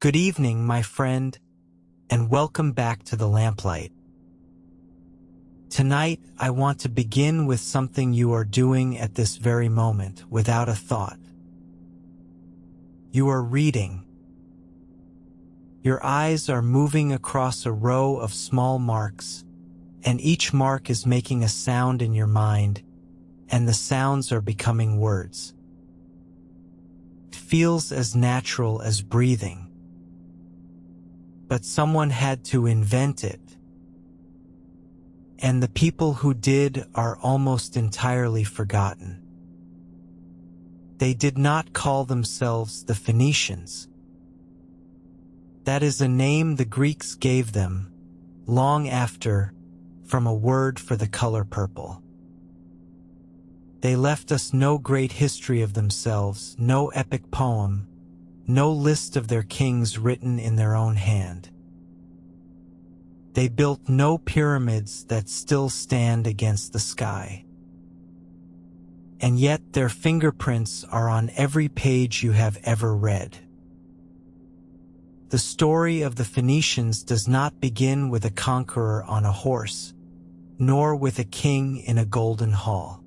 Good evening, my friend, and welcome back to the Lamplight. Tonight, I want to begin with something you are doing at this very moment without a thought. You are reading. Your eyes are moving across a row of small marks, and each mark is making a sound in your mind, and the sounds are becoming words. It feels as natural as breathing. But someone had to invent it. And the people who did are almost entirely forgotten. They did not call themselves the Phoenicians. That is a name the Greeks gave them, long after, from a word for the color purple. They left us no great history of themselves, no epic poem, no list of their kings written in their own hand. They built no pyramids that still stand against the sky. And yet their fingerprints are on every page you have ever read. The story of the Phoenicians does not begin with a conqueror on a horse, nor with a king in a golden hall.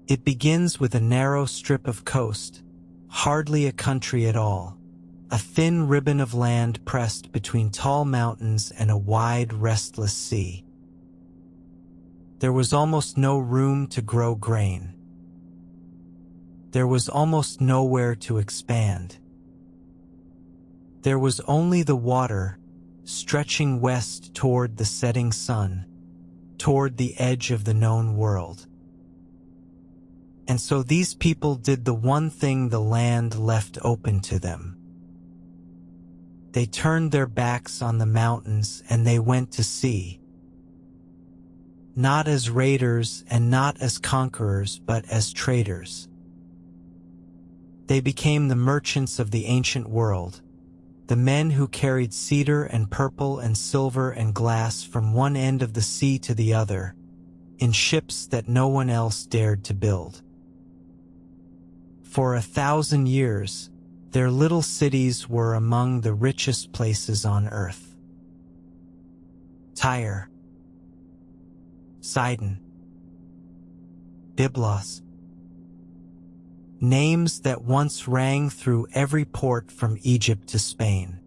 It begins with a narrow strip of coast, hardly a country at all, a thin ribbon of land pressed between tall mountains and a wide, restless sea. There was almost no room to grow grain. There was almost nowhere to expand. There was only the water, stretching west toward the setting sun, toward the edge of the known world. And so these people did the one thing the land left open to them. They turned their backs on the mountains and they went to sea. Not as raiders and not as conquerors, but as traders. They became the merchants of the ancient world, the men who carried cedar and purple and silver and glass from one end of the sea to the other, in ships that no one else dared to build. For 1,000 years, their little cities were among the richest places on earth. Tyre, Sidon, Byblos. Names that once rang through every port from Egypt to Spain.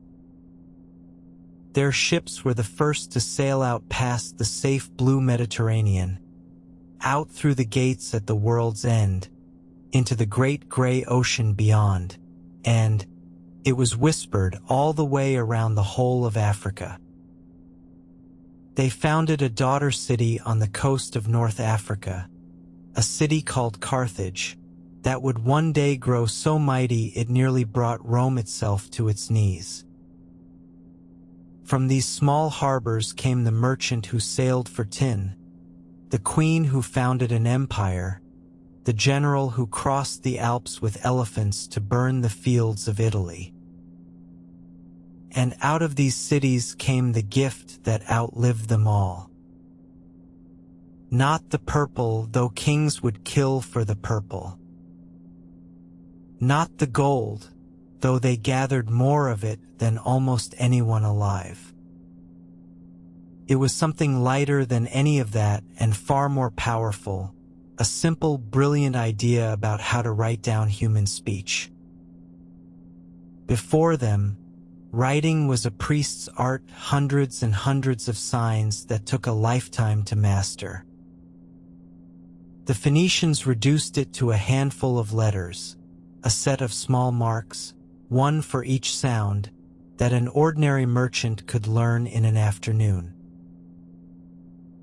Their ships were the first to sail out past the safe blue Mediterranean, out through the gates at the world's end, into the great gray ocean beyond, and it was whispered all the way around the whole of Africa. They founded a daughter city on the coast of North Africa, a city called Carthage, that would one day grow so mighty it nearly brought Rome itself to its knees. From these small harbors came the merchant who sailed for tin, the queen who founded an empire, the general who crossed the Alps with elephants to burn the fields of Italy. And out of these cities came the gift that outlived them all. Not the purple, though kings would kill for the purple. Not the gold, though they gathered more of it than almost anyone alive. It was something lighter than any of that and far more powerful, a simple, brilliant idea about how to write down human speech. Before them, writing was a priest's art, hundreds and hundreds of signs that took a lifetime to master. The Phoenicians reduced it to a handful of letters, a set of small marks, one for each sound, that an ordinary merchant could learn in an afternoon.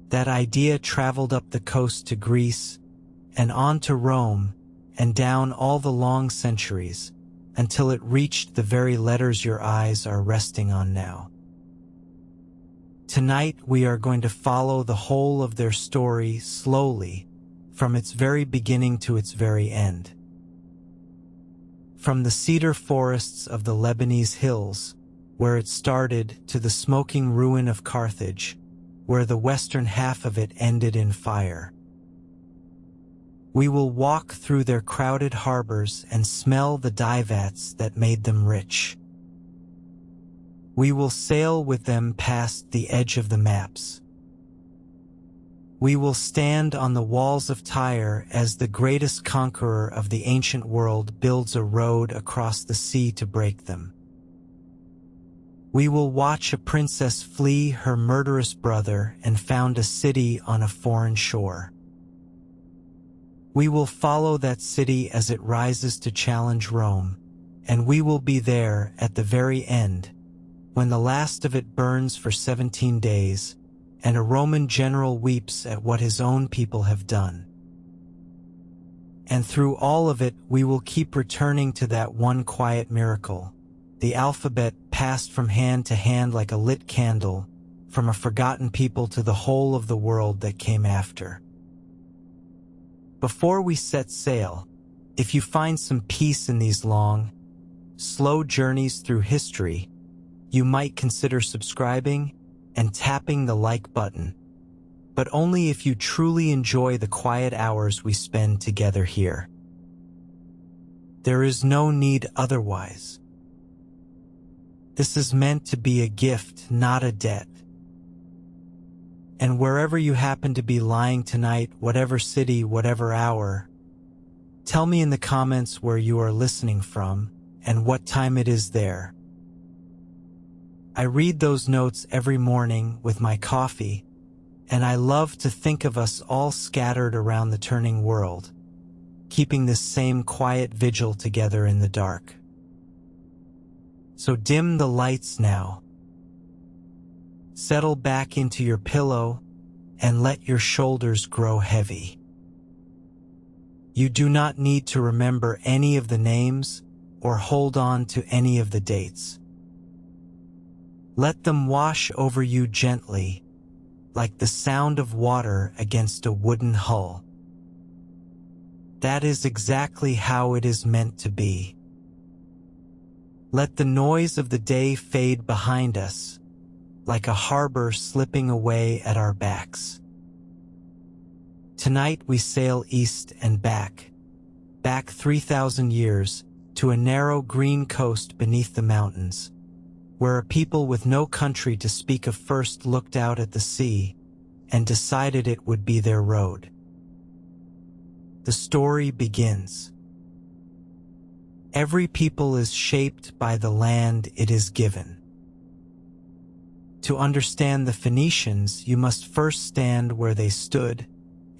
That idea traveled up the coast to Greece, and on to Rome, and down all the long centuries, until it reached the very letters your eyes are resting on now. Tonight we are going to follow the whole of their story slowly, from its very beginning to its very end. From the cedar forests of the Lebanese hills, where it started, to the smoking ruin of Carthage, where the western half of it ended in fire. We will walk through their crowded harbors and smell the dye vats that made them rich, We will sail with them past the edge of the maps. We will stand on the walls of Tyre as the greatest conqueror of the ancient world builds a road across the sea to break them. We will watch a princess flee her murderous brother and found a city on a foreign shore. We will follow that city as it rises to challenge Rome, and we will be there at the very end, when the last of it burns for 17 days, and a Roman general weeps at what his own people have done. And through all of it, we will keep returning to that one quiet miracle, the alphabet passed from hand to hand like a lit candle, from a forgotten people to the whole of the world that came after. Before we set sail, if you find some peace in these long, slow journeys through history, you might consider subscribing and tapping the like button, but only if you truly enjoy the quiet hours we spend together here. There is no need otherwise. This is meant to be a gift, not a debt. And wherever you happen to be lying tonight, whatever city, whatever hour, tell me in the comments where you are listening from and what time it is there. I read those notes every morning with my coffee, and I love to think of us all scattered around the turning world, keeping this same quiet vigil together in the dark. So dim the lights now. Settle back into your pillow and let your shoulders grow heavy. You do not need to remember any of the names or hold on to any of the dates. Let them wash over you gently, like the sound of water against a wooden hull. That is exactly how it is meant to be. Let the noise of the day fade behind us, like a harbor slipping away at our backs. Tonight we sail east and back 3,000 years to a narrow green coast beneath the mountains, where a people with no country to speak of first looked out at the sea and decided it would be their road. The story begins. Every people is shaped by the land it is given. To understand the Phoenicians, you must first stand where they stood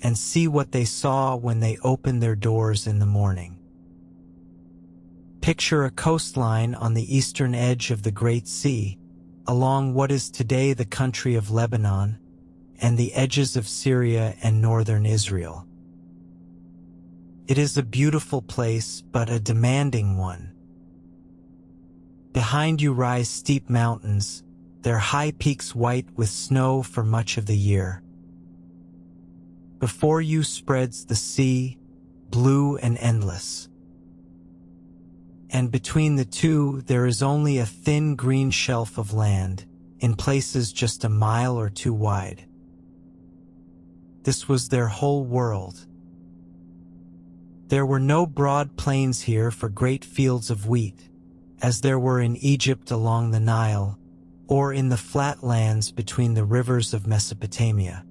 and see what they saw when they opened their doors in the morning. Picture a coastline on the eastern edge of the Great Sea, along what is today the country of Lebanon, and the edges of Syria and northern Israel. It is a beautiful place, but a demanding one. Behind you rise steep mountains, their high peaks white with snow for much of the year. Before you spreads the sea, blue and endless. And between the two there is only a thin green shelf of land, in places just a mile or two wide. This was their whole world. There were no broad plains here for great fields of wheat, as there were in Egypt along the Nile, or in the flat lands between the rivers of Mesopotamia.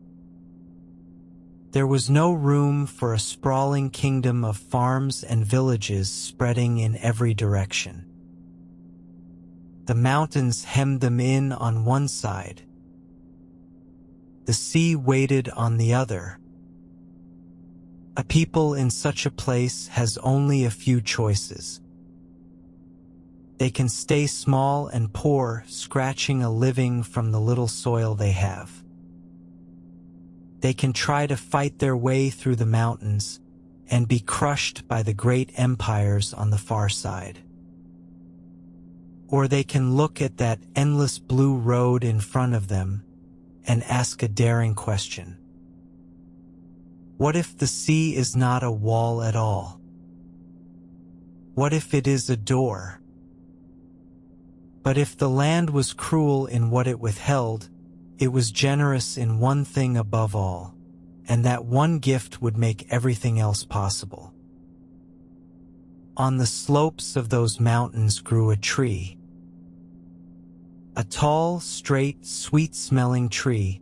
There was no room for a sprawling kingdom of farms and villages spreading in every direction. The mountains hemmed them in on one side. The sea waited on the other. A people in such a place has only a few choices. They can stay small and poor, scratching a living from the little soil they have. They can try to fight their way through the mountains and be crushed by the great empires on the far side. Or they can look at that endless blue road in front of them and ask a daring question. What if the sea is not a wall at all? What if it is a door? But if the land was cruel in what it withheld, it was generous in one thing above all, and that one gift would make everything else possible. On the slopes of those mountains grew a a tall, straight, sweet-smelling tree,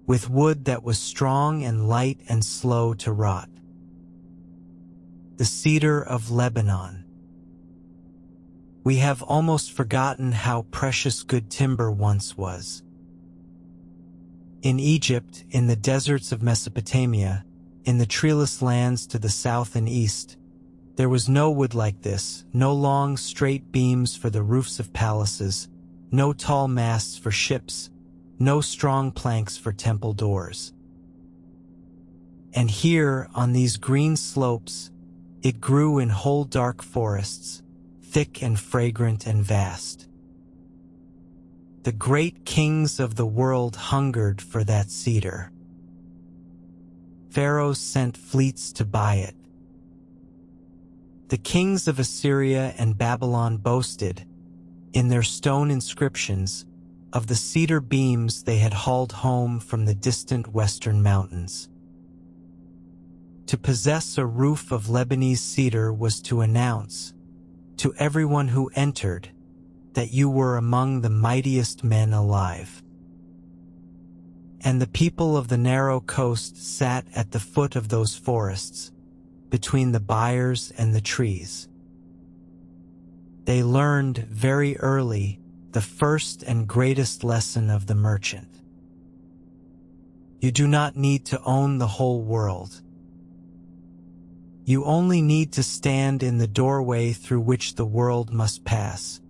with wood that was strong and light and slow to rot. The cedar of Lebanon. We have almost forgotten how precious good timber once was. In Egypt, in the deserts of Mesopotamia, in the treeless lands to the south and east, there was no wood like this, no long, straight beams for the roofs of palaces, no tall masts for ships, no strong planks for temple doors. And here, on these green slopes, it grew in whole dark forests, thick and fragrant and vast. The great kings of the world hungered for that cedar. Pharaohs sent fleets to buy it. The kings of Assyria and Babylon boasted, in their stone inscriptions, of the cedar beams they had hauled home from the distant western mountains. To possess a roof of Lebanese cedar was to announce, to everyone who entered, that you were among the mightiest men alive. And the people of the narrow coast sat at the foot of those forests, between the byres and the trees. They learned very early the first and greatest lesson of the merchant. You do not need to own the whole world. You only need to stand in the doorway through which the world must pass,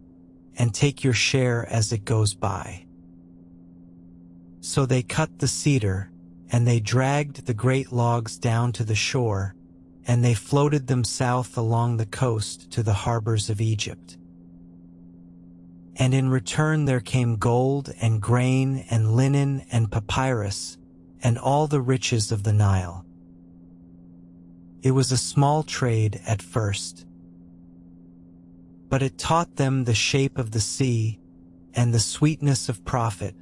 and take your share as it goes by. So they cut the cedar, and they dragged the great logs down to the shore, and they floated them south along the coast to the harbors of Egypt. And in return there came gold and grain and linen and papyrus, and all the riches of the Nile. It was a small trade at first, but it taught them the shape of the sea and the sweetness of profit,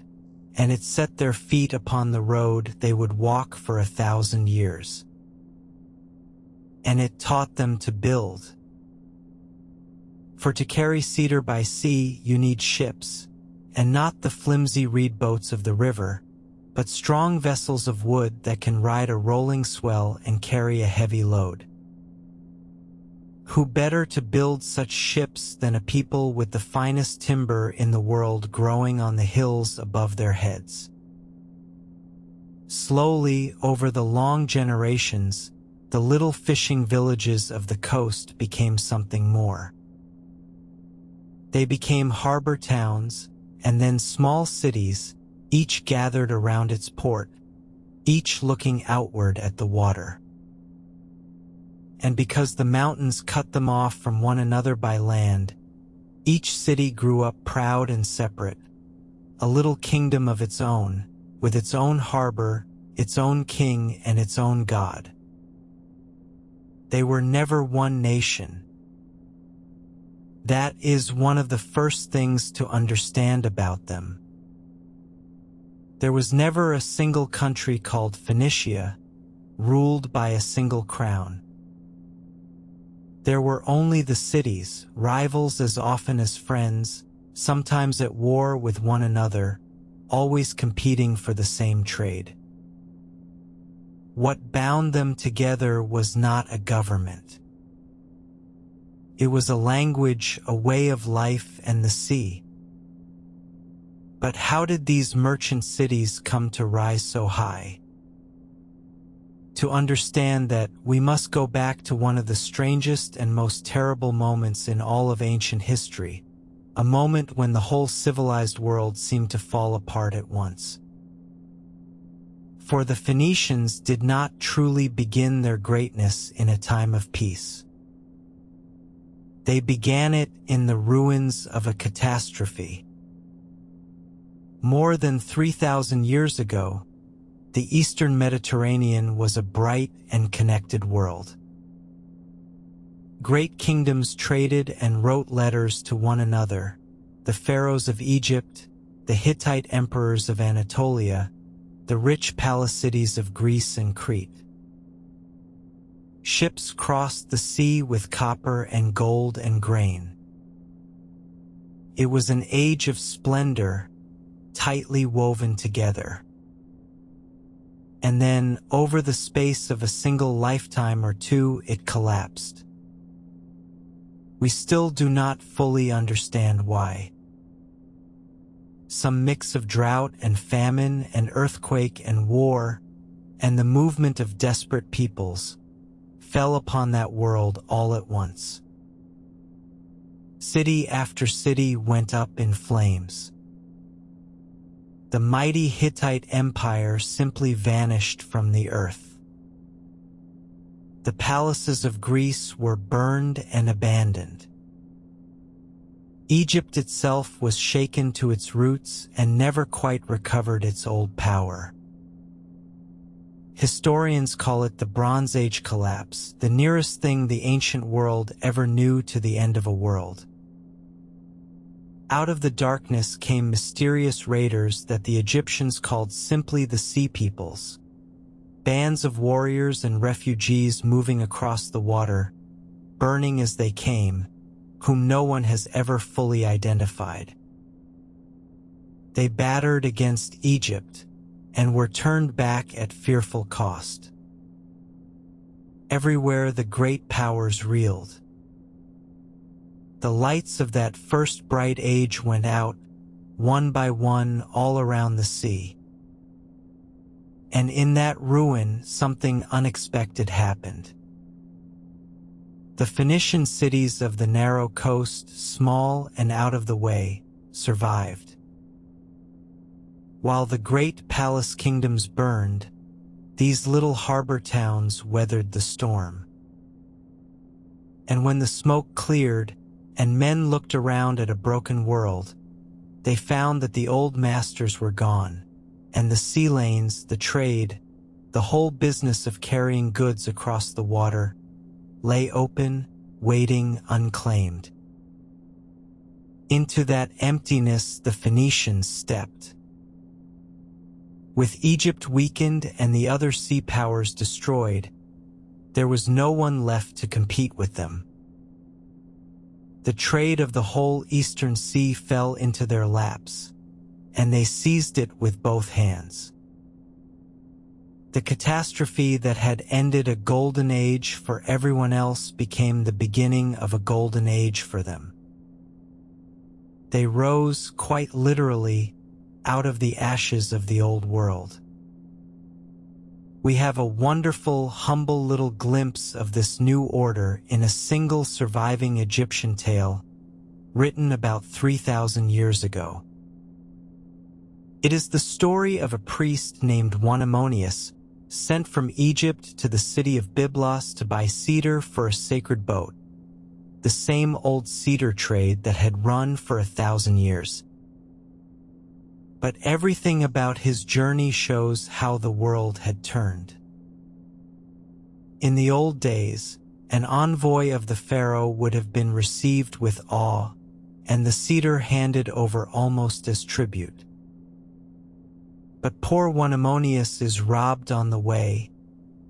and it set their feet upon the road they would walk for 1,000 years. And it taught them to build. For to carry cedar by sea you need ships, and not the flimsy reed boats of the river, but strong vessels of wood that can ride a rolling swell and carry a heavy load. Who better to build such ships than a people with the finest timber in the world growing on the hills above their heads? Slowly, over the long generations, the little fishing villages of the coast became something more. They became harbor towns, and then small cities, each gathered around its port, each looking outward at the water. And because the mountains cut them off from one another by land, each city grew up proud and separate, a little kingdom of its own, with its own harbor, its own king, and its own god. They were never one nation. That is one of the first things to understand about them. There was never a single country called Phoenicia, ruled by a single crown. There were only the cities, rivals as often as friends, sometimes at war with one another, always competing for the same trade. What bound them together was not a government. It was a language, a way of life, and the sea. But how did these merchant cities come to rise so high? To understand that, we must go back to one of the strangest and most terrible moments in all of ancient history, a moment when the whole civilized world seemed to fall apart at once. For the Phoenicians did not truly begin their greatness in a time of peace. They began it in the ruins of a catastrophe. More than 3,000 years ago, the Eastern Mediterranean was a bright and connected world. Great kingdoms traded and wrote letters to one another, the pharaohs of Egypt, the Hittite emperors of Anatolia, the rich palace cities of Greece and Crete. Ships crossed the sea with copper and gold and grain. It was an age of splendor, tightly woven together. And then, over the space of a single lifetime or two, it collapsed. We still do not fully understand why. Some mix of drought and famine and earthquake and war, and the movement of desperate peoples, fell upon that world all at once. City after city went up in flames. The mighty Hittite empire simply vanished from the earth. The palaces of Greece were burned and abandoned. Egypt itself was shaken to its roots and never quite recovered its old power. Historians call it the Bronze Age collapse, the nearest thing the ancient world ever knew to the end of a world. Out of the darkness came mysterious raiders that the Egyptians called simply the Sea Peoples. Bands of warriors and refugees moving across the water, burning as they came, whom no one has ever fully identified. They battered against Egypt and were turned back at fearful cost. Everywhere the great powers reeled. The lights of that first bright age went out, one by one, all around the sea. And in that ruin, something unexpected happened. The Phoenician cities of the narrow coast, small and out of the way, survived. While the great palace kingdoms burned, these little harbor towns weathered the storm. And when the smoke cleared, and men looked around at a broken world, they found that the old masters were gone, and the sea lanes, the trade, the whole business of carrying goods across the water, lay open, waiting unclaimed. Into that emptiness the Phoenicians stepped. With Egypt weakened and the other sea powers destroyed, there was no one left to compete with them. The trade of the whole eastern sea fell into their laps, and they seized it with both hands. The catastrophe that had ended a golden age for everyone else became the beginning of a golden age for them. They rose, quite literally, out of the ashes of the old world. We have a wonderful, humble little glimpse of this new order in a single surviving Egyptian tale, written about 3,000 years ago. It is the story of a priest named Wanamonius, sent from Egypt to the city of Byblos to buy cedar for a sacred boat, the same old cedar trade that had run for 1,000 years. But everything about his journey shows how the world had turned. In the old days, an envoy of the pharaoh would have been received with awe, and the cedar handed over almost as tribute. But poor Wanamonius is robbed on the way,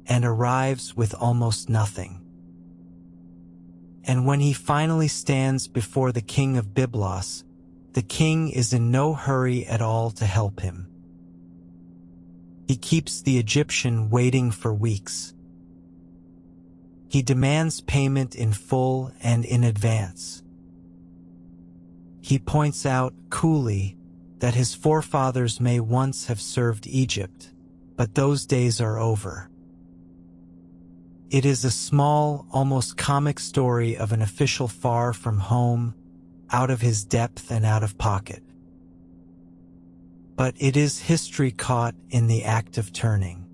and arrives with almost nothing. And when he finally stands before the king of Byblos, the king is in no hurry at all to help him. He keeps the Egyptian waiting for weeks. He demands payment in full and in advance. He points out coolly that his forefathers may once have served Egypt, but those days are over. It is a small, almost comic story of an official far from home, out of his depth and out of pocket. But it is history caught in the act of turning.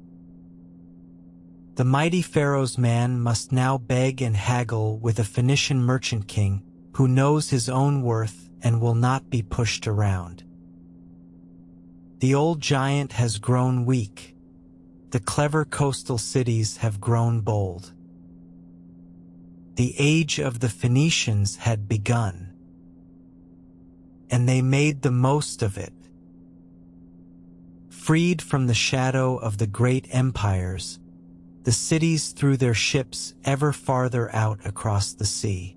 The mighty Pharaoh's man must now beg and haggle with a Phoenician merchant king who knows his own worth and will not be pushed around. The old giant has grown weak. The clever coastal cities have grown bold. The age of the Phoenicians had begun, and they made the most of it. Freed from the shadow of the great empires, the cities threw their ships ever farther out across the sea.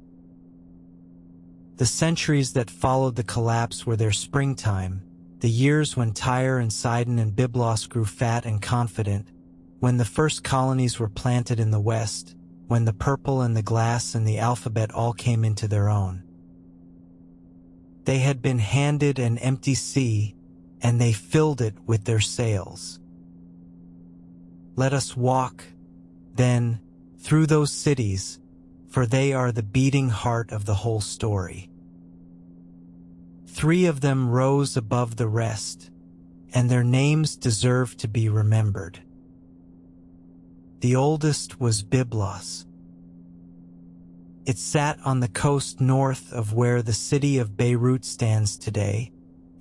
The centuries that followed the collapse were their springtime, the years when Tyre and Sidon and Byblos grew fat and confident, when the first colonies were planted in the west, when the purple and the glass and the alphabet all came into their own. They had been handed an empty sea, and they filled it with their sails. Let us walk, then, through those cities, for they are the beating heart of the whole story. 3 of them rose above the rest, and their names deserve to be remembered. The oldest was Byblos. It sat on the coast north of where the city of Beirut stands today,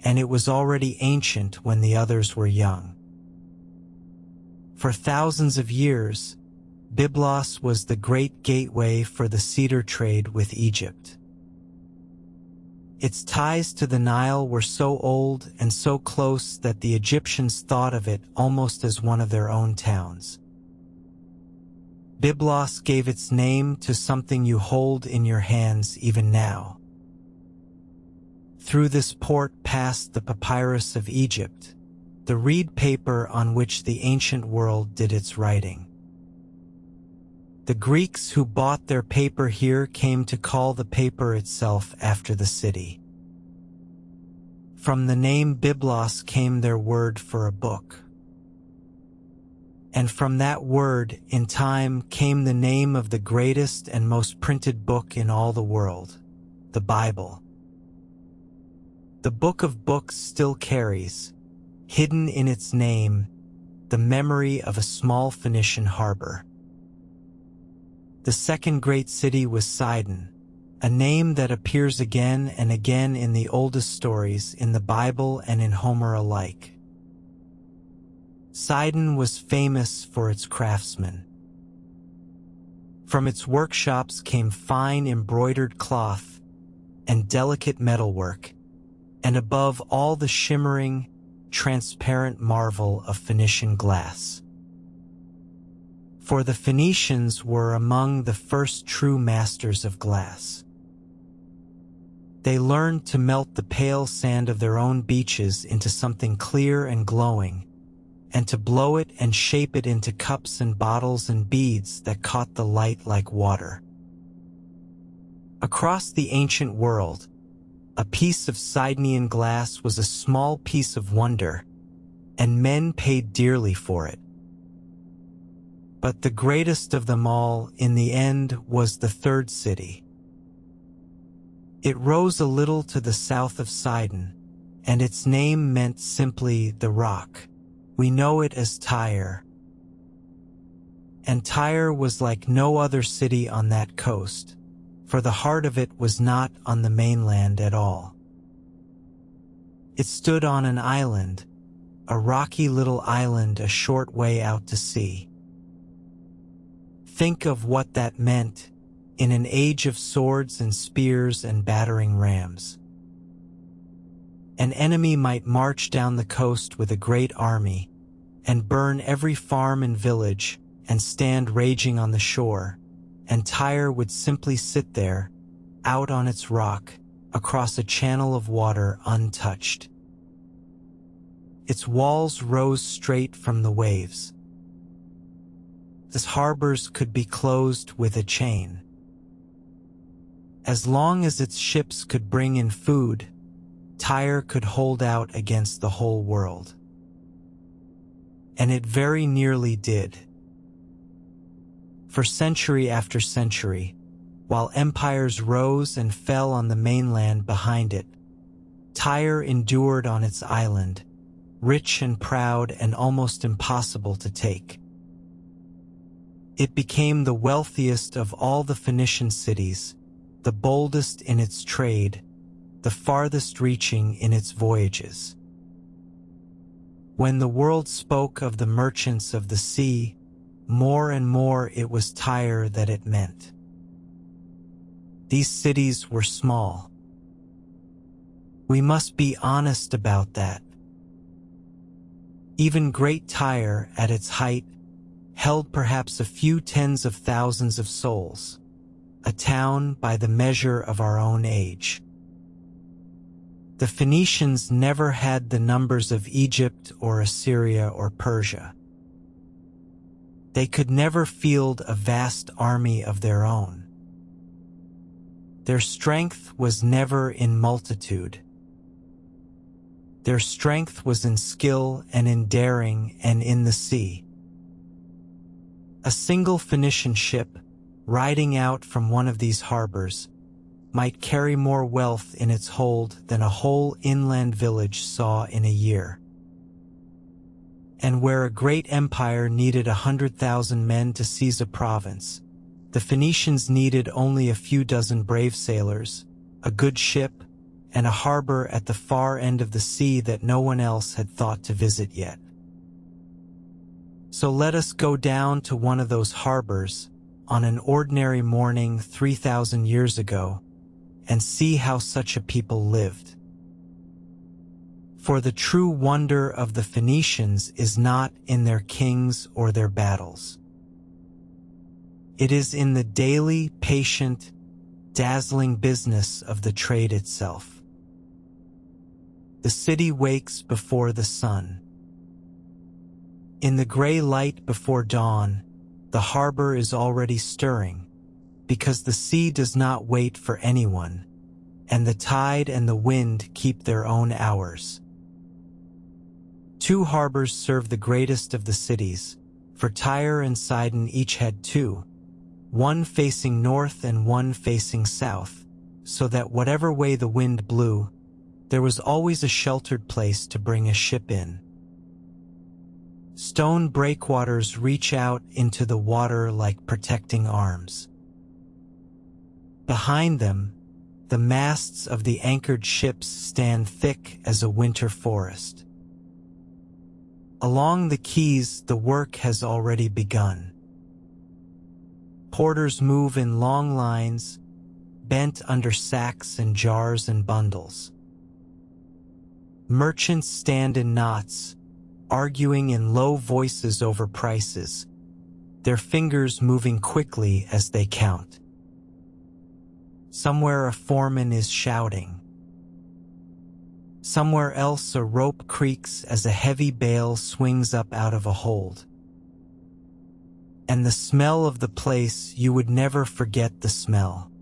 and it was already ancient when the others were young. For thousands of years, Byblos was the great gateway for the cedar trade with Egypt. Its ties to the Nile were so old and so close that the Egyptians thought of it almost as one of their own towns. Byblos gave its name to something you hold in your hands even now. Through this port passed the papyrus of Egypt, the reed paper on which the ancient world did its writing. The Greeks who bought their paper here came to call the paper itself after the city. From the name Byblos came their word for a book. And from that word, in time, came the name of the greatest and most printed book in all the world, the Bible. The Book of Books still carries, hidden in its name, the memory of a small Phoenician harbor. The second great city was Sidon, a name that appears again and again in the oldest stories in the Bible and in Homer alike. Sidon was famous for its craftsmen. From its workshops came fine embroidered cloth and delicate metalwork, and above all the shimmering, transparent marvel of Phoenician glass. For the Phoenicians were among the first true masters of glass. They learned to melt the pale sand of their own beaches into something clear and glowing, and to blow it and shape it into cups and bottles and beads that caught the light like water. Across the ancient world, a piece of Sidonian glass was a small piece of wonder, and men paid dearly for it. But the greatest of them all, in the end, was the third city. It rose a little to the south of Sidon, and its name meant simply the rock. We know it as Tyre. And Tyre was like no other city on that coast, for the heart of it was not on the mainland at all. It stood on an island, a rocky little island a short way out to sea. Think of what that meant in an age of swords and spears and battering rams. An enemy might march down the coast with a great army and burn every farm and village and stand raging on the shore, and Tyre would simply sit there, out on its rock, across a channel of water untouched. Its walls rose straight from the waves. Its harbors could be closed with a chain. As long as its ships could bring in food, Tyre could hold out against the whole world. And it very nearly did. For century after century, while empires rose and fell on the mainland behind it, Tyre endured on its island, rich and proud and almost impossible to take. It became the wealthiest of all the Phoenician cities, the boldest in its trade, the farthest reaching in its voyages. When the world spoke of the merchants of the sea, more and more it was Tyre that it meant. These cities were small. We must be honest about that. Even great Tyre, at its height, held perhaps a few tens of thousands of souls, a town by the measure of our own age. The Phoenicians never had the numbers of Egypt or Assyria or Persia. They could never field a vast army of their own. Their strength was never in multitude. Their strength was in skill and in daring and in the sea. A single Phoenician ship, riding out from one of these harbors, might carry more wealth in its hold than a whole inland village saw in a year. And where a great empire needed 100,000 men to seize a province, the Phoenicians needed only a few dozen brave sailors, a good ship, and a harbor at the far end of the sea that no one else had thought to visit yet. So let us go down to one of those harbors on an ordinary morning 3,000 years ago and see how such a people lived. For the true wonder of the Phoenicians is not in their kings or their battles. It is in the daily, patient, dazzling business of the trade itself. The city wakes before the sun. In the gray light before dawn, the harbor is already stirring, because the sea does not wait for anyone, and the tide and the wind keep their own hours. 2 harbors serve the greatest of the cities, for Tyre and Sidon each had 2, one facing north and one facing south, so that whatever way the wind blew, there was always a sheltered place to bring a ship in. Stone breakwaters reach out into the water like protecting arms. Behind them, the masts of the anchored ships stand thick as a winter forest. Along the quays, the work has already begun. Porters move in long lines, bent under sacks and jars and bundles. Merchants stand in knots, arguing in low voices over prices, their fingers moving quickly as they count. Somewhere a foreman is shouting. Somewhere else a rope creaks as a heavy bale swings up out of a hold. And the smell of the place, you would never forget the smell.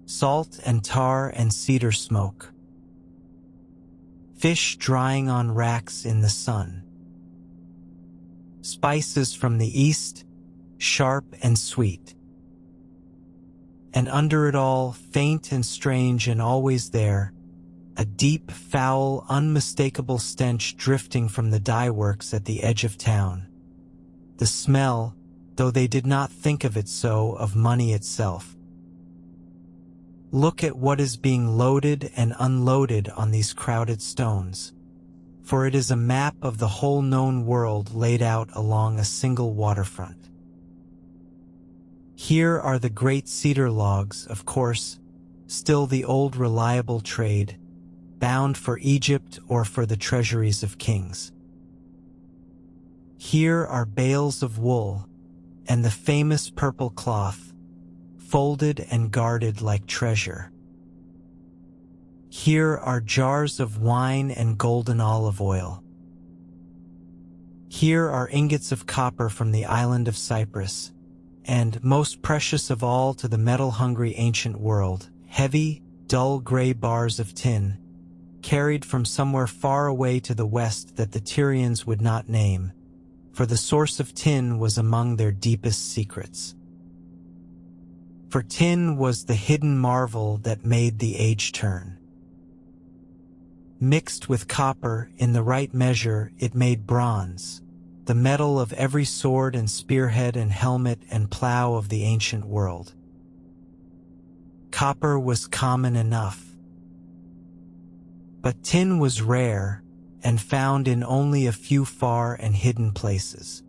Salt and tar and cedar smoke. Fish drying on racks in the sun. Spices from the east, sharp and sweet. And under it all, faint and strange and always there, a deep, foul, unmistakable stench drifting from the dye works at the edge of town. The smell, though they did not think of it so, of money itself. Look at what is being loaded and unloaded on these crowded stones, for it is a map of the whole known world laid out along a single waterfront. Here are the great cedar logs, of course, still the old reliable trade, bound for Egypt or for the treasuries of kings. Here are bales of wool, and the famous purple cloth, folded and guarded like treasure. Here are jars of wine and golden olive oil. Here are ingots of copper from the island of Cyprus, and, most precious of all to the metal-hungry ancient world, heavy, dull gray bars of tin, carried from somewhere far away to the west that the Tyrians would not name, for the source of tin was among their deepest secrets. For tin was the hidden marvel that made the age turn. Mixed with copper in the right measure, it made bronze, the metal of every sword and spearhead and helmet and plow of the ancient world. Copper was common enough. But tin was rare and found in only a few far and hidden places.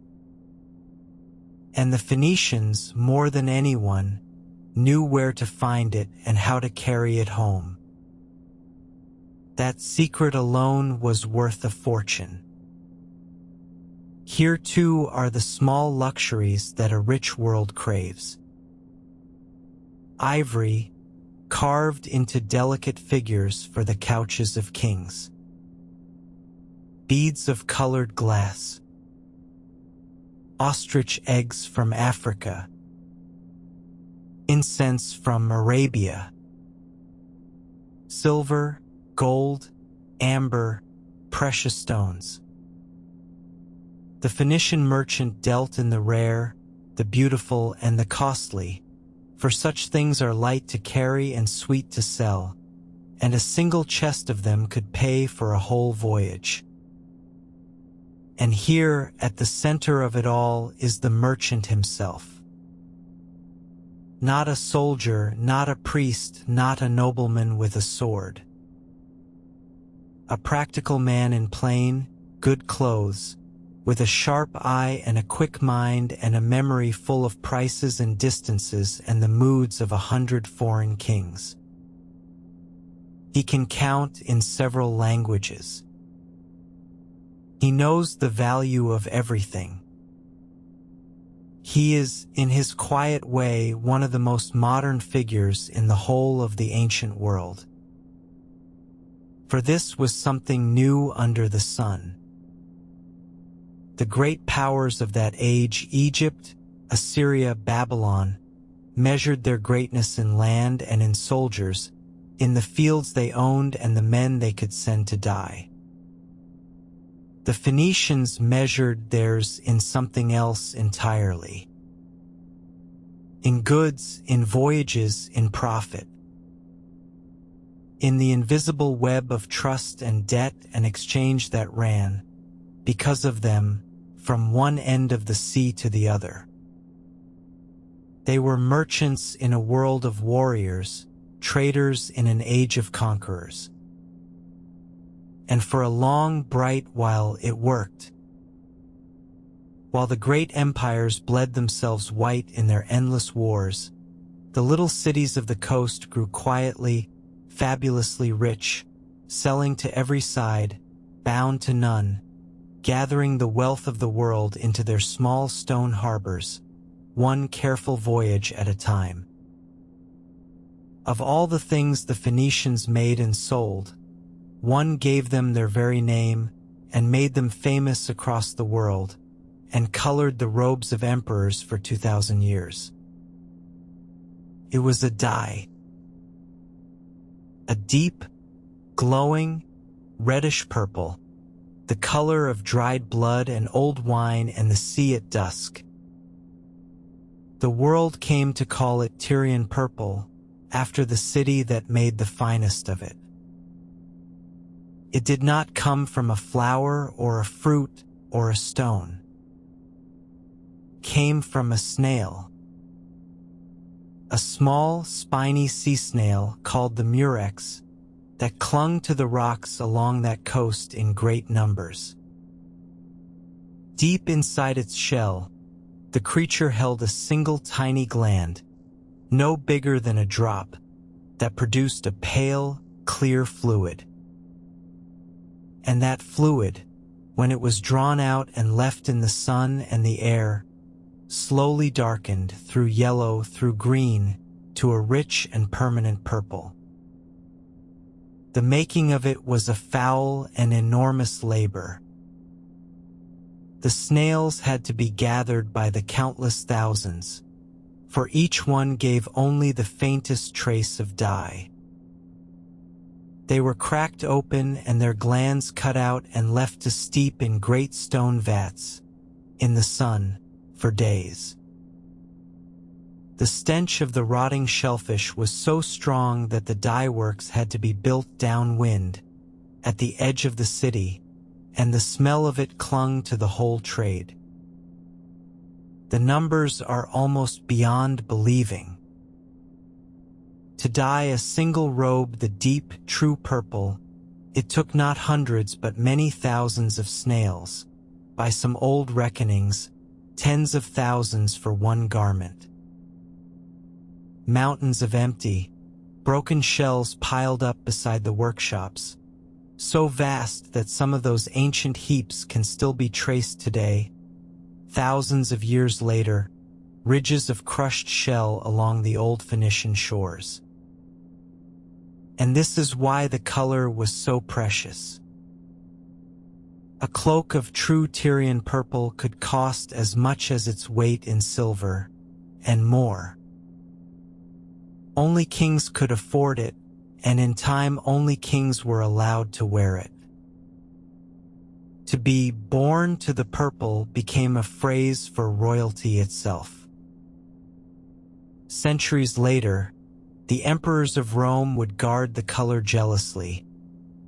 And the Phoenicians, more than anyone, knew where to find it and how to carry it home. That secret alone was worth a fortune. Here too are the small luxuries that a rich world craves. Ivory, carved into delicate figures for the couches of kings. Beads of colored glass. Ostrich eggs from Africa. Incense from Arabia. Silver, gold, amber, precious stones. The Phoenician merchant dealt in the rare, the beautiful, and the costly, for such things are light to carry and sweet to sell, and a single chest of them could pay for a whole voyage. And here, at the center of it all, is the merchant himself. Not a soldier, not a priest, not a nobleman with a sword. A practical man in plain, good clothes, with a sharp eye and a quick mind and a memory full of prices and distances and the moods of 100 foreign kings. He can count in several languages. He knows the value of everything. He is, in his quiet way, one of the most modern figures in the whole of the ancient world. For this was something new under the sun. The great powers of that age, Egypt, Assyria, Babylon, measured their greatness in land and in soldiers, in the fields they owned and the men they could send to die. The Phoenicians measured theirs in something else entirely. In goods, in voyages, in profit. In the invisible web of trust and debt and exchange that ran, because of them, from one end of the sea to the other. They were merchants in a world of warriors, traders in an age of conquerors. And for a long, bright while it worked. While the great empires bled themselves white in their endless wars, the little cities of the coast grew quietly, fabulously rich, selling to every side, bound to none, gathering the wealth of the world into their small stone harbors, one careful voyage at a time. Of all the things the Phoenicians made and sold, one gave them their very name and made them famous across the world, and colored the robes of emperors for 2,000 years. It was a dye. A deep, glowing, reddish purple, the color of dried blood and old wine and the sea at dusk. The world came to call it Tyrian purple, after the city that made the finest of it. It did not come from a flower or a fruit or a stone. Came from a snail. A small, spiny sea snail called the murex that clung to the rocks along that coast in great numbers. Deep inside its shell, the creature held a single tiny gland, no bigger than a drop, that produced a pale, clear fluid. And that fluid, when it was drawn out and left in the sun and the air, slowly darkened through yellow, through green, to a rich and permanent purple. The making of it was a foul and enormous labor. The snails had to be gathered by the countless thousands, for each one gave only the faintest trace of dye. They were cracked open and their glands cut out and left to steep in great stone vats, in the sun, for days. The stench of the rotting shellfish was so strong that the dye works had to be built downwind, at the edge of the city, and the smell of it clung to the whole trade. The numbers are almost beyond believing. To dye a single robe the deep, true purple, it took not hundreds but many thousands of snails, by some old reckonings, tens of thousands for one garment. Mountains of empty, broken shells piled up beside the workshops, so vast that some of those ancient heaps can still be traced today, thousands of years later, ridges of crushed shell along the old Phoenician shores. and this is why the color was so precious. A cloak of true Tyrian purple could cost as much as its weight in silver, and more. Only kings could afford it, and in time only kings were allowed to wear it. To be born to the purple became a phrase for royalty itself. Centuries later, the emperors of Rome would guard the color jealously,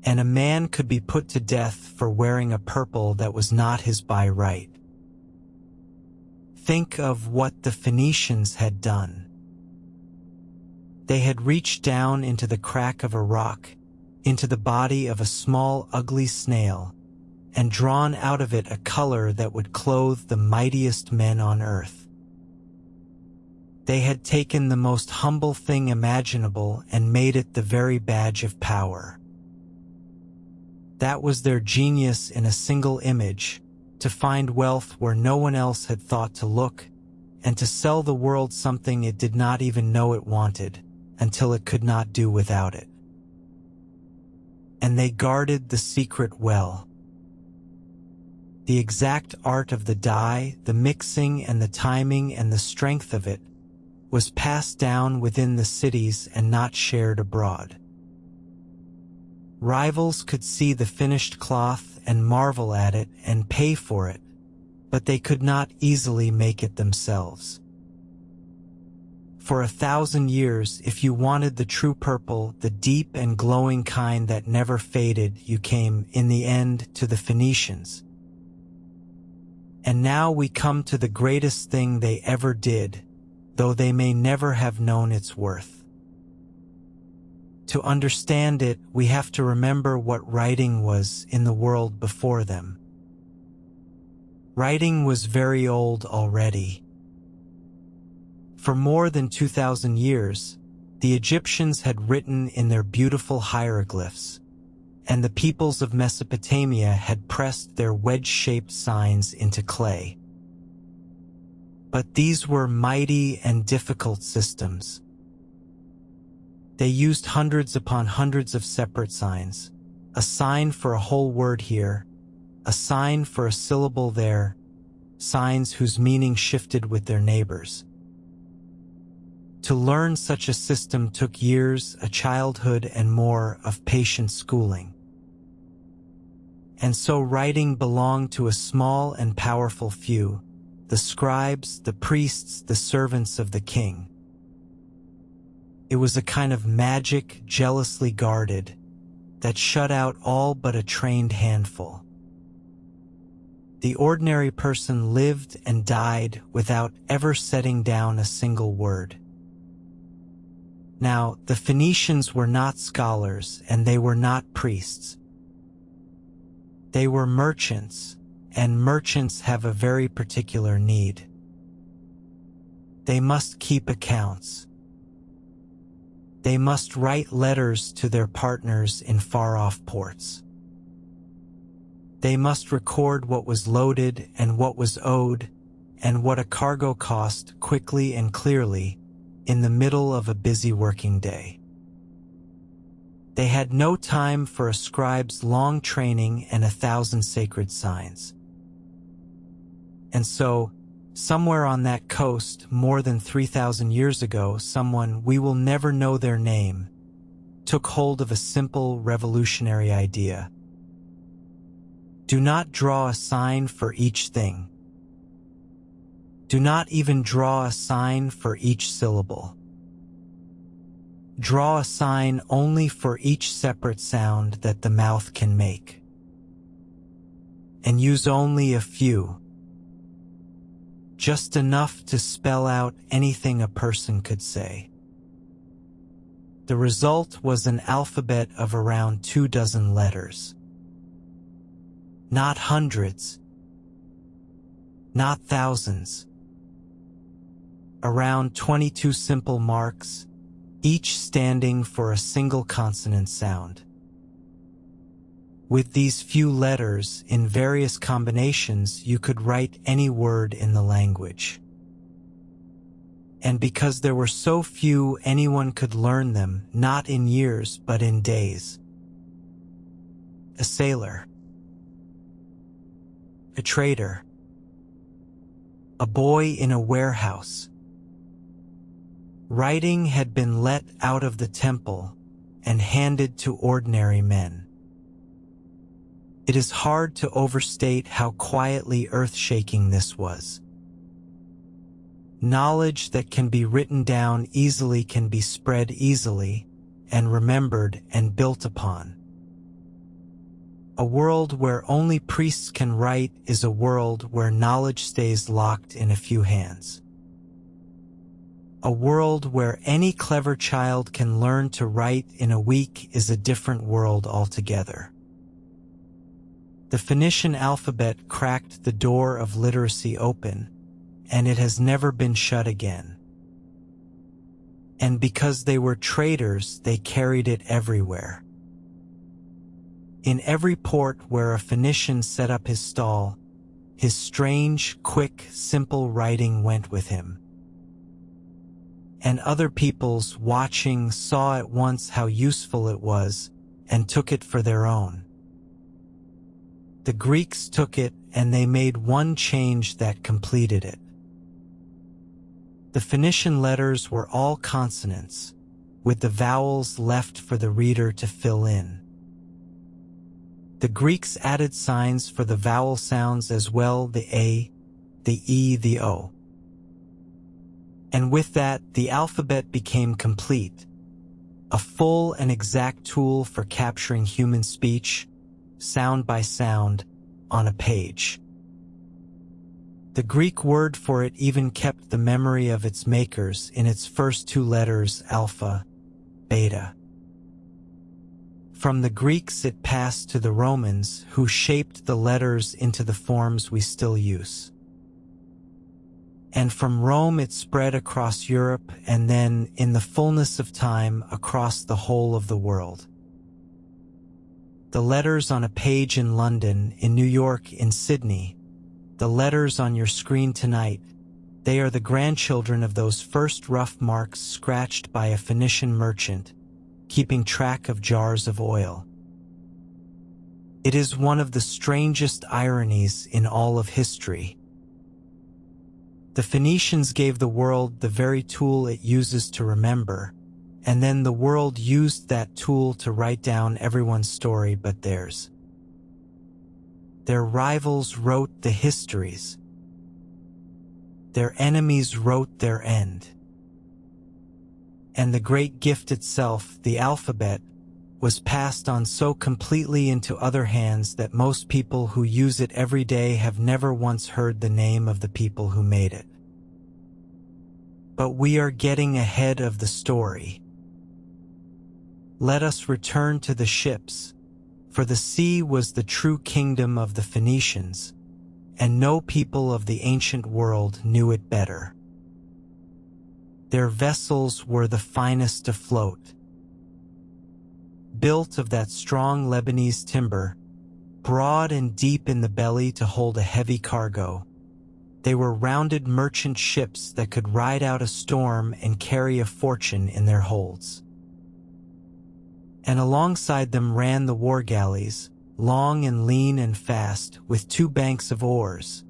and a man could be put to death for wearing a purple that was not his by right. Think of what the Phoenicians had done. They had reached down into the crack of a rock, into the body of a small, ugly snail, and drawn out of it a color that would clothe the mightiest men on earth. They had taken the most humble thing imaginable and made it the very badge of power. That was their genius in a single image, to find wealth where no one else had thought to look, and to sell the world something it did not even know it wanted, until it could not do without it. And they guarded the secret well. The exact art of the dye, the mixing and the timing and the strength of it, was passed down within the cities and not shared abroad. Rivals could see the finished cloth and marvel at it and pay for it, but they could not easily make it themselves. For 1,000 years, if you wanted the true purple, the deep and glowing kind that never faded, you came, in the end, to the Phoenicians. And now we come to the greatest thing they ever did, though they may never have known its worth. To understand it, we have to remember what writing was in the world before them. Writing was very old already. For more than 2,000 years, the Egyptians had written in their beautiful hieroglyphs, and the peoples of Mesopotamia had pressed their wedge-shaped signs into clay. But these were mighty and difficult systems. They used hundreds upon hundreds of separate signs, a sign for a whole word here, a sign for a syllable there, signs whose meaning shifted with their neighbors. To learn such a system took years, a childhood and more of patient schooling. And so writing belonged to a small and powerful few, the scribes, the priests, the servants of the king. It was a kind of magic, jealously guarded, that shut out all but a trained handful. The ordinary person lived and died without ever setting down a single word. Now, the Phoenicians were not scholars and they were not priests. They were merchants, and merchants have a very particular need. They must keep accounts. They must write letters to their partners in far-off ports. They must record what was loaded and what was owed, and what a cargo cost quickly and clearly in the middle of a busy working day. They had no time for a scribe's long training and 1,000 sacred signs. And so, somewhere on that coast, more than 3,000 years ago, someone, we will never know their name, took hold of a simple revolutionary idea. Do not draw a sign for each thing. Do not even draw a sign for each syllable. Draw a sign only for each separate sound that the mouth can make. And use only a few. Just enough to spell out anything a person could say. The result was an alphabet of around 24 letters. Not hundreds. Not thousands. Around 22 simple marks, each standing for a single consonant sound. With these few letters, in various combinations, you could write any word in the language. and because there were so few, anyone could learn them, not in years but in days. A sailor, a trader, a boy in a warehouse. Writing had been let out of the temple and handed to ordinary men. It is hard to overstate how quietly earth-shaking this was. Knowledge that can be written down easily can be spread easily and remembered and built upon. A world where only priests can write is a world where knowledge stays locked in a few hands. A world where any clever child can learn to write in a week is a different world altogether. The Phoenician alphabet cracked the door of literacy open, and it has never been shut again. And because they were traders, they carried it everywhere. In every port where a Phoenician set up his stall, his strange, quick, simple writing went with him. And other peoples watching saw at once how useful it was and took it for their own. The Greeks took it and they made one change that completed it. The Phoenician letters were all consonants, with the vowels left for the reader to fill in. The Greeks added signs for the vowel sounds as well, the A, the E, the O. And with that, the alphabet became complete, a full and exact tool for capturing human speech, sound by sound, on a page. The Greek word for it even kept the memory of its makers in its first two letters, alpha, beta. From the Greeks it passed to the Romans, who shaped the letters into the forms we still use. And from Rome it spread across Europe and then, in the fullness of time, across the whole of the world. The letters on a page in London, in New York, in Sydney, the letters on your screen tonight, they are the grandchildren of those first rough marks scratched by a Phoenician merchant, keeping track of jars of oil. It is one of the strangest ironies in all of history. The Phoenicians gave the world the very tool it uses to remember, and then the world used that tool to write down everyone's story but theirs. Their rivals wrote the histories. Their enemies wrote their end. And the great gift itself, the alphabet, was passed on so completely into other hands that most people who use it every day have never once heard the name of the people who made it. But we are getting ahead of the story. Let us return to the ships, for the sea was the true kingdom of the Phoenicians, and no people of the ancient world knew it better. Their vessels were the finest afloat. Built of that strong Lebanese timber, broad and deep in the belly to hold a heavy cargo, they were rounded merchant ships that could ride out a storm and carry a fortune in their holds. And alongside them ran the war galleys, long and lean and fast, with two banks of oars,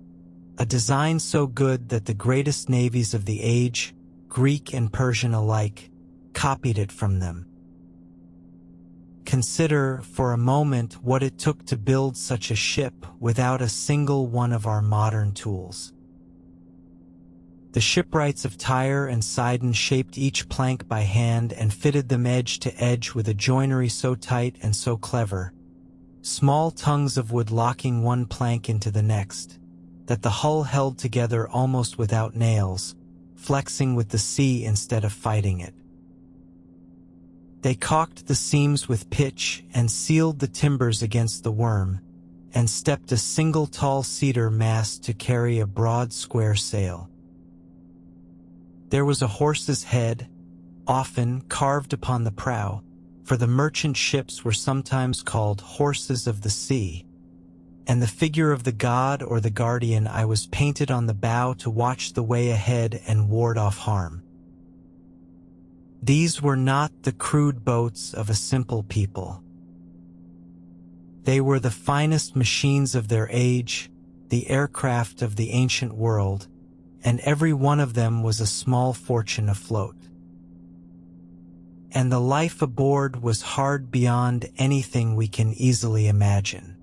a design so good that the greatest navies of the age, Greek and Persian alike, copied it from them. Consider for a moment what it took to build such a ship without a single one of our modern tools. The shipwrights of Tyre and Sidon shaped each plank by hand and fitted them edge to edge with a joinery so tight and so clever, small tongues of wood locking one plank into the next, that the hull held together almost without nails, flexing with the sea instead of fighting it. They caulked the seams with pitch and sealed the timbers against the worm, and stepped a single tall cedar mast to carry a broad square sail. There was a horse's head, often carved upon the prow, for the merchant ships were sometimes called horses of the sea, and the figure of the god or the guardian I was painted on the bow to watch the way ahead and ward off harm. These were not the crude boats of a simple people. They were the finest machines of their age, the aircraft of the ancient world, and every one of them was a small fortune afloat. And the life aboard was hard beyond anything we can easily imagine.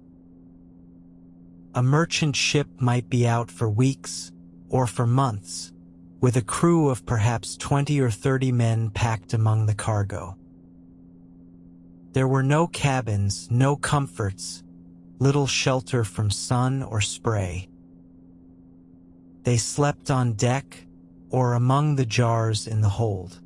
A merchant ship might be out for weeks, or for months, with a crew of perhaps 20 or 30 men packed among the cargo. There were no cabins, no comforts, little shelter from sun or spray. They slept on deck or among the jars in the hold.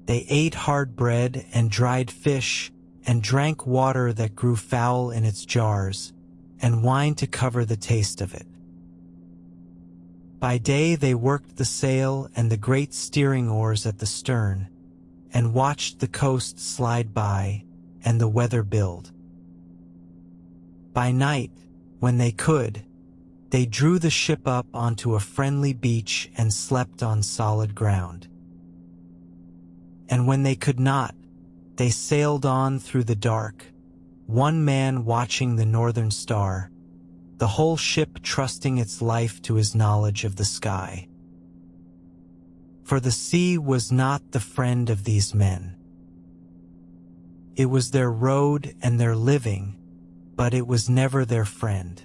They ate hard bread and dried fish and drank water that grew foul in its jars, and wine to cover the taste of it. By day they worked the sail and the great steering oars at the stern, and watched the coast slide by and the weather build. By night, when they could, they drew the ship up onto a friendly beach and slept on solid ground. And when they could not, they sailed on through the dark, one man watching the northern star, the whole ship trusting its life to his knowledge of the sky. For the sea was not the friend of these men. It was their road and their living, but it was never their friend.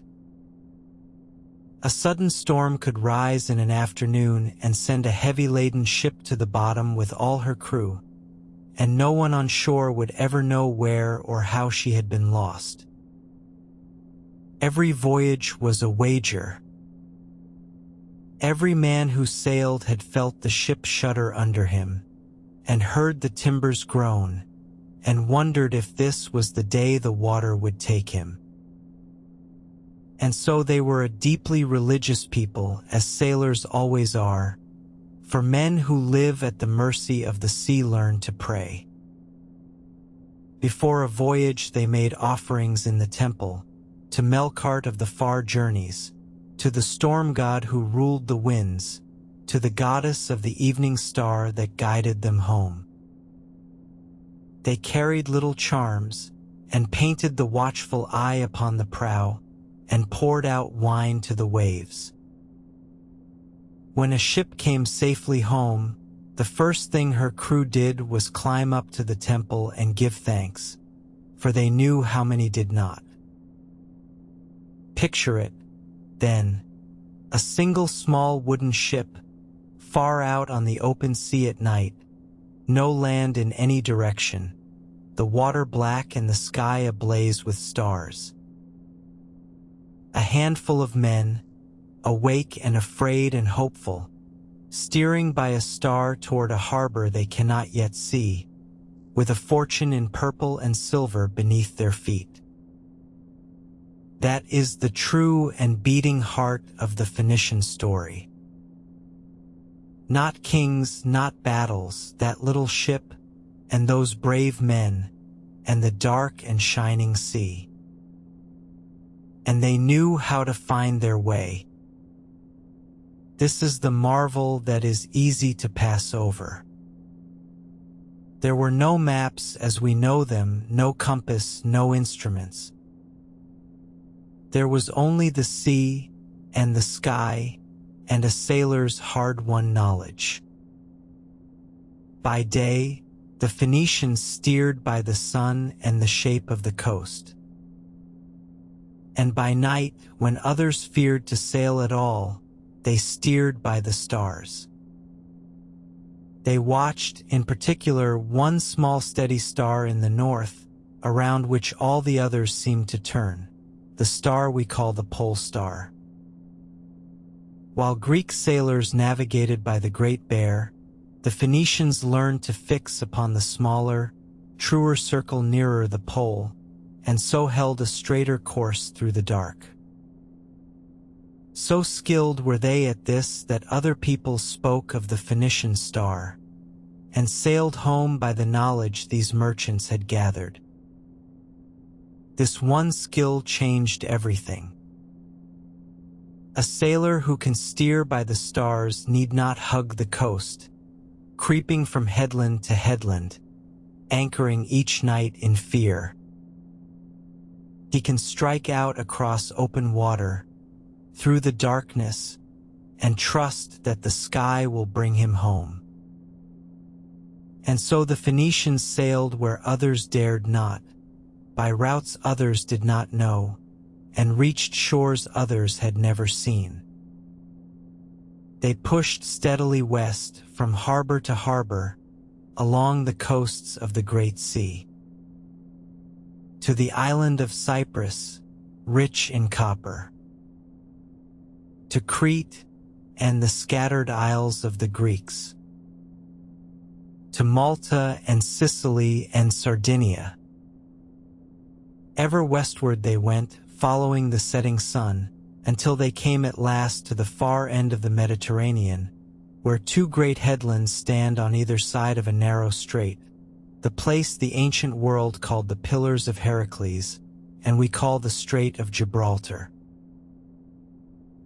A sudden storm could rise in an afternoon and send a heavy-laden ship to the bottom with all her crew, and no one on shore would ever know where or how she had been lost. Every voyage was a wager. Every man who sailed had felt the ship shudder under him, and heard the timbers groan, and wondered if this was the day the water would take him. And so they were a deeply religious people, as sailors always are, for men who live at the mercy of the sea learn to pray. Before a voyage they made offerings in the temple, to Melkart of the far journeys, to the storm god who ruled the winds, to the goddess of the evening star that guided them home. They carried little charms, and painted the watchful eye upon the prow, and poured out wine to the waves. When a ship came safely home, the first thing her crew did was climb up to the temple and give thanks, for they knew how many did not. Picture it, then, a single small wooden ship, far out on the open sea at night, no land in any direction, the water black and the sky ablaze with stars. A handful of men, awake and afraid and hopeful, steering by a star toward a harbor they cannot yet see, with a fortune in purple and silver beneath their feet. That is the true and beating heart of the Phoenician story. Not kings, not battles, that little ship, and those brave men, and the dark and shining sea. And they knew how to find their way. This is the marvel that is easy to pass over. There were no maps as we know them, no compass, no instruments. There was only the sea and the sky and a sailor's hard-won knowledge. By day, the Phoenicians steered by the sun and the shape of the coast. And by night, when others feared to sail at all, they steered by the stars. They watched, in particular, one small steady star in the north, around which all the others seemed to turn, the star we call the pole star. While Greek sailors navigated by the Great Bear, the Phoenicians learned to fix upon the smaller, truer circle nearer the pole, and so held a straighter course through the dark. So skilled were they at this that other people spoke of the Phoenician star, and sailed home by the knowledge these merchants had gathered. This one skill changed everything. A sailor who can steer by the stars need not hug the coast, creeping from headland to headland, anchoring each night in fear. He can strike out across open water, through the darkness, and trust that the sky will bring him home. And so the Phoenicians sailed where others dared not, by routes others did not know, and reached shores others had never seen. They pushed steadily west from harbor to harbor, along the coasts of the Great Sea, to the island of Cyprus, rich in copper, to Crete and the scattered isles of the Greeks, to Malta and Sicily and Sardinia. Ever westward they went, following the setting sun, until they came at last to the far end of the Mediterranean, where two great headlands stand on either side of a narrow strait, the place the ancient world called the Pillars of Heracles, and we call the Strait of Gibraltar.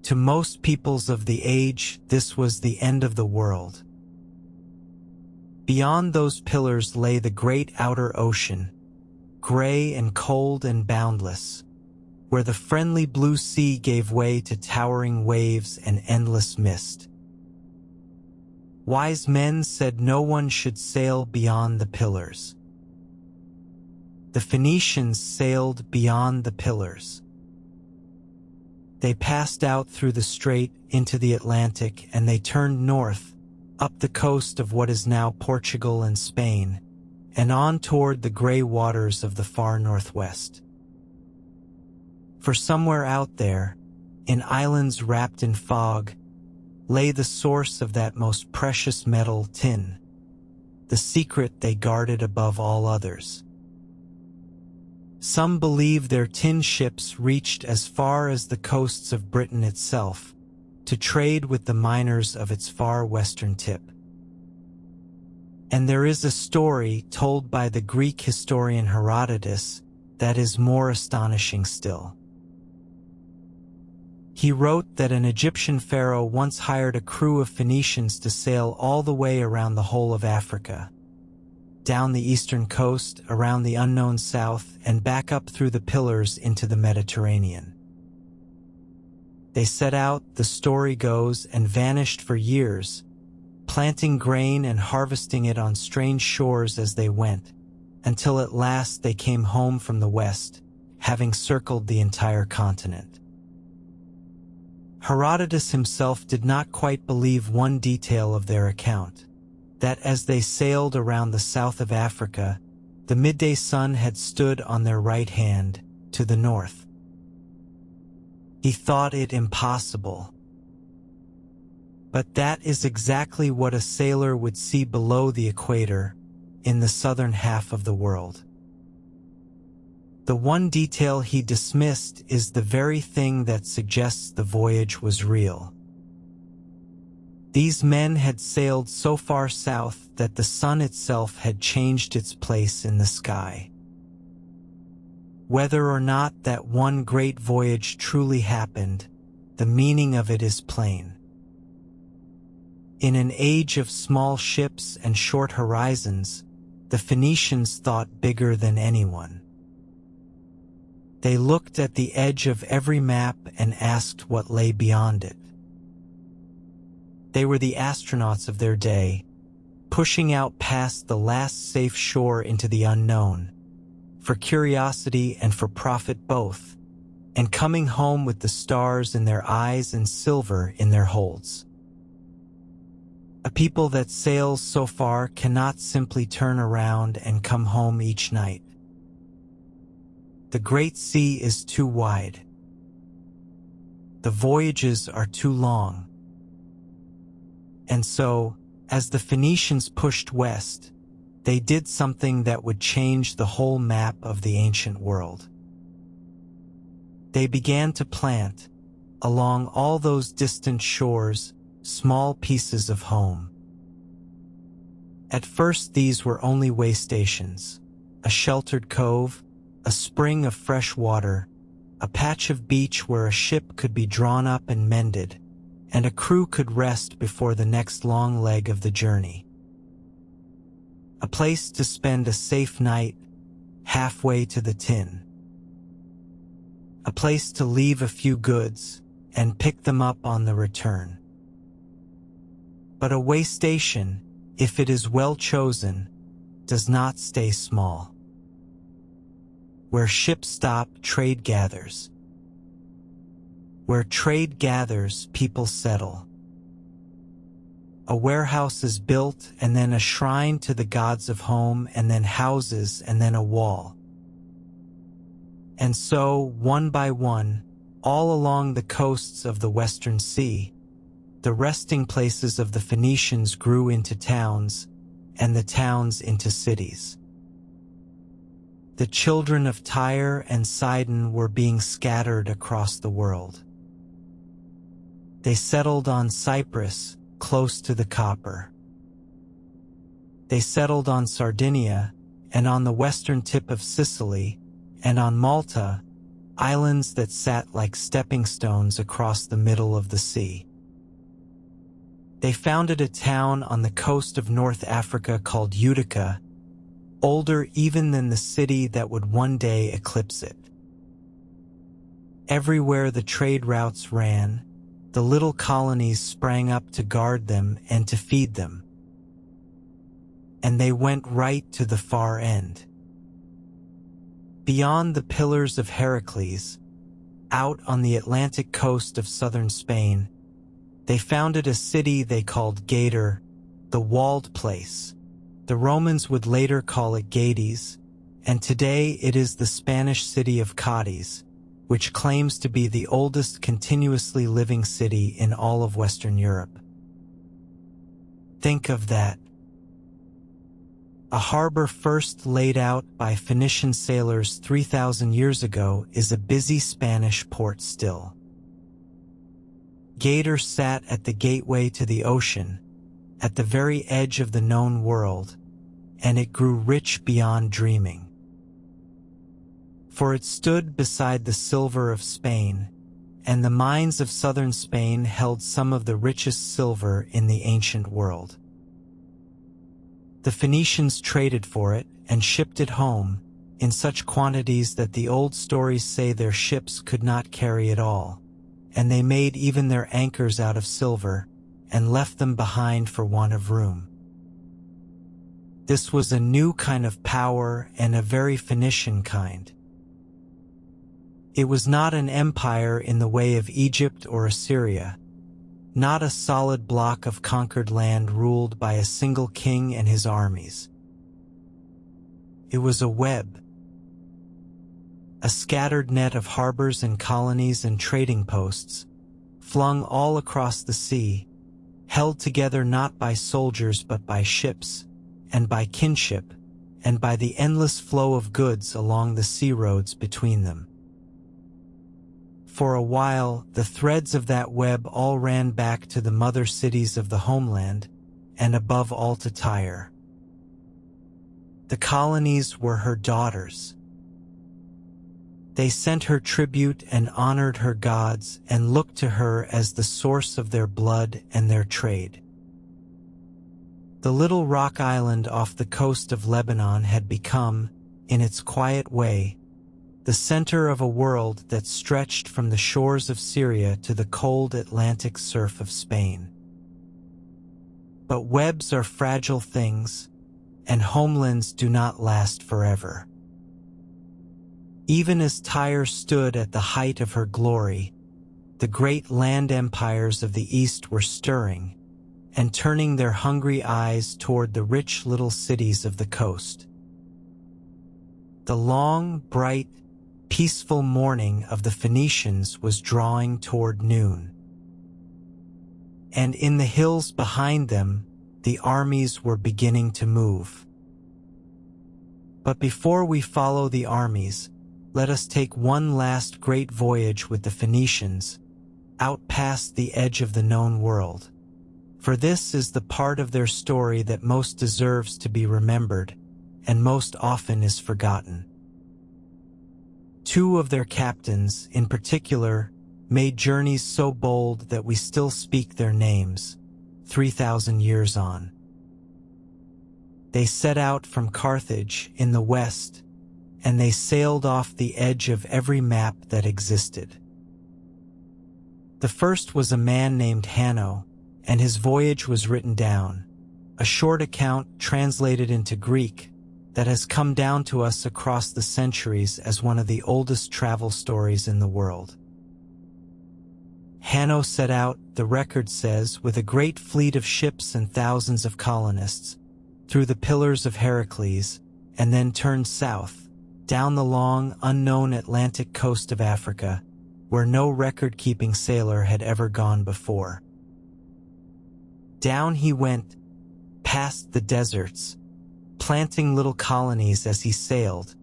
To most peoples of the age, this was the end of the world. Beyond those pillars lay the great outer ocean, gray and cold and boundless, where the friendly blue sea gave way to towering waves and endless mist. Wise men said no one should sail beyond the pillars. The Phoenicians sailed beyond the pillars. They passed out through the strait into the Atlantic, and they turned north, up the coast of what is now Portugal and Spain, and on toward the gray waters of the far northwest. For somewhere out there, in islands wrapped in fog, lay the source of that most precious metal, tin, the secret they guarded above all others. Some believe their tin ships reached as far as the coasts of Britain itself, to trade with the miners of its far western tip. And there is a story told by the Greek historian Herodotus that is more astonishing still. He wrote that an Egyptian pharaoh once hired a crew of Phoenicians to sail all the way around the whole of Africa, down the eastern coast, around the unknown south, and back up through the pillars into the Mediterranean. They set out, the story goes, and vanished for years, planting grain and harvesting it on strange shores as they went, until at last they came home from the west, having circled the entire continent. Herodotus himself did not quite believe one detail of their account, that as they sailed around the south of Africa, the midday sun had stood on their right hand, to the north. He thought it impossible. But that is exactly what a sailor would see below the equator, in the southern half of the world. The one detail he dismissed is the very thing that suggests the voyage was real. These men had sailed so far south that the sun itself had changed its place in the sky. Whether or not that one great voyage truly happened, the meaning of it is plain. In an age of small ships and short horizons, the Phoenicians thought bigger than anyone. They looked at the edge of every map and asked what lay beyond it. They were the astronauts of their day, pushing out past the last safe shore into the unknown, for curiosity and for profit both, and coming home with the stars in their eyes and silver in their holds. A people that sails so far cannot simply turn around and come home each night. The Great Sea is too wide. The voyages are too long. And so, as the Phoenicians pushed west, they did something that would change the whole map of the ancient world. They began to plant, along all those distant shores, small pieces of home. At first these were only way stations, a sheltered cove, a spring of fresh water, a patch of beach where a ship could be drawn up and mended, and a crew could rest before the next long leg of the journey. a place to spend a safe night halfway to the tin, a place to leave a few goods and pick them up on the return. But a way station, if it is well chosen, does not stay small. Where ships stop, trade gathers. Where trade gathers, people settle. A warehouse is built, and then a shrine to the gods of home, and then houses, and then a wall. And so, one by one, all along the coasts of the Western Sea, the resting places of the Phoenicians grew into towns, and the towns into cities. The children of Tyre and Sidon were being scattered across the world. They settled on Cyprus, close to the copper. They settled on Sardinia, and on the western tip of Sicily, and on Malta, islands that sat like stepping stones across the middle of the sea. They founded a town on the coast of North Africa called Utica, older even than the city that would one day eclipse it. Everywhere the trade routes ran, the little colonies sprang up to guard them and to feed them. And they went right to the far end. Beyond the Pillars of Heracles, out on the Atlantic coast of southern Spain, they founded a city they called Gator, the walled place. The Romans would later call it Gades, and today it is the Spanish city of Cádiz, which claims to be the oldest continuously living city in all of Western Europe. Think of that. A harbor first laid out by Phoenician sailors 3,000 years ago is a busy Spanish port still. Gator sat at the gateway to the ocean, at the very edge of the known world, and it grew rich beyond dreaming. For it stood beside the silver of Spain, and the mines of southern Spain held some of the richest silver in the ancient world. The Phoenicians traded for it and shipped it home in such quantities that the old stories say their ships could not carry it all, and they made even their anchors out of silver and left them behind for want of room. This was a new kind of power and a very Phoenician kind. It was not an empire in the way of Egypt or Assyria, not a solid block of conquered land ruled by a single king and his armies. It was a web, a scattered net of harbors and colonies and trading posts, flung all across the sea, held together not by soldiers but by ships, and by kinship, and by the endless flow of goods along the sea roads between them. For a while, the threads of that web all ran back to the mother cities of the homeland, and above all to Tyre. The colonies were her daughters. They sent her tribute and honored her gods and looked to her as the source of their blood and their trade. The little rock island off the coast of Lebanon had become, in its quiet way, the center of a world that stretched from the shores of Syria to the cold Atlantic surf of Spain. But webs are fragile things, and homelands do not last forever. Even as Tyre stood at the height of her glory, the great land empires of the East were stirring and turning their hungry eyes toward the rich little cities of the coast. The long, bright, peaceful morning of the Phoenicians was drawing toward noon. And in the hills behind them, the armies were beginning to move. But before we follow the armies, let us take one last great voyage with the Phoenicians, out past the edge of the known world. For this is the part of their story that most deserves to be remembered, and most often is forgotten. Two of their captains, in particular, made journeys so bold that we still speak their names, 3,000 years on. They set out from Carthage in the west, and they sailed off the edge of every map that existed. The first was a man named Hanno, and his voyage was written down, a short account translated into Greek that has come down to us across the centuries as one of the oldest travel stories in the world. Hanno set out, the record says, with a great fleet of ships and thousands of colonists, through the Pillars of Heracles, and then turned south, down the long, unknown Atlantic coast of Africa, where no record-keeping sailor had ever gone before. Down he went, past the deserts, planting little colonies as he sailed,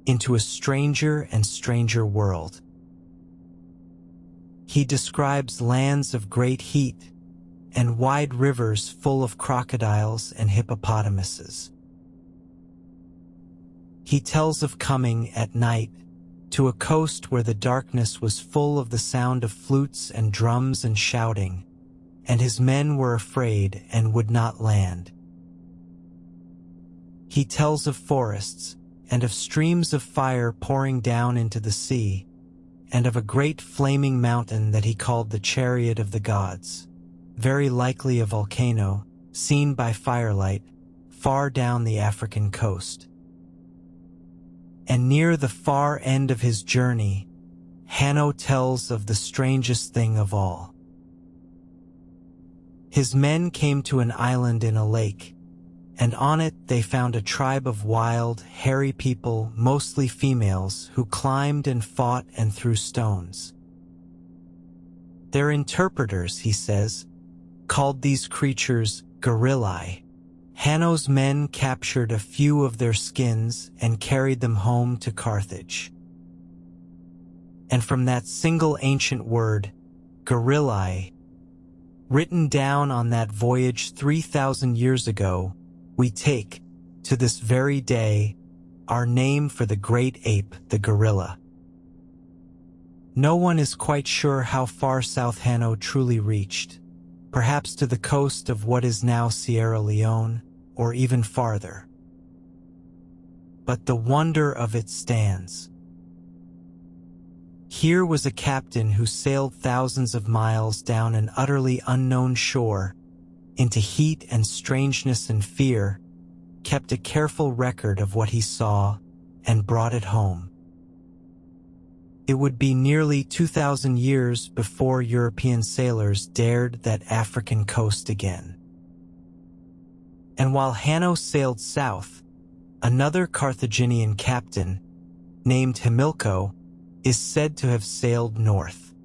into a stranger and stranger world. He describes lands of great heat and wide rivers full of crocodiles and hippopotamuses. He tells of coming at night to a coast where the darkness was full of the sound of flutes and drums and shouting, and his men were afraid and would not land. He tells of forests and of streams of fire pouring down into the sea, and of a great flaming mountain that he called the Chariot of the Gods, very likely a volcano, seen by firelight, far down the African coast. And near the far end of his journey, Hanno tells of the strangest thing of all. His men came to an island in a lake, and on it they found a tribe of wild, hairy people, mostly females, who climbed and fought and threw stones. Their interpreters, he says, called these creatures gorillae. Hanno's men captured a few of their skins and carried them home to Carthage. And from that single ancient word, gorillae, written down on that voyage 3,000 years ago, we take, to this very day, our name for the great ape, the gorilla. No one is quite sure how far south Hanno truly reached, perhaps to the coast of what is now Sierra Leone, or even farther. But the wonder of it stands. Here was a captain who sailed thousands of miles down an utterly unknown shore, into heat and strangeness and fear, kept a careful record of what he saw, and brought it home. It would be nearly 2,000 years before European sailors dared that African coast again. And while Hanno sailed south, another Carthaginian captain, named Hamilco, is said to have sailed north.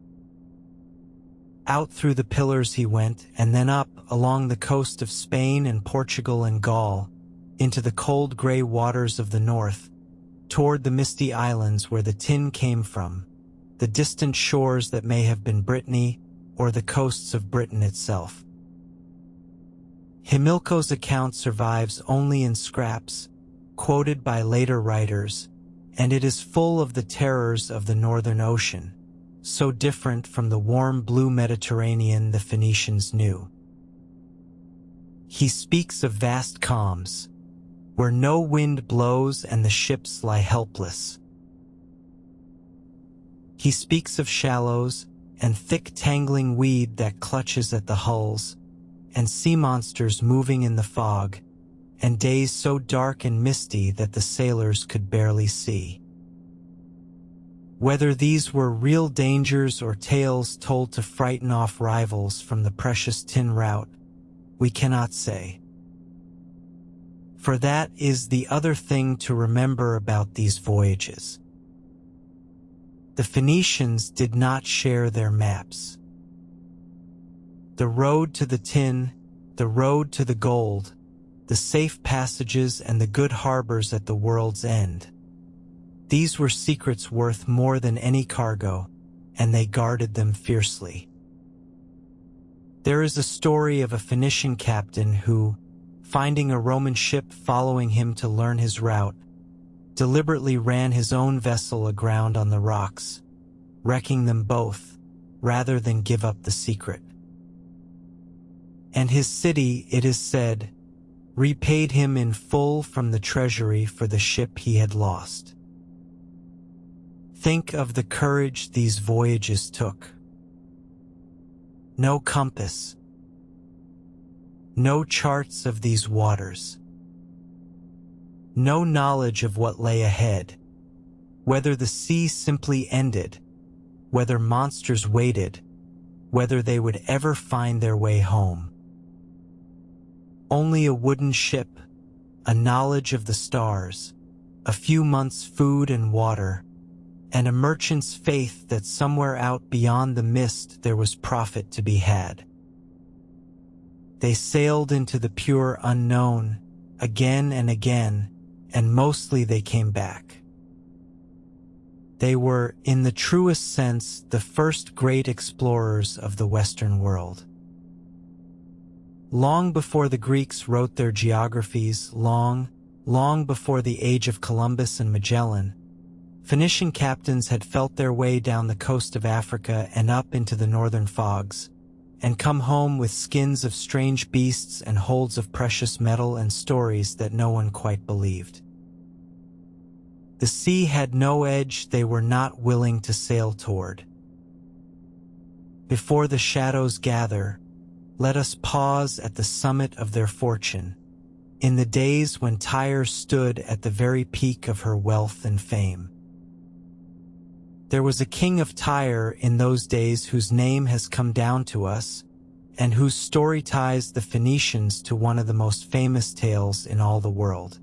Out through the Pillars he went, and then up along the coast of Spain and Portugal and Gaul, into the cold gray waters of the north, toward the misty islands where the tin came from, the distant shores that may have been Brittany or the coasts of Britain itself. Hamilco's account survives only in scraps, quoted by later writers, and it is full of the terrors of the Northern Ocean, so different from the warm blue Mediterranean the Phoenicians knew. He speaks of vast calms, where no wind blows and the ships lie helpless. He speaks of shallows and thick tangling weed that clutches at the hulls, and sea monsters moving in the fog, and days so dark and misty that the sailors could barely see. Whether these were real dangers or tales told to frighten off rivals from the precious tin route, we cannot say. For that is the other thing to remember about these voyages. The Phoenicians did not share their maps. The road to the tin, the road to the gold, the safe passages and the good harbors at the world's end. These were secrets worth more than any cargo, and they guarded them fiercely. There is a story of a Phoenician captain who, finding a Roman ship following him to learn his route, deliberately ran his own vessel aground on the rocks, wrecking them both, rather than give up the secret. And his city, it is said, repaid him in full from the treasury for the ship he had lost. Think of the courage these voyages took. No compass, no charts of these waters, no knowledge of what lay ahead, whether the sea simply ended, whether monsters waited, whether they would ever find their way home. Only a wooden ship, a knowledge of the stars, a few months' food and water, and a merchant's faith that somewhere out beyond the mist there was profit to be had. They sailed into the pure unknown, again and again, and mostly they came back. They were, in the truest sense, the first great explorers of the Western world. Long before the Greeks wrote their geographies, long before the age of Columbus and Magellan, Phoenician captains had felt their way down the coast of Africa and up into the northern fogs, and come home with skins of strange beasts and holds of precious metal and stories that no one quite believed. The sea had no edge they were not willing to sail toward. Before the shadows gather, let us pause at the summit of their fortune, in the days when Tyre stood at the very peak of her wealth and fame. There was a king of Tyre in those days whose name has come down to us, and whose story ties the Phoenicians to one of the most famous tales in all the world.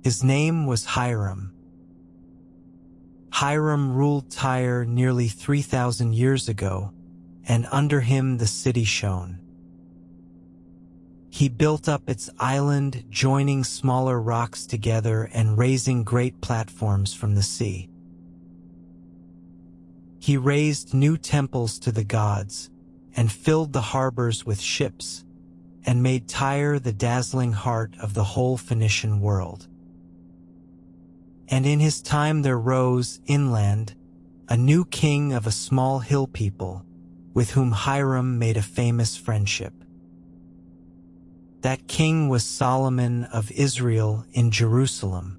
His name was Hiram. Hiram ruled Tyre nearly 3,000 years ago, and under him the city shone. He built up its island, joining smaller rocks together and raising great platforms from the sea. He raised new temples to the gods, and filled the harbors with ships, and made Tyre the dazzling heart of the whole Phoenician world. And in his time there rose, inland, a new king of a small hill people, with whom Hiram made a famous friendship. That king was Solomon of Israel in Jerusalem.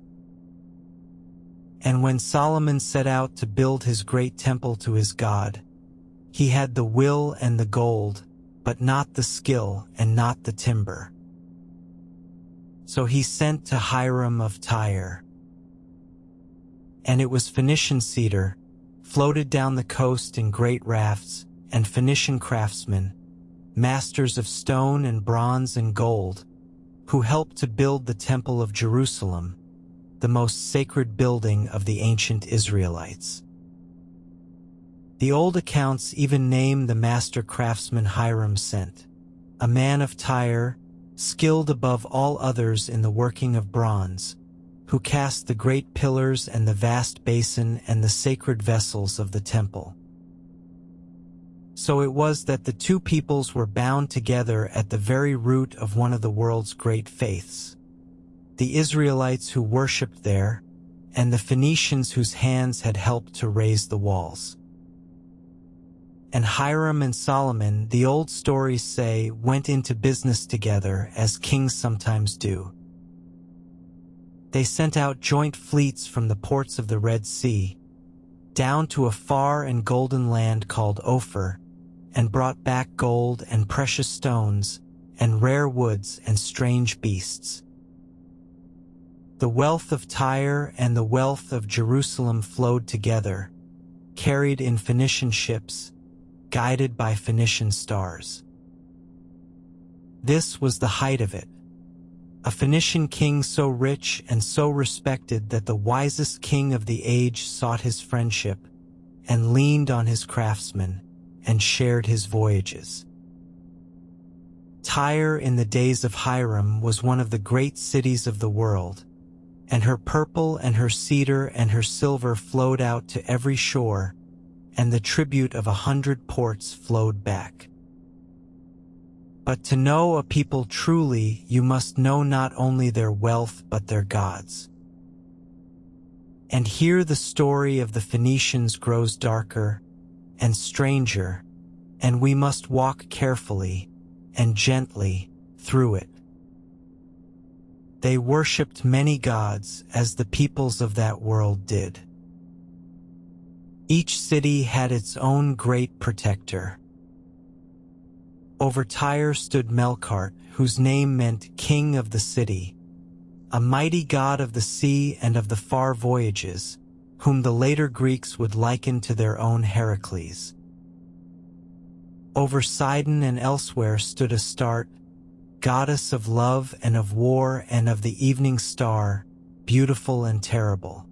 And when Solomon set out to build his great temple to his God, he had the will and the gold, but not the skill and not the timber. So he sent to Hiram of Tyre. And it was Phoenician cedar, floated down the coast in great rafts, and Phoenician craftsmen, masters of stone and bronze and gold, who helped to build the Temple of Jerusalem, the most sacred building of the ancient Israelites. The old accounts even name the master craftsman Hiram sent, a man of Tyre, skilled above all others in the working of bronze, who cast the great pillars and the vast basin and the sacred vessels of the temple. So it was that the two peoples were bound together at the very root of one of the world's great faiths, the Israelites who worshipped there, and the Phoenicians whose hands had helped to raise the walls. And Hiram and Solomon, the old stories say, went into business together as kings sometimes do. They sent out joint fleets from the ports of the Red Sea, down to a far and golden land called Ophir, and brought back gold and precious stones, and rare woods and strange beasts. The wealth of Tyre and the wealth of Jerusalem flowed together, carried in Phoenician ships, guided by Phoenician stars. This was the height of it. A Phoenician king so rich and so respected that the wisest king of the age sought his friendship, and leaned on his craftsmen, and shared his voyages. Tyre in the days of Hiram was one of the great cities of the world, and her purple and her cedar and her silver flowed out to every shore, and the tribute of 100 ports flowed back. But to know a people truly, you must know not only their wealth but their gods. And here the story of the Phoenicians grows darker and stranger, and we must walk carefully and gently through it. They worshipped many gods as the peoples of that world did. Each city had its own great protector. Over Tyre stood Melkart, whose name meant king of the city, a mighty god of the sea and of the far voyages, whom the later Greeks would liken to their own Heracles. Over Sidon and elsewhere stood Astarte, goddess of love and of war and of the evening star, beautiful and terrible.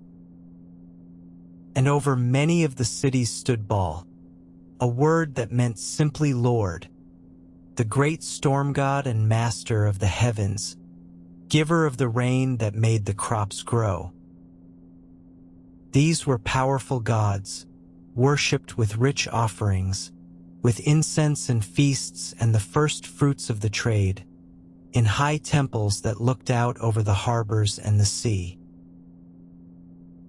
And over many of the cities stood Baal, a word that meant simply Lord, the great storm god and master of the heavens, giver of the rain that made the crops grow. These were powerful gods, worshipped with rich offerings, with incense and feasts and the first fruits of the trade, in high temples that looked out over the harbors and the sea.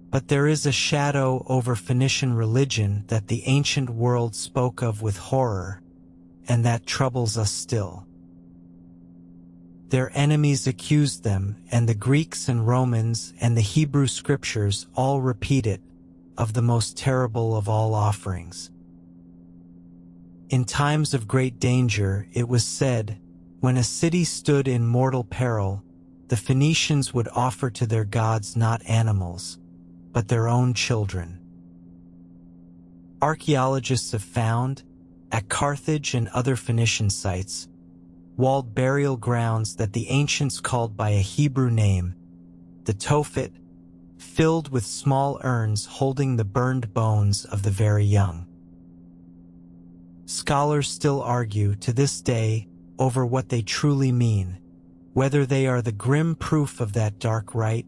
But there is a shadow over Phoenician religion that the ancient world spoke of with horror, and that troubles us still. Their enemies accused them, and the Greeks and Romans and the Hebrew scriptures all repeat it, of the most terrible of all offerings. In times of great danger, it was said, when a city stood in mortal peril, the Phoenicians would offer to their gods not animals, but their own children. Archaeologists have found, at Carthage and other Phoenician sites, walled burial grounds that the ancients called by a Hebrew name, the Tophet, filled with small urns holding the burned bones of the very young. Scholars still argue to this day over what they truly mean, whether they are the grim proof of that dark rite,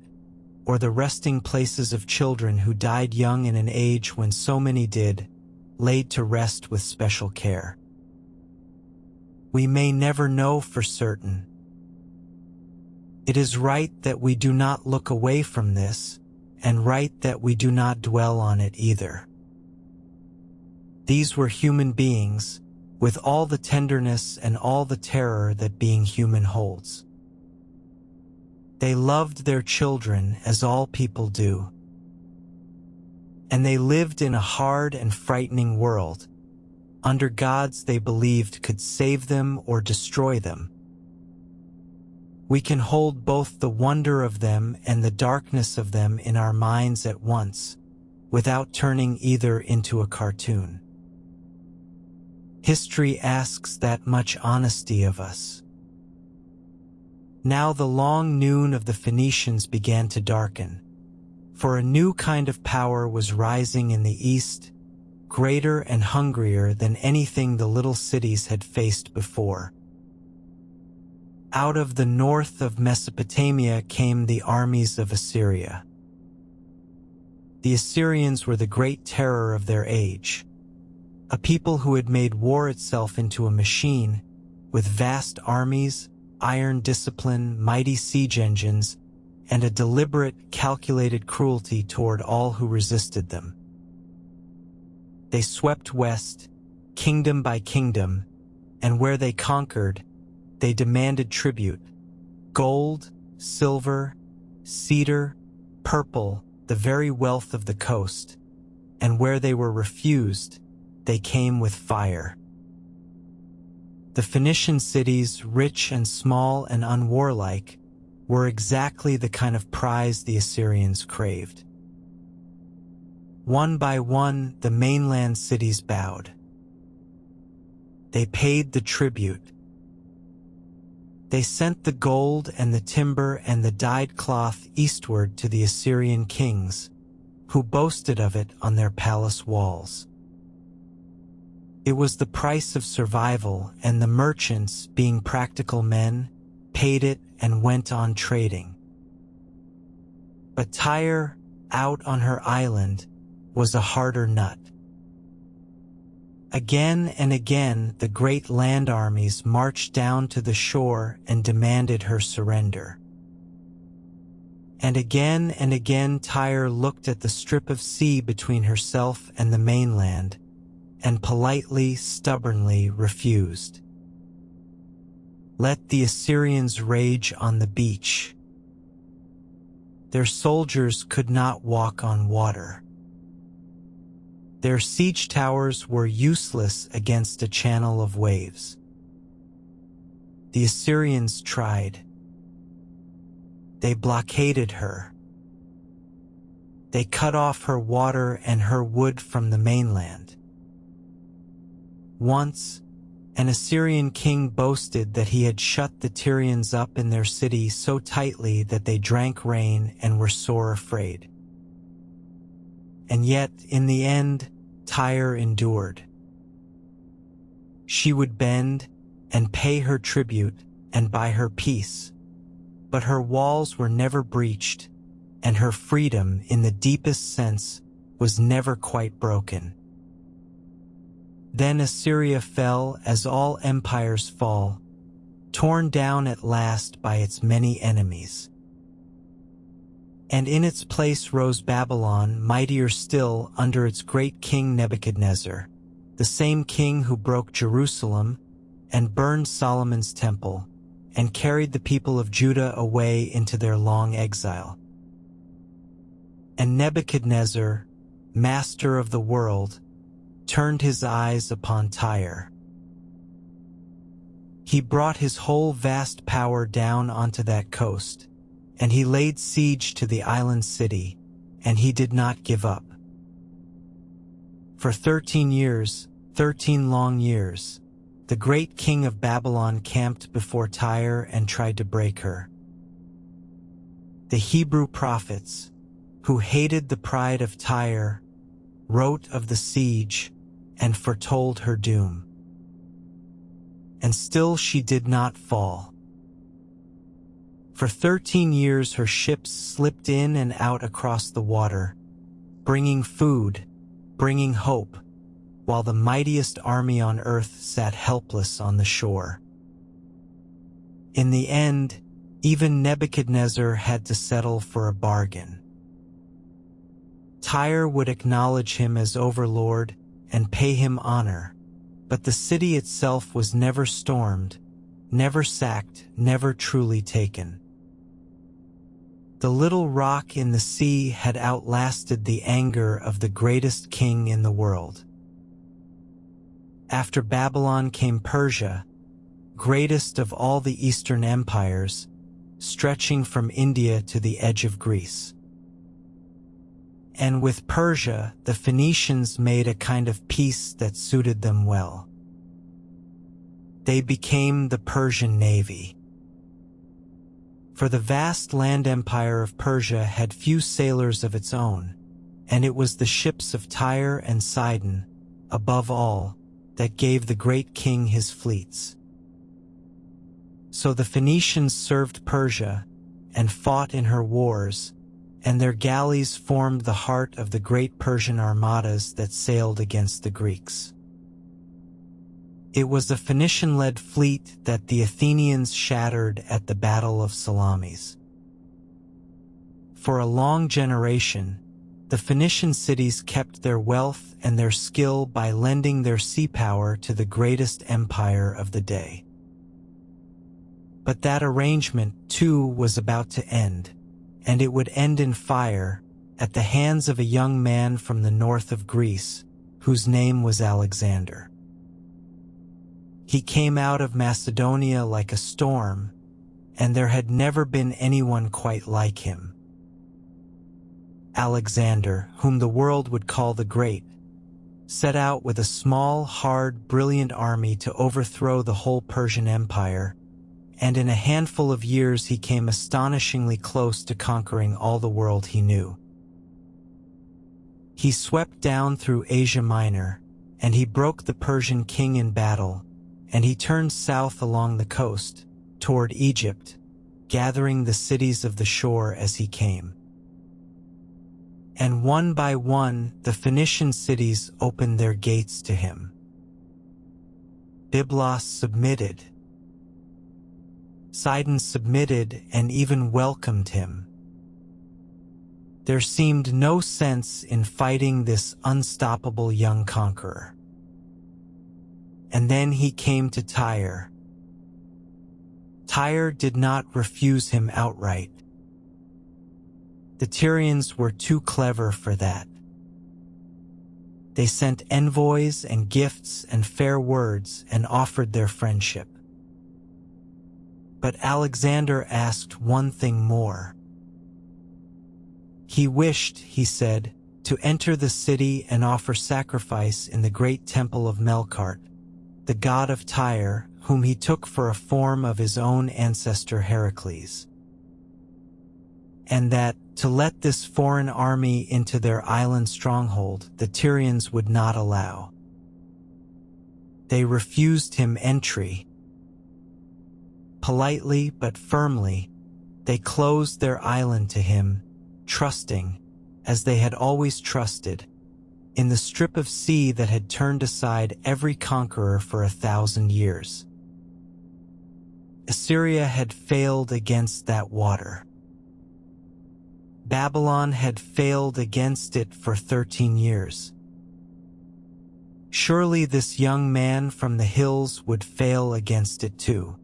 or the resting places of children who died young in an age when so many did, laid to rest with special care. We may never know for certain. It is right that we do not look away from this, and right that we do not dwell on it either. These were human beings, with all the tenderness and all the terror that being human holds. They loved their children as all people do. And they lived in a hard and frightening world, under gods they believed could save them or destroy them. We can hold both the wonder of them and the darkness of them in our minds at once, without turning either into a cartoon. History asks that much honesty of us. Now the long noon of the Phoenicians began to darken, for a new kind of power was rising in the east, greater and hungrier than anything the little cities had faced before. Out of the north of Mesopotamia came the armies of Assyria. The Assyrians were the great terror of their age, a people who had made war itself into a machine, with vast armies, iron discipline, mighty siege engines, and a deliberate, calculated cruelty toward all who resisted them. They swept west, kingdom by kingdom, and where they conquered, they demanded tribute: gold, silver, cedar, purple, the very wealth of the coast, and where they were refused, they came with fire. The Phoenician cities, rich and small and unwarlike, were exactly the kind of prize the Assyrians craved. One by one, the mainland cities bowed. They paid the tribute. They sent the gold and the timber and the dyed cloth eastward to the Assyrian kings, who boasted of it on their palace walls. It was the price of survival, and the merchants, being practical men, paid it and went on trading. But Tyre, out on her island, was a harder nut. Again and again the great land armies marched down to the shore and demanded her surrender. And again Tyre looked at the strip of sea between herself and the mainland, and politely, stubbornly refused. Let the Assyrians rage on the beach, Their soldiers could not walk on water. Their siege towers were useless against a channel of waves. The Assyrians tried. They blockaded her. They cut off her water and her wood from the mainland. Once, an Assyrian king boasted that he had shut the Tyrians up in their city so tightly that they drank rain and were sore afraid. And yet, in the end, Tyre endured. She would bend and pay her tribute and buy her peace, but her walls were never breached, and her freedom, in the deepest sense, was never quite broken. Then Assyria fell as all empires fall, torn down at last by its many enemies. And in its place rose Babylon, mightier still, under its great king Nebuchadnezzar, the same king who broke Jerusalem and burned Solomon's temple and carried the people of Judah away into their long exile. And Nebuchadnezzar, master of the world, turned his eyes upon Tyre. He brought his whole vast power down onto that coast, and he laid siege to the island city, and he did not give up. For 13 years, 13 long years, the great king of Babylon camped before Tyre and tried to break her. The Hebrew prophets, who hated the pride of Tyre, wrote of the siege and foretold her doom. And still she did not fall. For 13 years her ships slipped in and out across the water, bringing food, bringing hope, while the mightiest army on earth sat helpless on the shore. In the end, even Nebuchadnezzar had to settle for a bargain. Tyre would acknowledge him as overlord and pay him honor, but the city itself was never stormed, never sacked, never truly taken. The little rock in the sea had outlasted the anger of the greatest king in the world. After Babylon came Persia, greatest of all the eastern empires, stretching from India to the edge of Greece. And with Persia, the Phoenicians made a kind of peace that suited them well. They became the Persian navy. For the vast land empire of Persia had few sailors of its own, and it was the ships of Tyre and Sidon, above all, that gave the great king his fleets. So the Phoenicians served Persia and fought in her wars, and their galleys formed the heart of the great Persian armadas that sailed against the Greeks. It was a Phoenician-led fleet that the Athenians shattered at the Battle of Salamis. For a long generation, the Phoenician cities kept their wealth and their skill by lending their sea power to the greatest empire of the day. But that arrangement, too, was about to end, and it would end in fire at the hands of a young man from the north of Greece, whose name was Alexander. He came out of Macedonia like a storm, and there had never been anyone quite like him. Alexander, whom the world would call the Great, set out with a small, hard, brilliant army to overthrow the whole Persian Empire, and in a handful of years he came astonishingly close to conquering all the world he knew. He swept down through Asia Minor, and he broke the Persian king in battle, and he turned south along the coast, toward Egypt, gathering the cities of the shore as he came. And one by one, the Phoenician cities opened their gates to him. Byblos submitted. Sidon submitted and even welcomed him. There seemed no sense in fighting this unstoppable young conqueror. And then he came to Tyre. Tyre did not refuse him outright. The Tyrians were too clever for that. They sent envoys and gifts and fair words and offered their friendship. But Alexander asked one thing more. He wished, he said, to enter the city and offer sacrifice in the great temple of Melkart, the god of Tyre, whom he took for a form of his own ancestor Heracles. And that, to let this foreign army into their island stronghold, the Tyrians would not allow. They refused him entry. Politely but firmly, they closed their island to him, trusting, as they had always trusted, in the strip of sea that had turned aside every conqueror for 1,000 years. Assyria had failed against that water. Babylon had failed against it for 13 years. Surely this young man from the hills would fail against it too.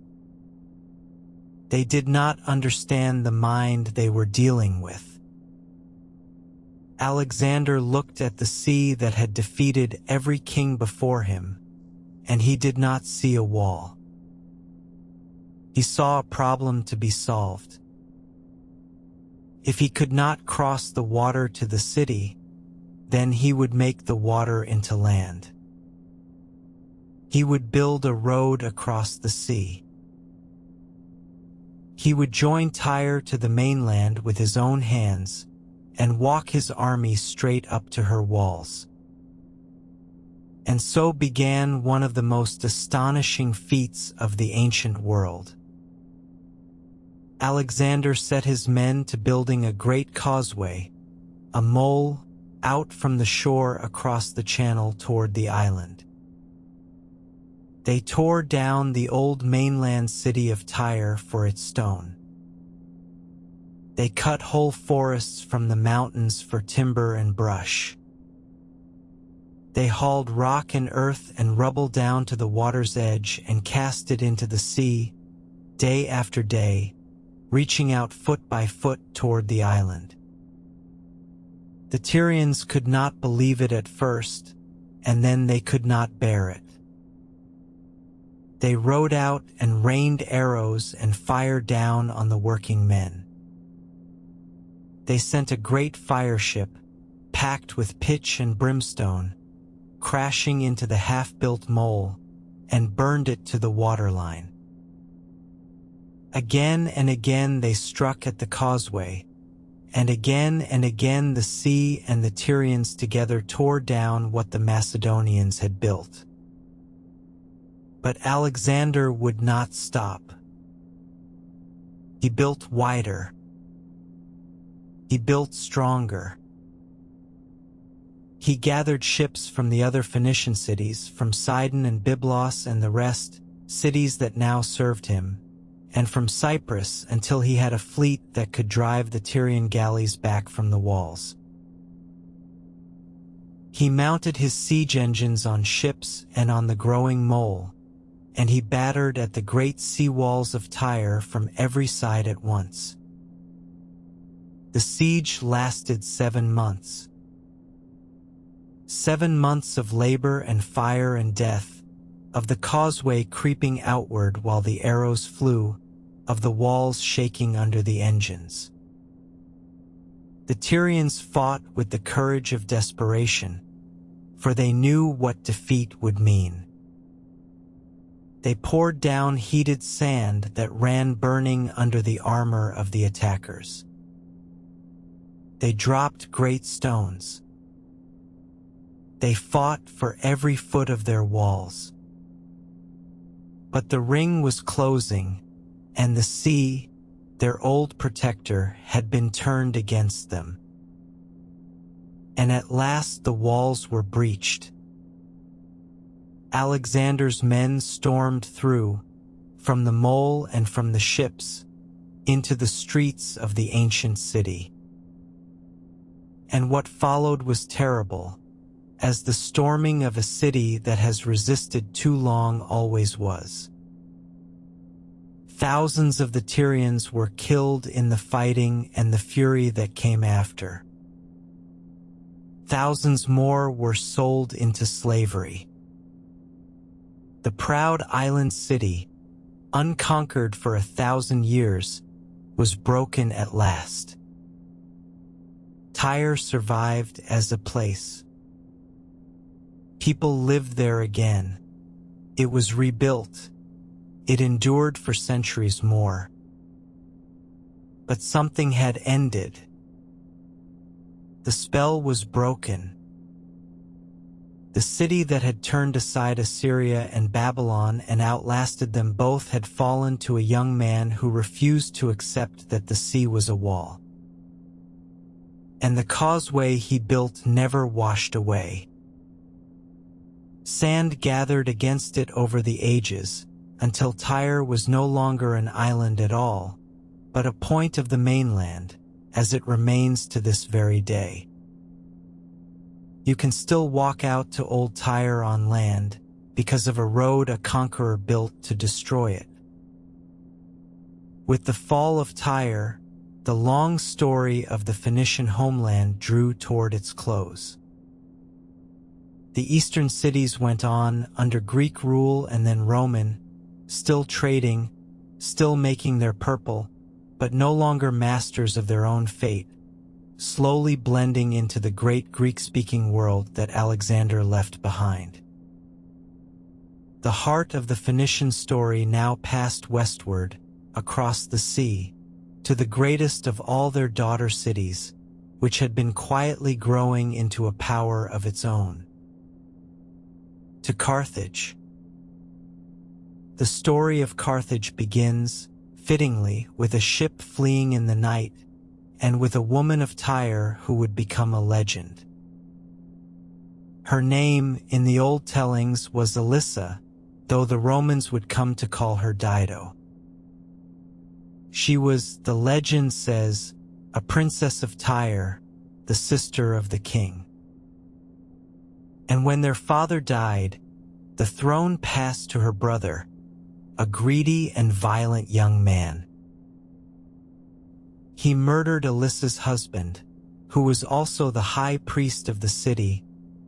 They did not understand the mind they were dealing with. Alexander looked at the sea that had defeated every king before him, and he did not see a wall. He saw a problem to be solved. If he could not cross the water to the city, then he would make the water into land. He would build a road across the sea. He would join Tyre to the mainland with his own hands and walk his army straight up to her walls. And so began one of the most astonishing feats of the ancient world. Alexander set his men to building a great causeway, a mole, out from the shore across the channel toward the island. They tore down the old mainland city of Tyre for its stone. They cut whole forests from the mountains for timber and brush. They hauled rock and earth and rubble down to the water's edge and cast it into the sea, day after day, reaching out foot by foot toward the island. The Tyrians could not believe it at first, and then they could not bear it. They rowed out and rained arrows and fire down on the working men. They sent a great fire ship, packed with pitch and brimstone, crashing into the half-built mole, and burned it to the waterline. Again and again they struck at the causeway, and again the sea and the Tyrians together tore down what the Macedonians had built. But Alexander would not stop. He built wider. He built stronger. He gathered ships from the other Phoenician cities, from Sidon and Byblos and the rest, cities that now served him, and from Cyprus until he had a fleet that could drive the Tyrian galleys back from the walls. He mounted his siege engines on ships and on the growing mole, and he battered at the great sea walls of Tyre from every side at once. The siege lasted 7 months. 7 months of labor and fire and death, of the causeway creeping outward while the arrows flew, of the walls shaking under the engines. The Tyrians fought with the courage of desperation, for they knew what defeat would mean. They poured down heated sand that ran burning under the armor of the attackers. They dropped great stones. They fought for every foot of their walls. But the ring was closing, and the sea, their old protector, had been turned against them. And at last the walls were breached. Alexander's men stormed through, from the mole and from the ships, into the streets of the ancient city. And what followed was terrible, as the storming of a city that has resisted too long always was. Thousands of the Tyrians were killed in the fighting and the fury that came after. Thousands more were sold into slavery. The proud island city, unconquered for 1,000 years, was broken at last. Tyre survived as a place. People lived there again. It was rebuilt. It endured for centuries more. But something had ended. The spell was broken. The city that had turned aside Assyria and Babylon and outlasted them both had fallen to a young man who refused to accept that the sea was a wall. And the causeway he built never washed away. Sand gathered against it over the ages, until Tyre was no longer an island at all, but a point of the mainland, as it remains to this very day. You can still walk out to old Tyre on land because of a road a conqueror built to destroy it. With the fall of Tyre, the long story of the Phoenician homeland drew toward its close. The eastern cities went on under Greek rule and then Roman, still trading, still making their purple, but no longer masters of their own fate, slowly blending into the great Greek-speaking world that Alexander left behind. The heart of the Phoenician story now passed westward, across the sea, to the greatest of all their daughter cities, which had been quietly growing into a power of its own. To Carthage. The story of Carthage begins, fittingly, with a ship fleeing in the night, and with a woman of Tyre who would become a legend. Her name in the old tellings was Alyssa, though the Romans would come to call her Dido. She was, the legend says, a princess of Tyre, the sister of the king. And when their father died, the throne passed to her brother, a greedy and violent young man. He murdered Alyssa's husband, who was also the high priest of the city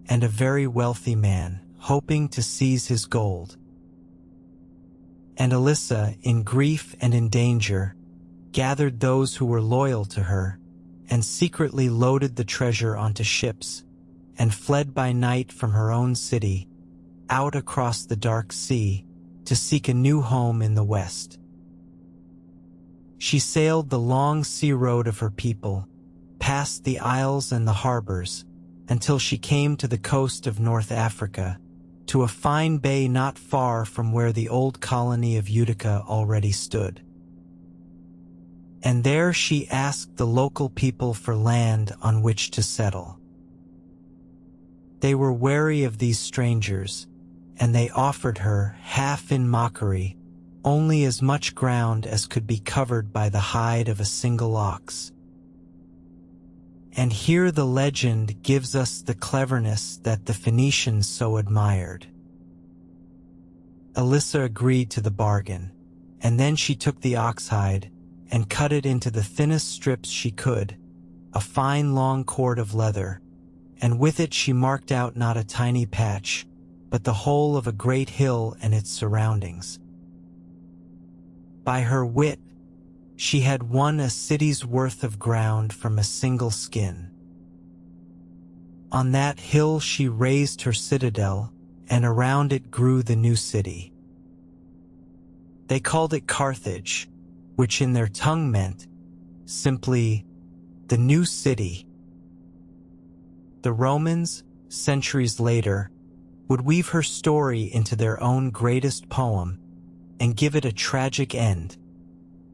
and a very wealthy man, hoping to seize his gold. And Alyssa, in grief and in danger, gathered those who were loyal to her and secretly loaded the treasure onto ships and fled by night from her own city, out across the dark sea, to seek a new home in the west. She sailed the long sea road of her people, past the isles and the harbors, until she came to the coast of North Africa, to a fine bay not far from where the old colony of Utica already stood. And there she asked the local people for land on which to settle. They were wary of these strangers, and they offered her, half in mockery, only as much ground as could be covered by the hide of a single ox. And here the legend gives us the cleverness that the Phoenicians so admired. Alyssa agreed to the bargain, and then she took the ox hide and cut it into the thinnest strips she could, a fine long cord of leather, and with it she marked out not a tiny patch, but the whole of a great hill and its surroundings. By her wit, she had won a city's worth of ground from a single skin. On that hill she raised her citadel, and around it grew the new city. They called it Carthage, which in their tongue meant, simply, the new city. The Romans, centuries later, would weave her story into their own greatest poem and give it a tragic end.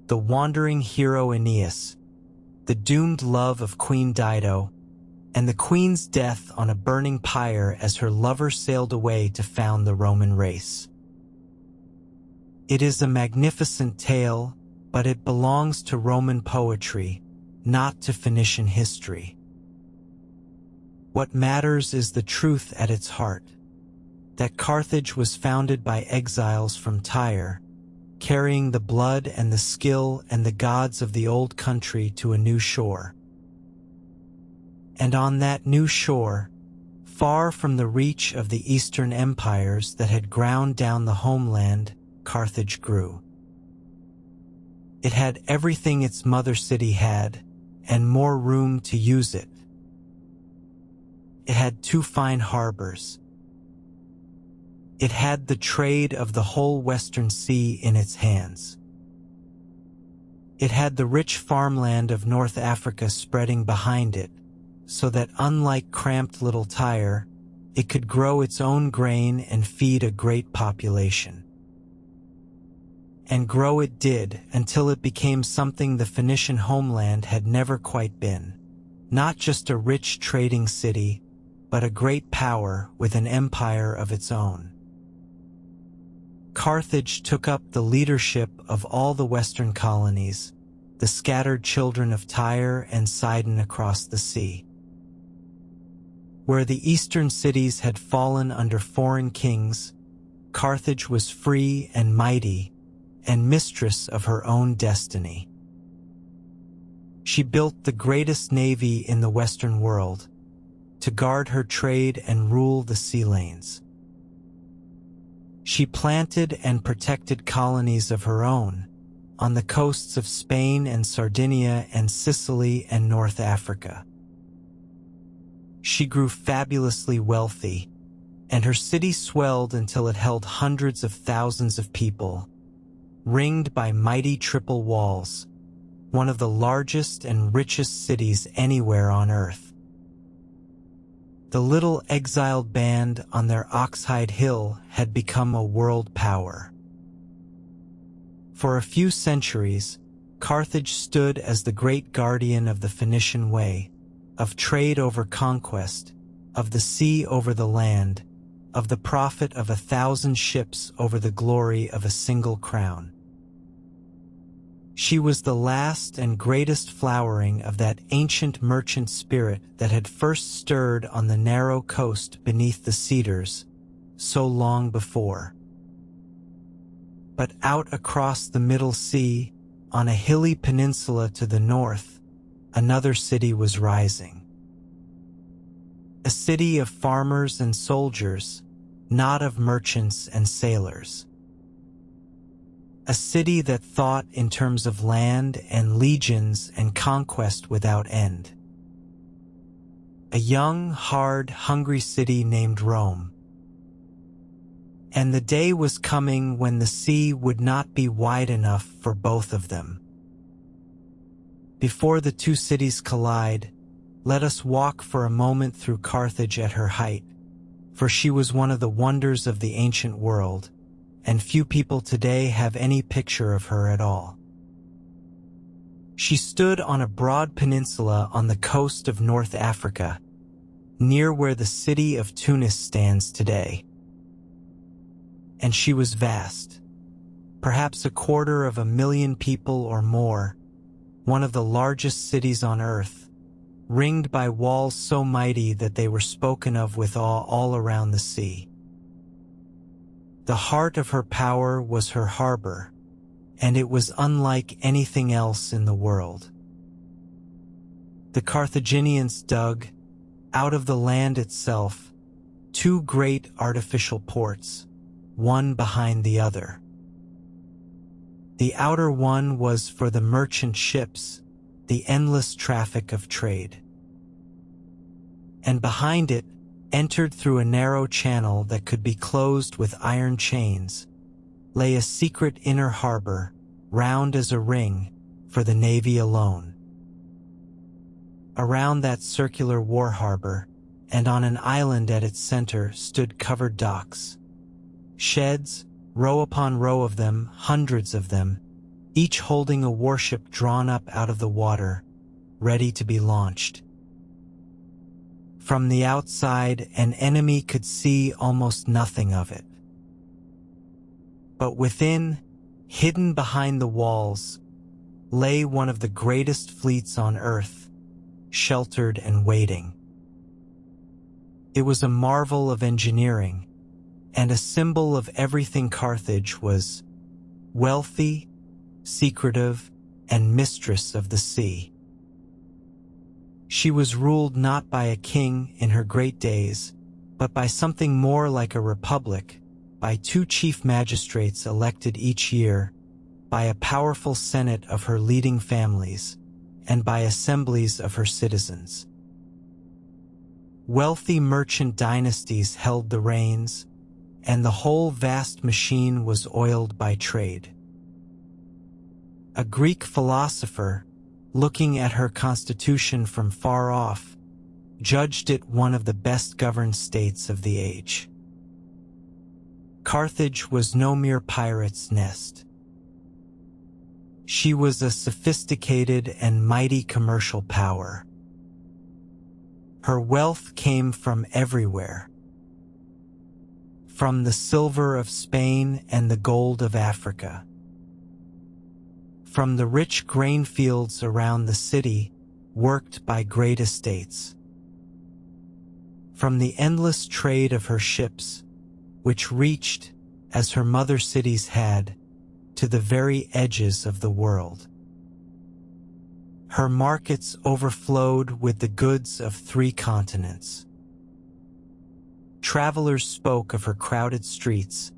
The wandering hero Aeneas, the doomed love of Queen Dido, and the queen's death on a burning pyre as her lover sailed away to found the Roman race. It is a magnificent tale, but it belongs to Roman poetry, not to Phoenician history. What matters is the truth at its heart, that Carthage was founded by exiles from Tyre, carrying the blood and the skill and the gods of the old country to a new shore. And on that new shore, far from the reach of the eastern empires that had ground down the homeland, Carthage grew. It had everything its mother city had, and more room to use it. It had 2 fine harbors. It had the trade of the whole Western Sea in its hands. It had the rich farmland of North Africa spreading behind it, so that unlike cramped little Tyre, it could grow its own grain and feed a great population. And grow it did until it became something the Phoenician homeland had never quite been. Not just a rich trading city, but a great power with an empire of its own. Carthage took up the leadership of all the western colonies, the scattered children of Tyre and Sidon across the sea. Where the eastern cities had fallen under foreign kings, Carthage was free and mighty, and mistress of her own destiny. She built the greatest navy in the Western world, to guard her trade and rule the sea lanes. She planted and protected colonies of her own, on the coasts of Spain and Sardinia and Sicily and North Africa. She grew fabulously wealthy, and her city swelled until it held hundreds of thousands of people, ringed by mighty triple walls, one of the largest and richest cities anywhere on earth. The little exiled band on their Oxhide Hill had become a world power. For a few centuries, Carthage stood as the great guardian of the Phoenician way, of trade over conquest, of the sea over the land, of the profit of 1,000 ships over the glory of a single crown. She was the last and greatest flowering of that ancient merchant spirit that had first stirred on the narrow coast beneath the cedars, so long before. But out across the Middle Sea, on a hilly peninsula to the north, another city was rising. A city of farmers and soldiers, not of merchants and sailors. A city that thought in terms of land and legions and conquest without end. A young, hard, hungry city named Rome. And the day was coming when the sea would not be wide enough for both of them. Before the 2 cities collide, let us walk for a moment through Carthage at her height, for she was one of the wonders of the ancient world, and few people today have any picture of her at all. She stood on a broad peninsula on the coast of North Africa, near where the city of Tunis stands today. And she was vast, perhaps 250,000 people or more, one of the largest cities on earth, ringed by walls so mighty that they were spoken of with awe all around the sea. The heart of her power was her harbor, and it was unlike anything else in the world. The Carthaginians dug, out of the land itself, 2 great artificial ports, one behind the other. The outer one was for the merchant ships, the endless traffic of trade. And behind it, entered through a narrow channel that could be closed with iron chains, lay a secret inner harbor, round as a ring, for the navy alone. Around that circular war harbor, and on an island at its center, stood covered docks. Sheds, row upon row of them, hundreds of them, each holding a warship drawn up out of the water, ready to be launched. From the outside, an enemy could see almost nothing of it. But within, hidden behind the walls, lay one of the greatest fleets on earth, sheltered and waiting. It was a marvel of engineering, and a symbol of everything Carthage was wealthy, secretive, and mistress of the sea. She was ruled not by a king in her great days, but by something more like a republic, by 2 chief magistrates elected each year, by a powerful senate of her leading families, and by assemblies of her citizens. Wealthy merchant dynasties held the reins, and the whole vast machine was oiled by trade. A Greek philosopher, looking at her constitution from far off, judged it one of the best-governed states of the age. Carthage was no mere pirate's nest. She was a sophisticated and mighty commercial power. Her wealth came from everywhere, from the silver of Spain and the gold of Africa, from the rich grain fields around the city worked by great estates, from the endless trade of her ships, which reached, as her mother cities had, to the very edges of the world. Her markets overflowed with the goods of 3 continents. Travelers spoke of her crowded streets,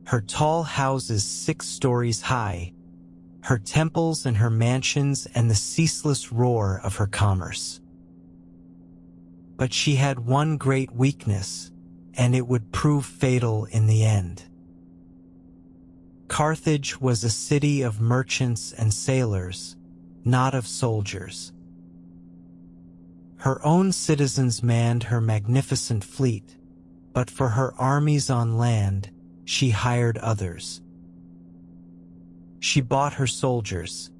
her tall houses 6 stories high, her temples and her mansions, and the ceaseless roar of her commerce. But she had one great weakness, and it would prove fatal in the end. Carthage was a city of merchants and sailors, not of soldiers. Her own citizens manned her magnificent fleet, but for her armies on land, she hired others. She bought her soldiers,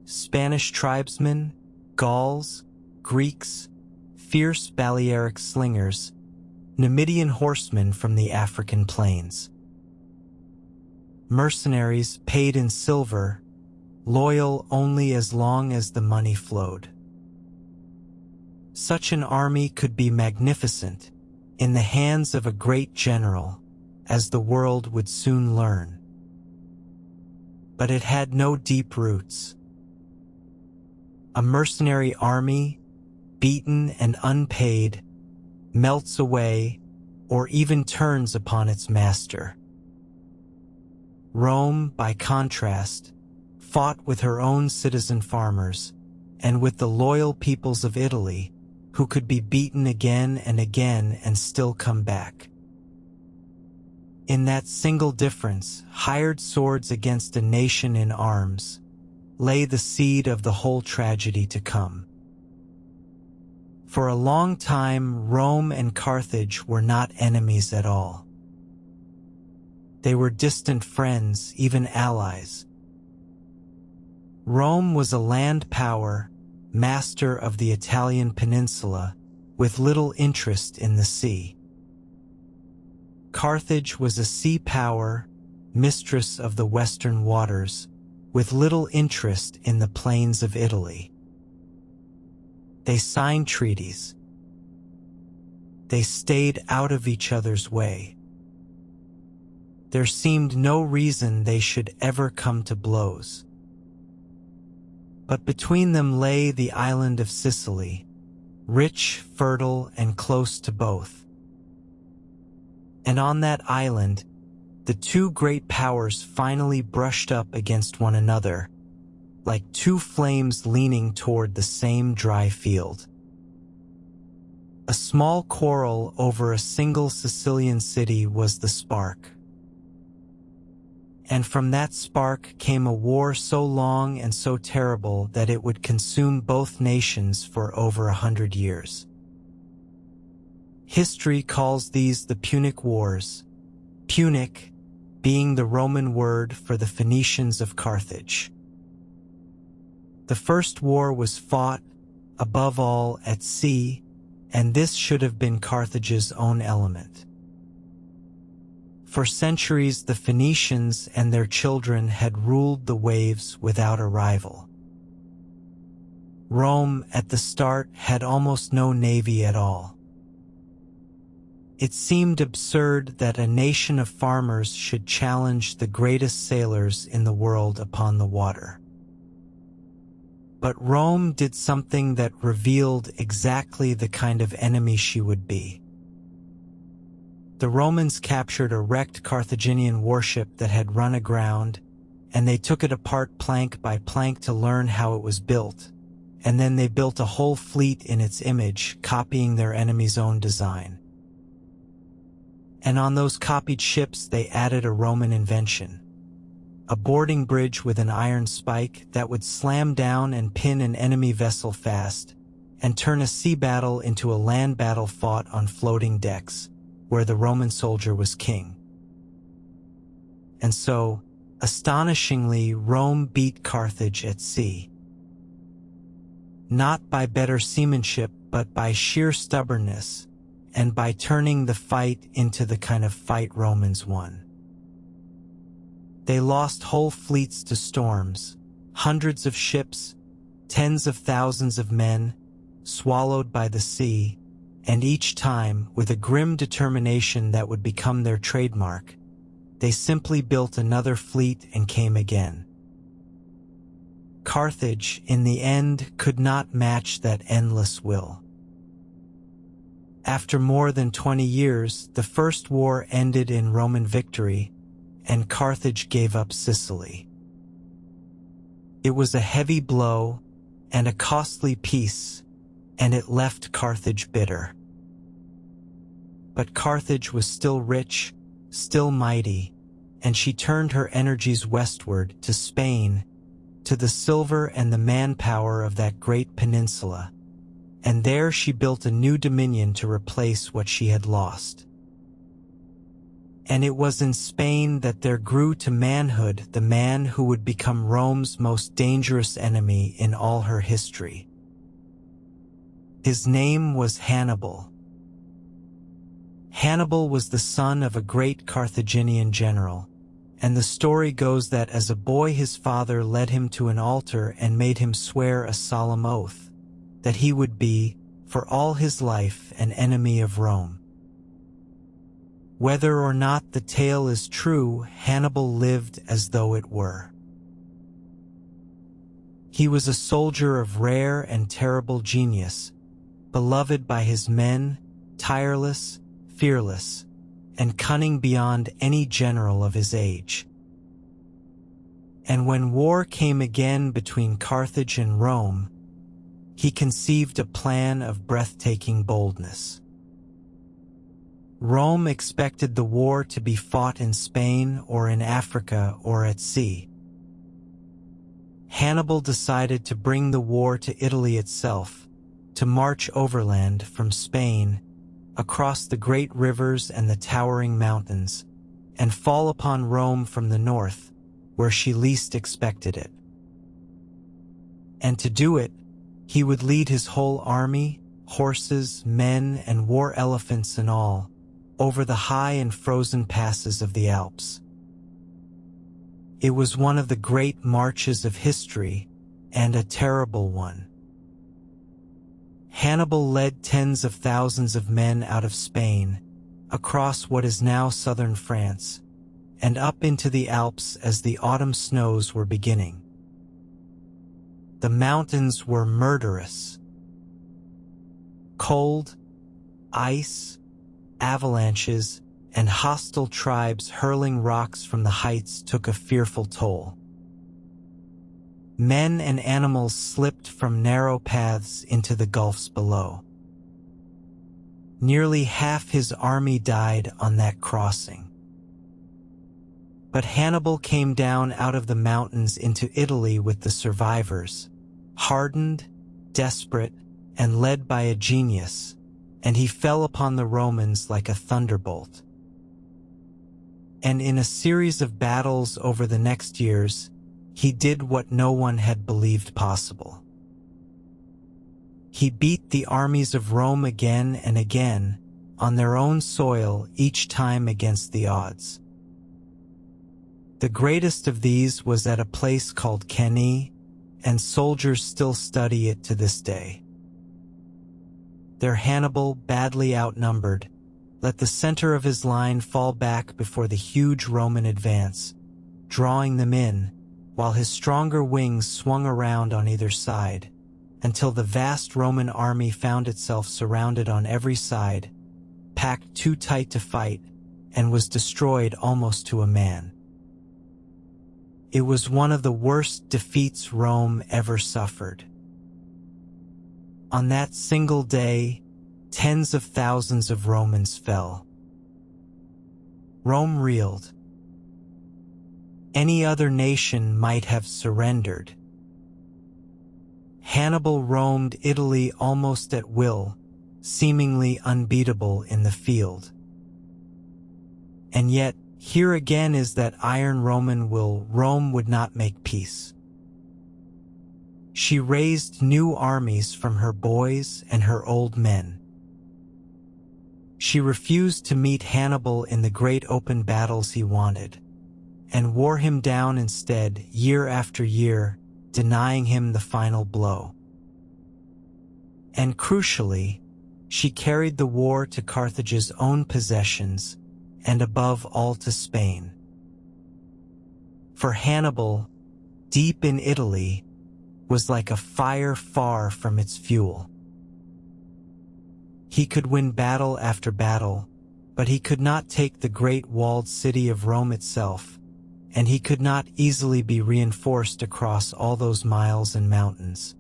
Spanish tribesmen, Gauls, Greeks, fierce Balearic slingers, Numidian horsemen from the African plains. Mercenaries paid in silver, loyal only as long as the money flowed. Such an army could be magnificent in the hands of a great general, as the world would soon learn. But it had no deep roots. A mercenary army, beaten and unpaid, melts away or even turns upon its master. Rome, by contrast, fought with her own citizen farmers and with the loyal peoples of Italy, who could be beaten again and again and still come back. In that single difference, hired swords against a nation in arms, lay the seed of the whole tragedy to come. For a long time, Rome and Carthage were not enemies at all. They were distant friends, even allies. Rome was a land power, master of the Italian peninsula, with little interest in the sea. Carthage was a sea power, mistress of the western waters, with little interest in the plains of Italy. They signed treaties. They stayed out of each other's way. There seemed no reason they should ever come to blows. But between them lay the island of Sicily, rich, fertile, and close to both. And on that island, the 2 great powers finally brushed up against one another, like 2 flames leaning toward the same dry field. A small quarrel over a single Sicilian city was the spark. And from that spark came a war so long and so terrible that it would consume both nations for over 100 years. History calls these the Punic Wars, Punic being the Roman word for the Phoenicians of Carthage. The first war was fought, above all, at sea, and this should have been Carthage's own element. For centuries, the Phoenicians and their children had ruled the waves without a rival. Rome, at the start, had almost no navy at all. It seemed absurd that a nation of farmers should challenge the greatest sailors in the world upon the water. But Rome did something that revealed exactly the kind of enemy she would be. The Romans captured a wrecked Carthaginian warship that had run aground, and they took it apart plank by plank to learn how it was built, and then they built a whole fleet in its image, copying their enemy's own design. And on those copied ships they added a Roman invention, a boarding bridge with an iron spike that would slam down and pin an enemy vessel fast, and turn a sea battle into a land battle fought on floating decks, where the Roman soldier was king. And so, astonishingly, Rome beat Carthage at sea. Not by better seamanship, but by sheer stubbornness, and by turning the fight into the kind of fight Romans won. They lost whole fleets to storms, hundreds of ships, tens of thousands of men, swallowed by the sea, and each time, with a grim determination that would become their trademark, they simply built another fleet and came again. Carthage, in the end, could not match that endless will. After more than 20 years, the First War ended in Roman victory, and Carthage gave up Sicily. It was a heavy blow and a costly peace, and it left Carthage bitter. But Carthage was still rich, still mighty, and she turned her energies westward to Spain, to the silver and the manpower of that great peninsula, and there she built a new dominion to replace what she had lost. And it was in Spain that there grew to manhood the man who would become Rome's most dangerous enemy in all her history. His name was Hannibal. Hannibal was the son of a great Carthaginian general, and the story goes that as a boy his father led him to an altar and made him swear a solemn oath that he would be, for all his life, an enemy of Rome. Whether or not the tale is true, Hannibal lived as though it were. He was a soldier of rare and terrible genius, beloved by his men, tireless, fearless, and cunning beyond any general of his age. And when war came again between Carthage and Rome, he conceived a plan of breathtaking boldness. Rome expected the war to be fought in Spain or in Africa or at sea. Hannibal decided to bring the war to Italy itself, to march overland from Spain, across the great rivers and the towering mountains, and fall upon Rome from the north, where she least expected it. And to do it, he would lead his whole army, horses, men, and war elephants and all, over the high and frozen passes of the Alps. It was one of the great marches of history, and a terrible one. Hannibal led tens of thousands of men out of Spain, across what is now southern France, and up into the Alps as the autumn snows were beginning. The mountains were murderous. Cold, ice, avalanches, and hostile tribes hurling rocks from the heights took a fearful toll. Men and animals slipped from narrow paths into the gulfs below. Nearly half his army died on that crossing. But Hannibal came down out of the mountains into Italy with the survivors, hardened, desperate, and led by a genius, and he fell upon the Romans like a thunderbolt. And in a series of battles over the next years, he did what no one had believed possible. He beat the armies of Rome again and again, on their own soil, each time against the odds. The greatest of these was at a place called Cannae, and soldiers still study it to this day. There Hannibal, badly outnumbered, let the center of his line fall back before the huge Roman advance, drawing them in, while his stronger wings swung around on either side, until the vast Roman army found itself surrounded on every side, packed too tight to fight, and was destroyed almost to a man. It was one of the worst defeats Rome ever suffered. On that single day, tens of thousands of Romans fell. Rome reeled. Any other nation might have surrendered. Hannibal roamed Italy almost at will, seemingly unbeatable in the field. And yet, here again is that iron Roman will. Rome would not make peace. She raised new armies from her boys and her old men. She refused to meet Hannibal in the great open battles he wanted, and wore him down instead year after year, denying him the final blow. And crucially, she carried the war to Carthage's own possessions, and above all to Spain. For Hannibal, deep in Italy, was like a fire far from its fuel. He could win battle after battle, but he could not take the great walled city of Rome itself, and he could not easily be reinforced across all those miles and mountains.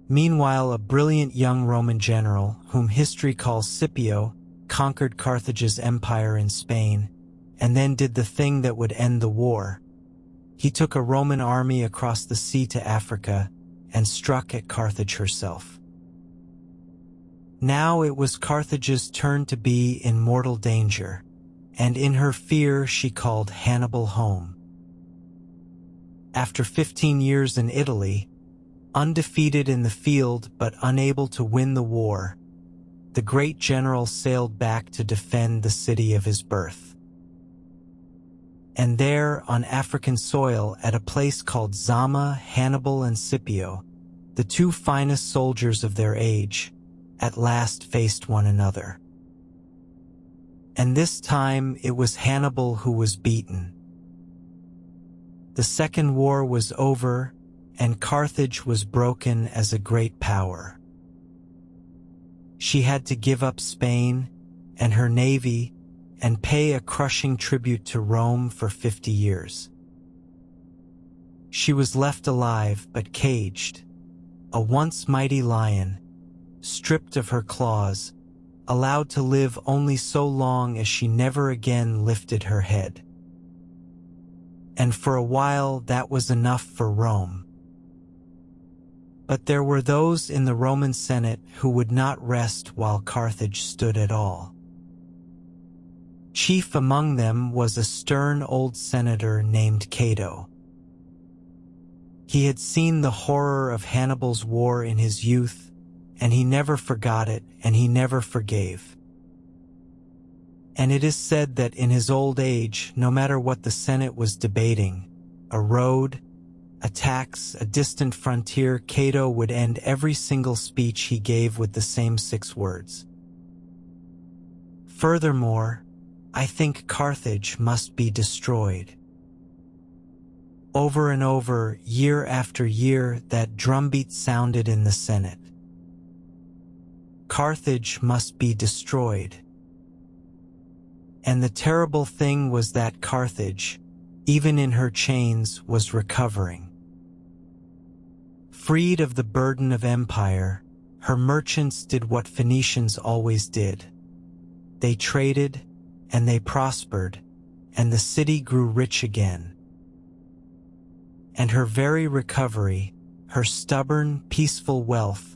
Meanwhile, a brilliant young Roman general, whom history calls Scipio, conquered Carthage's empire in Spain, and then did the thing that would end the war. He took a Roman army across the sea to Africa and struck at Carthage herself. Now it was Carthage's turn to be in mortal danger, and in her fear she called Hannibal home. After 15 years in Italy, undefeated in the field but unable to win the war, the great general sailed back to defend the city of his birth. And there, on African soil, at a place called Zama, Hannibal and Scipio, the two finest soldiers of their age, at last faced one another. And this time it was Hannibal who was beaten. The Second War was over, and Carthage was broken as a great power. She had to give up Spain and her navy and pay a crushing tribute to Rome for 50 years. She was left alive but caged, a once mighty lion, stripped of her claws, allowed to live only so long as she never again lifted her head. And for a while that was enough for Rome. But there were those in the Roman Senate who would not rest while Carthage stood at all. Chief among them was a stern old senator named Cato. He had seen the horror of Hannibal's war in his youth, and he never forgot it, and he never forgave. And it is said that in his old age, no matter what the Senate was debating, a road, a tax, a distant frontier, Cato would end every single speech he gave with the same 6 words. Furthermore, I think Carthage must be destroyed. Over and over, year after year, that drumbeat sounded in the Senate. Carthage must be destroyed. And the terrible thing was that Carthage, even in her chains, was recovering. Freed of the burden of empire, her merchants did what Phoenicians always did. They traded, and they prospered, and the city grew rich again. And her very recovery, her stubborn, peaceful wealth,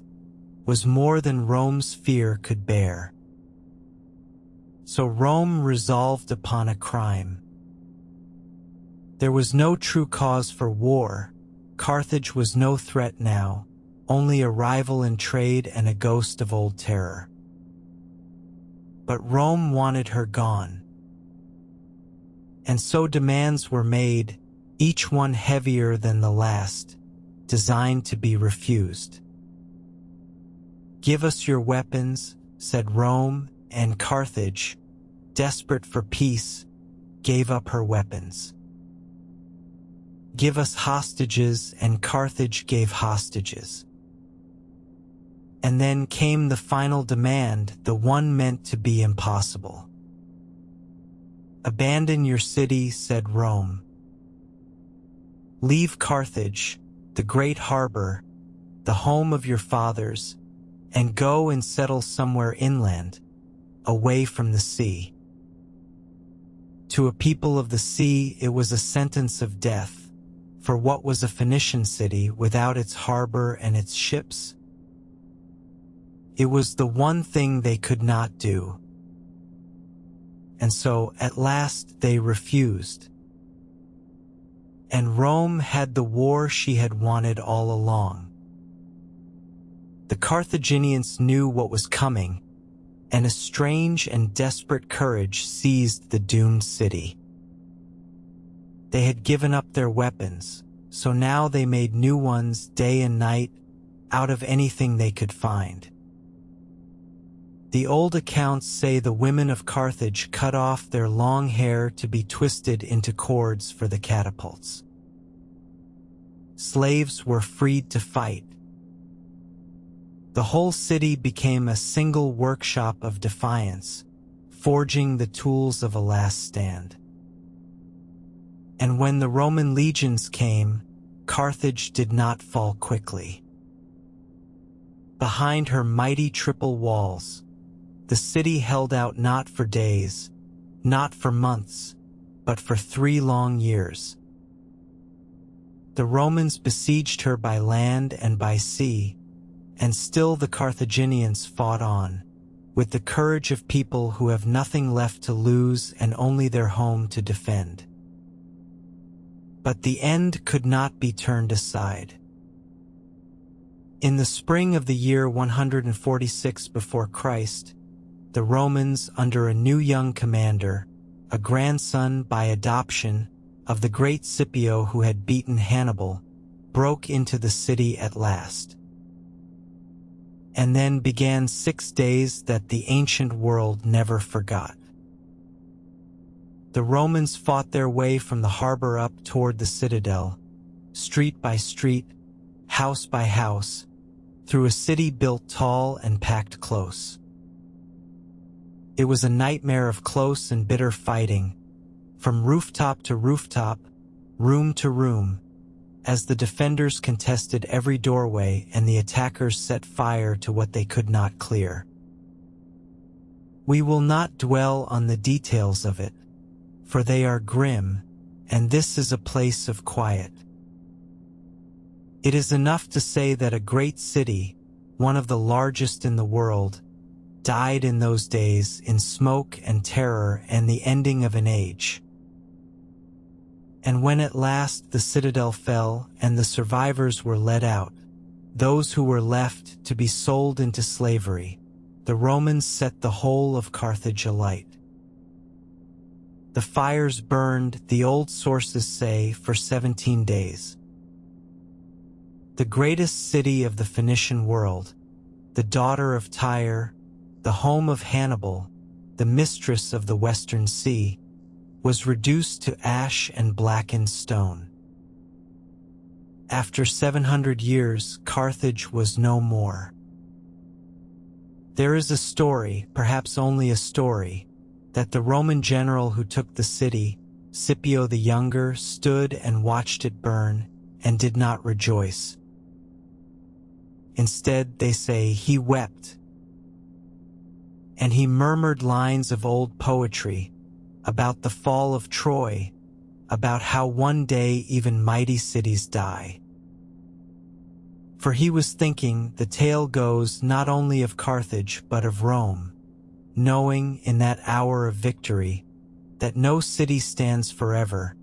was more than Rome's fear could bear. So Rome resolved upon a crime. There was no true cause for war. Carthage was no threat now, only a rival in trade and a ghost of old terror. But Rome wanted her gone. And so demands were made, each one heavier than the last, designed to be refused. "Give us your weapons," said Rome, and Carthage, desperate for peace, gave up her weapons. Give us hostages, and Carthage gave hostages. And then came the final demand, the one meant to be impossible. Abandon your city, said Rome. Leave Carthage, the great harbor, the home of your fathers, and go and settle somewhere inland, away from the sea. To a people of the sea, it was a sentence of death, for what was a Phoenician city without its harbor and its ships? It was the one thing they could not do. And so, at last, they refused. And Rome had the war she had wanted all along. The Carthaginians knew what was coming, and a strange and desperate courage seized the doomed city. They had given up their weapons, so now they made new ones day and night out of anything they could find. The old accounts say the women of Carthage cut off their long hair to be twisted into cords for the catapults. Slaves were freed to fight. The whole city became a single workshop of defiance, forging the tools of a last stand. And when the Roman legions came, Carthage did not fall quickly. Behind her mighty triple walls, the city held out not for days, not for months, but for 3 long years. The Romans besieged her by land and by sea, and still the Carthaginians fought on, with the courage of people who have nothing left to lose and only their home to defend. But the end could not be turned aside. In the spring of the year 146 before Christ, the Romans, under a new young commander, a grandson by adoption of the great Scipio who had beaten Hannibal, broke into the city at last. And then began 6 days that the ancient world never forgot. The Romans fought their way from the harbor up toward the citadel, street by street, house by house, through a city built tall and packed close. It was a nightmare of close and bitter fighting, from rooftop to rooftop, room to room, as the defenders contested every doorway and the attackers set fire to what they could not clear. We will not dwell on the details of it, for they are grim, and this is a place of quiet. It is enough to say that a great city, one of the largest in the world, died in those days in smoke and terror and the ending of an age. And when at last the citadel fell and the survivors were led out, those who were left to be sold into slavery, the Romans set the whole of Carthage alight. The fires burned, the old sources say, for 17 days. The greatest city of the Phoenician world, the daughter of Tyre, the home of Hannibal, the mistress of the Western Sea, was reduced to ash and blackened stone. After 700 years, Carthage was no more. There is a story, perhaps only a story, that the Roman general who took the city, Scipio the Younger, stood and watched it burn and did not rejoice. Instead, they say, he wept. And he murmured lines of old poetry about the fall of Troy, about how one day even mighty cities die. For he was thinking, the tale goes, not only of Carthage but of Rome, knowing in that hour of victory that no city stands forever,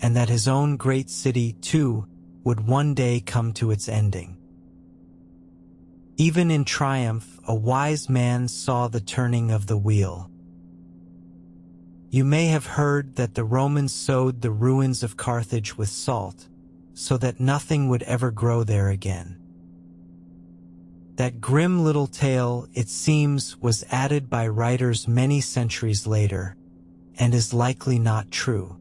and that his own great city, too, would one day come to its ending. Even in triumph, a wise man saw the turning of the wheel. You may have heard that the Romans sowed the ruins of Carthage with salt, so that nothing would ever grow there again. That grim little tale, it seems, was added by writers many centuries later, and is likely not true.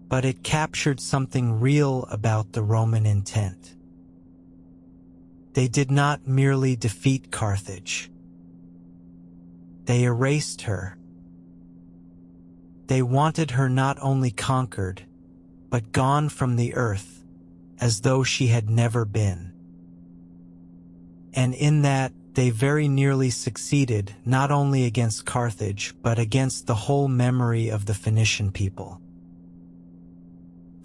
But it captured something real about the Roman intent. They did not merely defeat Carthage. They erased her. They wanted her not only conquered, but gone from the earth, as though she had never been. And in that, they very nearly succeeded, not only against Carthage, but against the whole memory of the Phoenician people.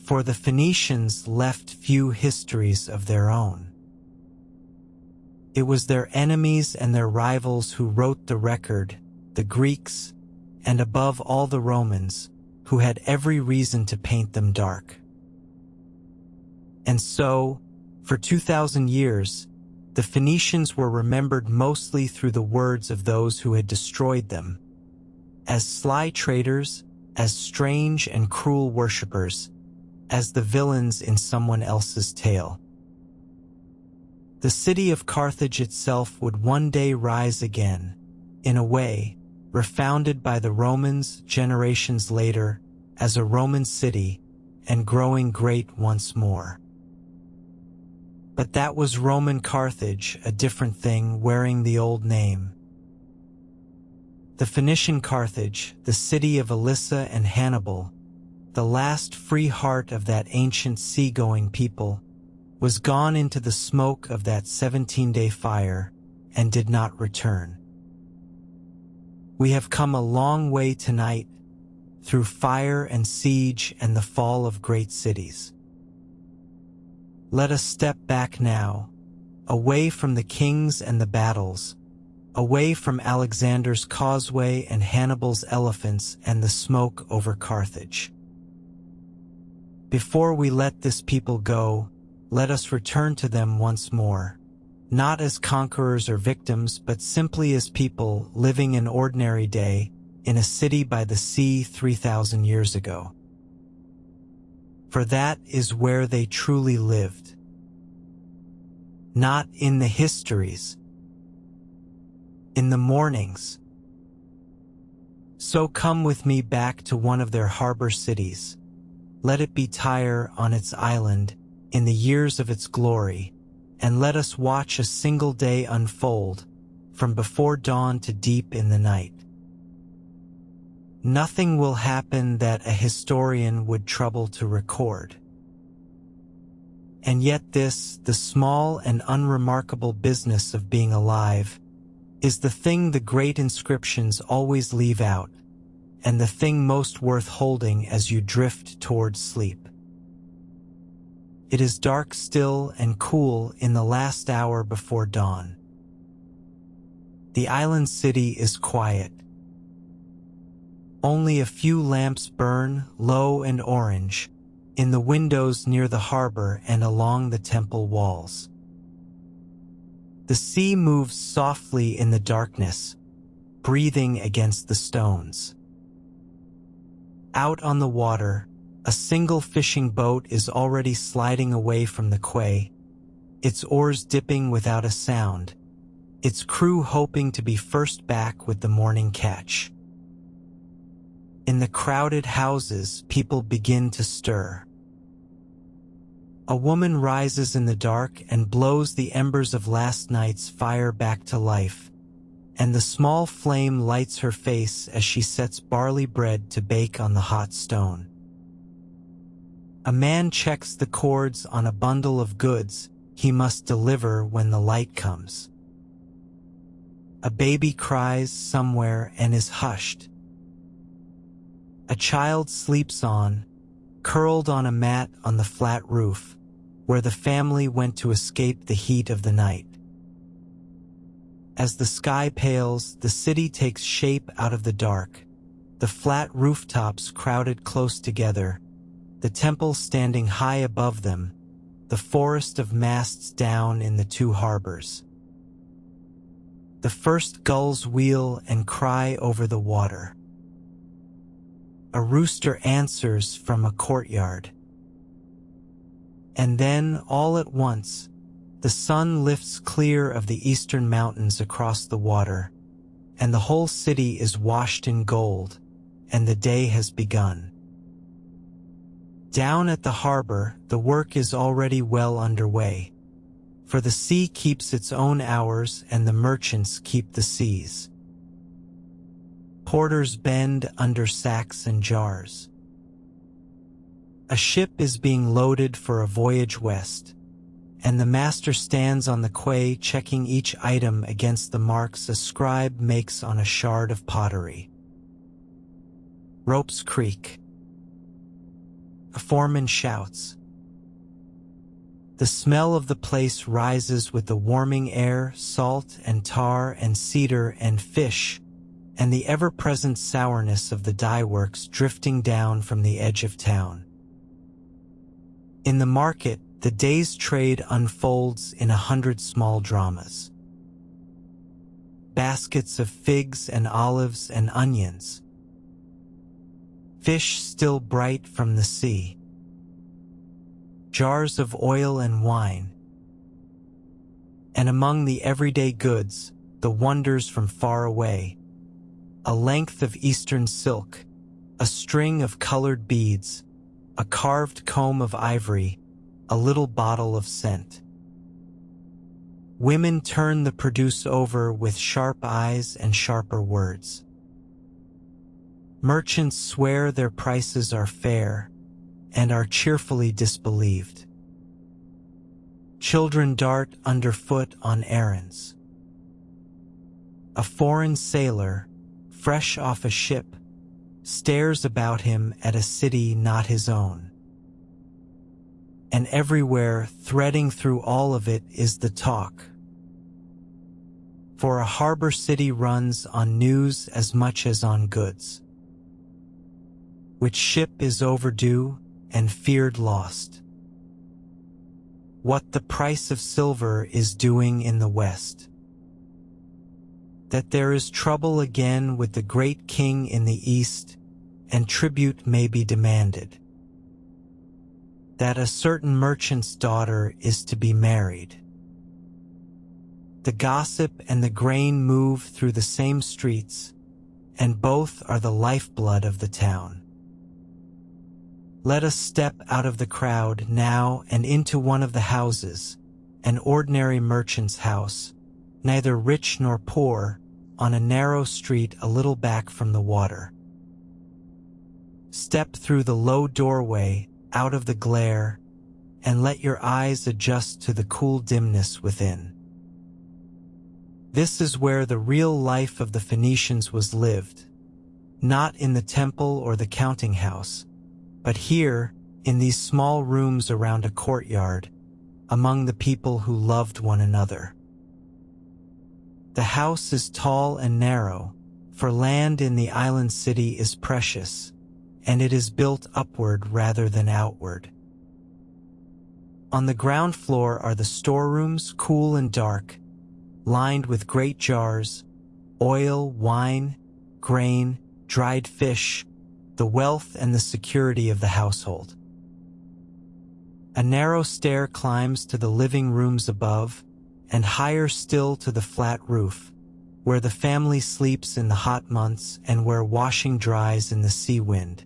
For the Phoenicians left few histories of their own. It was their enemies and their rivals who wrote the record, the Greeks, and above all the Romans, who had every reason to paint them dark. And so, for 2,000 years, the Phoenicians were remembered mostly through the words of those who had destroyed them, as sly traitors, as strange and cruel worshippers, as the villains in someone else's tale. The city of Carthage itself would one day rise again, in a way, refounded by the Romans generations later as a Roman city and growing great once more. But that was Roman Carthage, a different thing, wearing the old name. The Phoenician Carthage, the city of Alyssa and Hannibal, the last free heart of that ancient sea-going people, was gone into the smoke of that 17-day fire and did not return. We have come a long way tonight, through fire and siege and the fall of great cities. Let us step back now, away from the kings and the battles, away from Alexander's causeway and Hannibal's elephants and the smoke over Carthage. Before we let this people go, let us return to them once more, not as conquerors or victims, but simply as people living an ordinary day in a city by the sea 3,000 years ago. For that is where they truly lived. Not in the histories, in the mornings. So come with me back to one of their harbor cities. Let it be Tyre on its island, in the years of its glory, and let us watch a single day unfold, from before dawn to deep in the night. Nothing will happen that a historian would trouble to record. And yet this, the small and unremarkable business of being alive, is the thing the great inscriptions always leave out, and the thing most worth holding as you drift toward sleep. It is dark still and cool in the last hour before dawn. The island city is quiet. Only a few lamps burn, low and orange, in the windows near the harbor and along the temple walls. The sea moves softly in the darkness, breathing against the stones. Out on the water, a single fishing boat is already sliding away from the quay, its oars dipping without a sound, its crew hoping to be first back with the morning catch. In the crowded houses, people begin to stir. A woman rises in the dark and blows the embers of last night's fire back to life, and the small flame lights her face as she sets barley bread to bake on the hot stone. A man checks the cords on a bundle of goods he must deliver when the light comes. A baby cries somewhere and is hushed. A child sleeps on, curled on a mat on the flat roof, where the family went to escape the heat of the night. As the sky pales, the city takes shape out of the dark, the flat rooftops crowded close together, the temple standing high above them, the forest of masts down in the two harbors. The first gulls wheel and cry over the water. A rooster answers from a courtyard. And then, all at once, The sun lifts clear of the eastern mountains across the water, and the whole city is washed in gold, and the day has begun. Down at the harbor, the work is already well underway, for the sea keeps its own hours and the merchants keep the seas. Porters bend under sacks and jars. A ship is being loaded for a voyage west, and the master stands on the quay checking each item against the marks a scribe makes on a shard of pottery. Ropes creak. A foreman shouts. The smell of the place rises with the warming air, salt and tar and cedar and fish, and the ever-present sourness of the dye works drifting down from the edge of town. In the market, the day's trade unfolds in 100 small dramas. Baskets of figs and olives and onions. Fish still bright from the sea. Jars of oil and wine. And among the everyday goods, the wonders from far away. A length of eastern silk, a string of colored beads, a carved comb of ivory, a little bottle of scent. Women turn the produce over with sharp eyes and sharper words. Merchants swear their prices are fair and are cheerfully disbelieved. Children dart underfoot on errands. A foreign sailor, fresh off a ship, stares about him at a city not his own. And everywhere, threading through all of it, is the talk. For a harbor city runs on news as much as on goods. Which ship is overdue and feared lost? What the price of silver is doing in the West? That there is trouble again with the great king in the East, and tribute may be demanded. That a certain merchant's daughter is to be married. The gossip and the grain move through the same streets, and both are the lifeblood of the town. Let us step out of the crowd now and into one of the houses, an ordinary merchant's house, neither rich nor poor, on a narrow street a little back from the water. Step through the low doorway, out of the glare, and let your eyes adjust to the cool dimness within. This is where the real life of the Phoenicians was lived, not in the temple or the counting house, but here, in these small rooms around a courtyard, among the people who loved one another. The house is tall and narrow, for land in the island city is precious, and it is built upward rather than outward. On the ground floor are the storerooms, cool and dark, lined with great jars, oil, wine, grain, dried fish, the wealth and the security of the household. A narrow stair climbs to the living rooms above, and higher still to the flat roof, where the family sleeps in the hot months and where washing dries in the sea wind.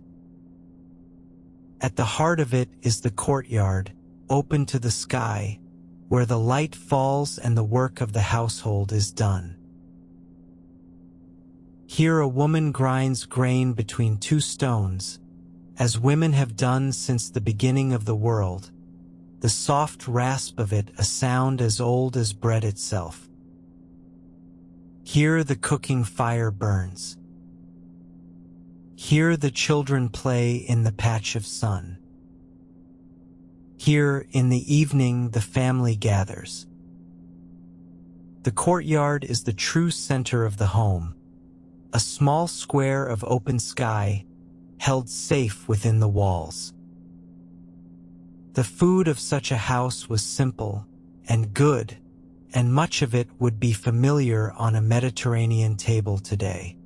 At the heart of it is the courtyard, open to the sky, where the light falls and the work of the household is done. Here a woman grinds grain between two stones, as women have done since the beginning of the world, the soft rasp of it a sound as old as bread itself. Here the cooking fire burns. Here the children play in the patch of sun. Here in the evening the family gathers. The courtyard is the true center of the home, a small square of open sky, held safe within the walls. The food of such a house was simple and good, and much of it would be familiar on a Mediterranean table today.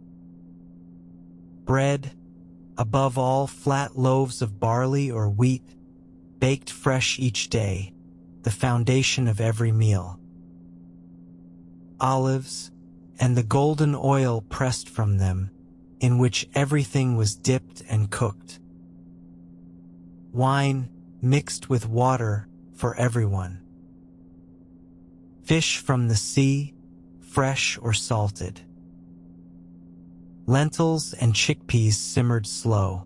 Bread, above all flat loaves of barley or wheat, baked fresh each day, the foundation of every meal. Olives, and the golden oil pressed from them, in which everything was dipped and cooked. Wine mixed with water for everyone. Fish from the sea, fresh or salted. Lentils and chickpeas simmered slow.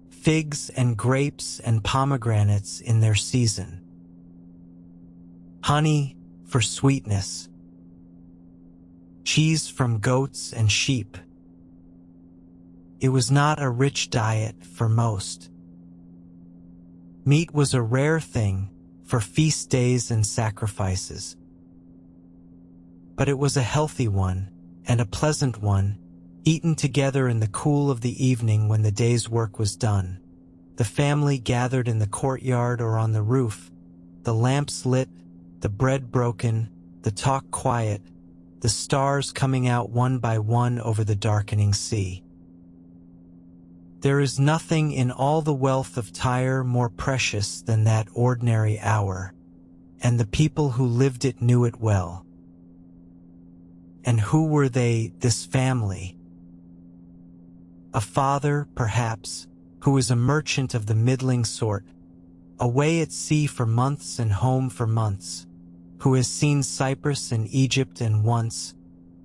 Figs and grapes and pomegranates in their season. Honey for sweetness. Cheese from goats and sheep. It was not a rich diet for most. Meat was a rare thing for feast days and sacrifices. But it was a healthy one and a pleasant one, eaten together in the cool of the evening when the day's work was done. The family gathered in the courtyard or on the roof, the lamps lit, the bread broken, the talk quiet, the stars coming out one by one over the darkening sea. There is nothing in all the wealth of Tyre more precious than that ordinary hour, and the people who lived it knew it well. And who were they, this family? A father, perhaps, who is a merchant of the middling sort, away at sea for months and home for months, who has seen Cyprus and Egypt and once,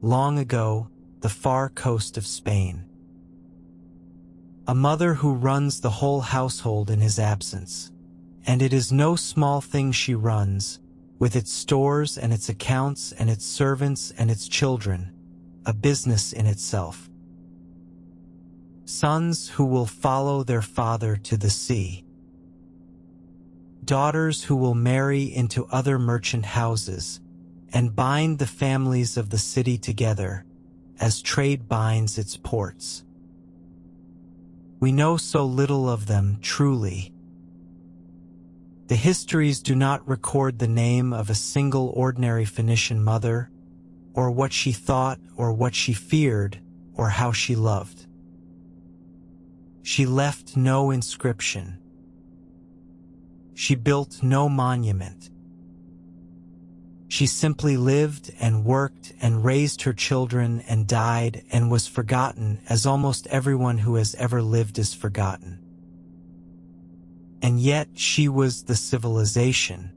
long ago, the far coast of Spain. A mother who runs the whole household in his absence, and it is no small thing she runs, with its stores and its accounts and its servants and its children, a business in itself. Sons who will follow their father to the sea. Daughters who will marry into other merchant houses and bind the families of the city together, as trade binds its ports. We know so little of them, truly. The histories do not record the name of a single ordinary Phoenician mother, or what she thought, or what she feared, or how she loved. She left no inscription. She built no monument. She simply lived and worked and raised her children and died and was forgotten, as almost everyone who has ever lived is forgotten. And yet she was the civilization.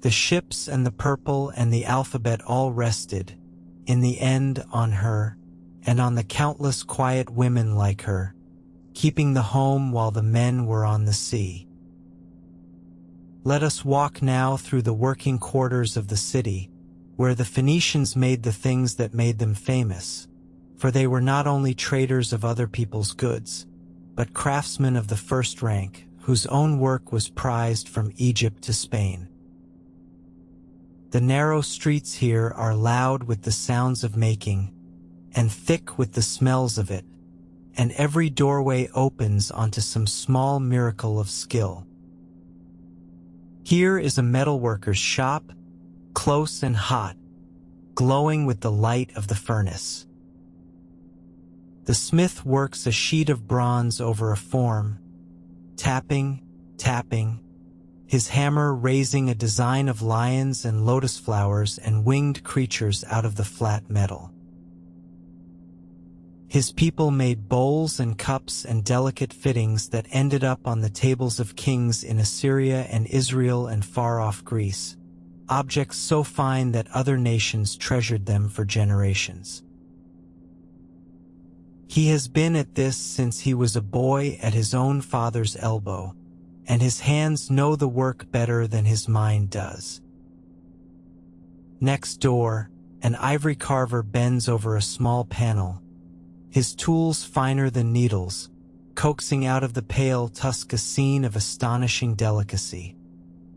The ships and the purple and the alphabet all rested, in the end, on her, and on the countless quiet women like her, keeping the home while the men were on the sea. Let us walk now through the working quarters of the city, where the Phoenicians made the things that made them famous, for they were not only traders of other people's goods, but craftsmen of the first rank, whose own work was prized from Egypt to Spain. The narrow streets here are loud with the sounds of making, and thick with the smells of it, and every doorway opens onto some small miracle of skill. Here is a metalworker's shop, close and hot, glowing with the light of the furnace. The smith works a sheet of bronze over a form, tapping, tapping, his hammer raising a design of lions and lotus flowers and winged creatures out of the flat metal. His people made bowls and cups and delicate fittings that ended up on the tables of kings in Assyria and Israel and far-off Greece, objects so fine that other nations treasured them for generations. He has been at this since he was a boy at his own father's elbow, and his hands know the work better than his mind does. Next door, an ivory carver bends over a small panel, his tools finer than needles, coaxing out of the pale tusk a scene of astonishing delicacy.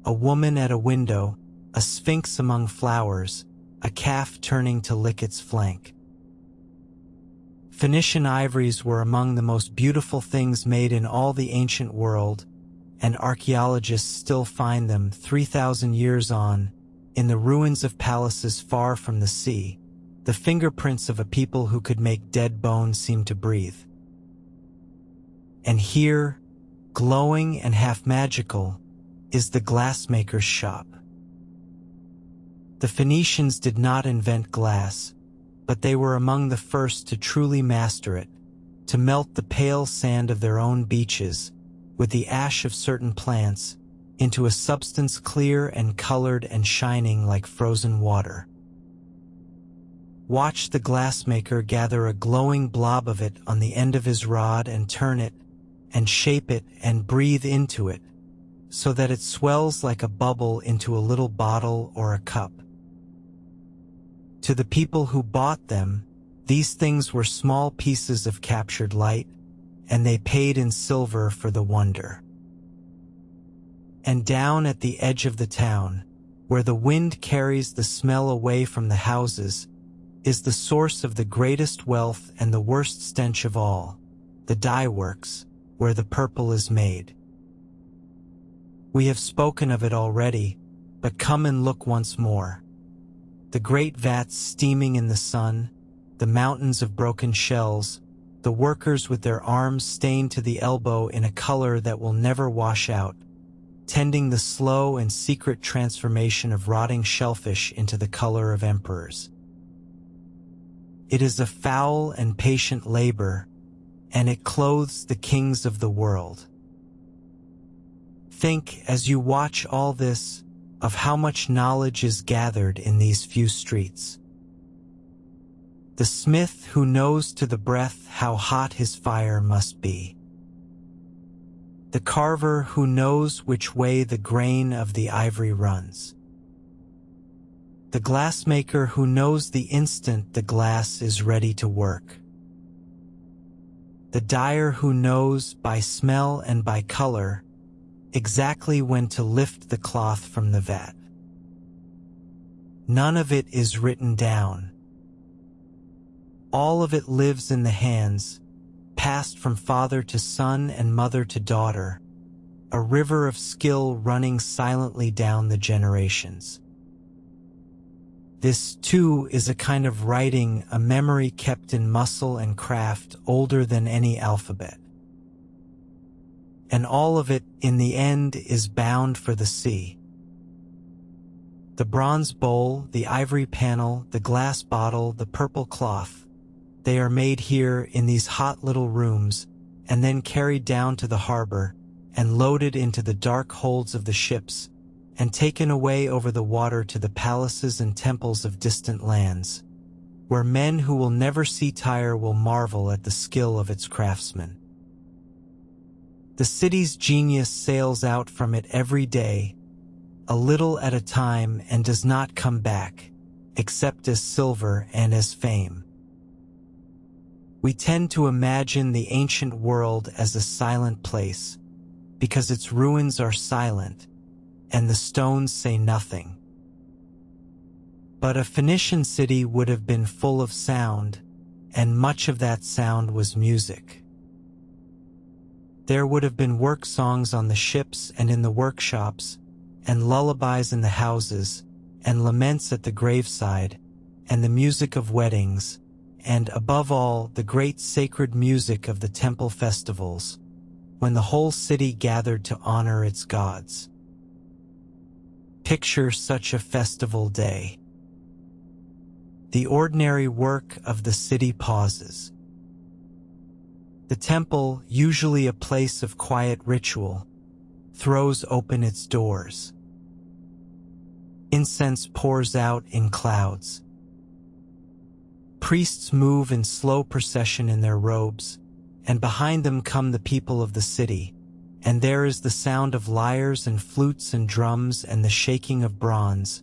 A woman at a window, a sphinx among flowers, a calf turning to lick its flank. Phoenician ivories were among the most beautiful things made in all the ancient world, and archaeologists still find them 3,000 years on, in the ruins of palaces far from the sea, the fingerprints of a people who could make dead bones seem to breathe. And here, glowing and half magical, is the glassmaker's shop. The Phoenicians did not invent glass, but they were among the first to truly master it, to melt the pale sand of their own beaches, with the ash of certain plants, into a substance clear and colored and shining like frozen water. Watch the glassmaker gather a glowing blob of it on the end of his rod and turn it, and shape it and breathe into it, so that it swells like a bubble into a little bottle or a cup. To the people who bought them, these things were small pieces of captured light, and they paid in silver for the wonder. And down at the edge of the town, where the wind carries the smell away from the houses, is the source of the greatest wealth and the worst stench of all, the dye works, where the purple is made. We have spoken of it already, but come and look once more. The great vats steaming in the sun, the mountains of broken shells, the workers with their arms stained to the elbow in a color that will never wash out, tending the slow and secret transformation of rotting shellfish into the color of emperors. It is a foul and patient labor, and it clothes the kings of the world. Think, as you watch all this, of how much knowledge is gathered in these few streets. The smith who knows to the breath how hot his fire must be. The carver who knows which way the grain of the ivory runs. The glassmaker who knows the instant the glass is ready to work. The dyer who knows by smell and by color exactly when to lift the cloth from the vat. None of it is written down. All of it lives in the hands, passed from father to son and mother to daughter, a river of skill running silently down the generations. This, too, is a kind of writing, a memory kept in muscle and craft older than any alphabet. And all of it, in the end, is bound for the sea. The bronze bowl, the ivory panel, the glass bottle, the purple cloth, they are made here in these hot little rooms, and then carried down to the harbor, and loaded into the dark holds of the ships, and taken away over the water to the palaces and temples of distant lands, where men who will never see Tyre will marvel at the skill of its craftsmen. The city's genius sails out from it every day, a little at a time, and does not come back, except as silver and as fame. We tend to imagine the ancient world as a silent place, because its ruins are silent, and the stones say nothing. But a Phoenician city would have been full of sound, and much of that sound was music. There would have been work songs on the ships and in the workshops, and lullabies in the houses, and laments at the graveside, and the music of weddings, and, above all, the great sacred music of the temple festivals, when the whole city gathered to honor its gods. Picture such a festival day. The ordinary work of the city pauses. The temple, usually a place of quiet ritual, throws open its doors. Incense pours out in clouds. Priests move in slow procession in their robes, and behind them come the people of the city, and there is the sound of lyres and flutes and drums and the shaking of bronze,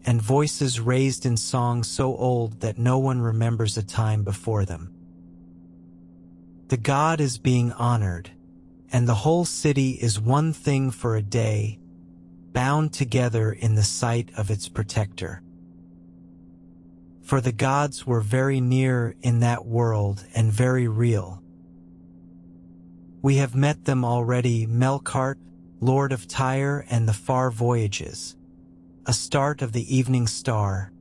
and voices raised in song so old that no one remembers a time before them. The god is being honored, and the whole city is one thing for a day, bound together in the sight of its protector. For the gods were very near in that world and very real. We have met them already, Melkart, Lord of Tyre and the far voyages, Astarte of the evening star,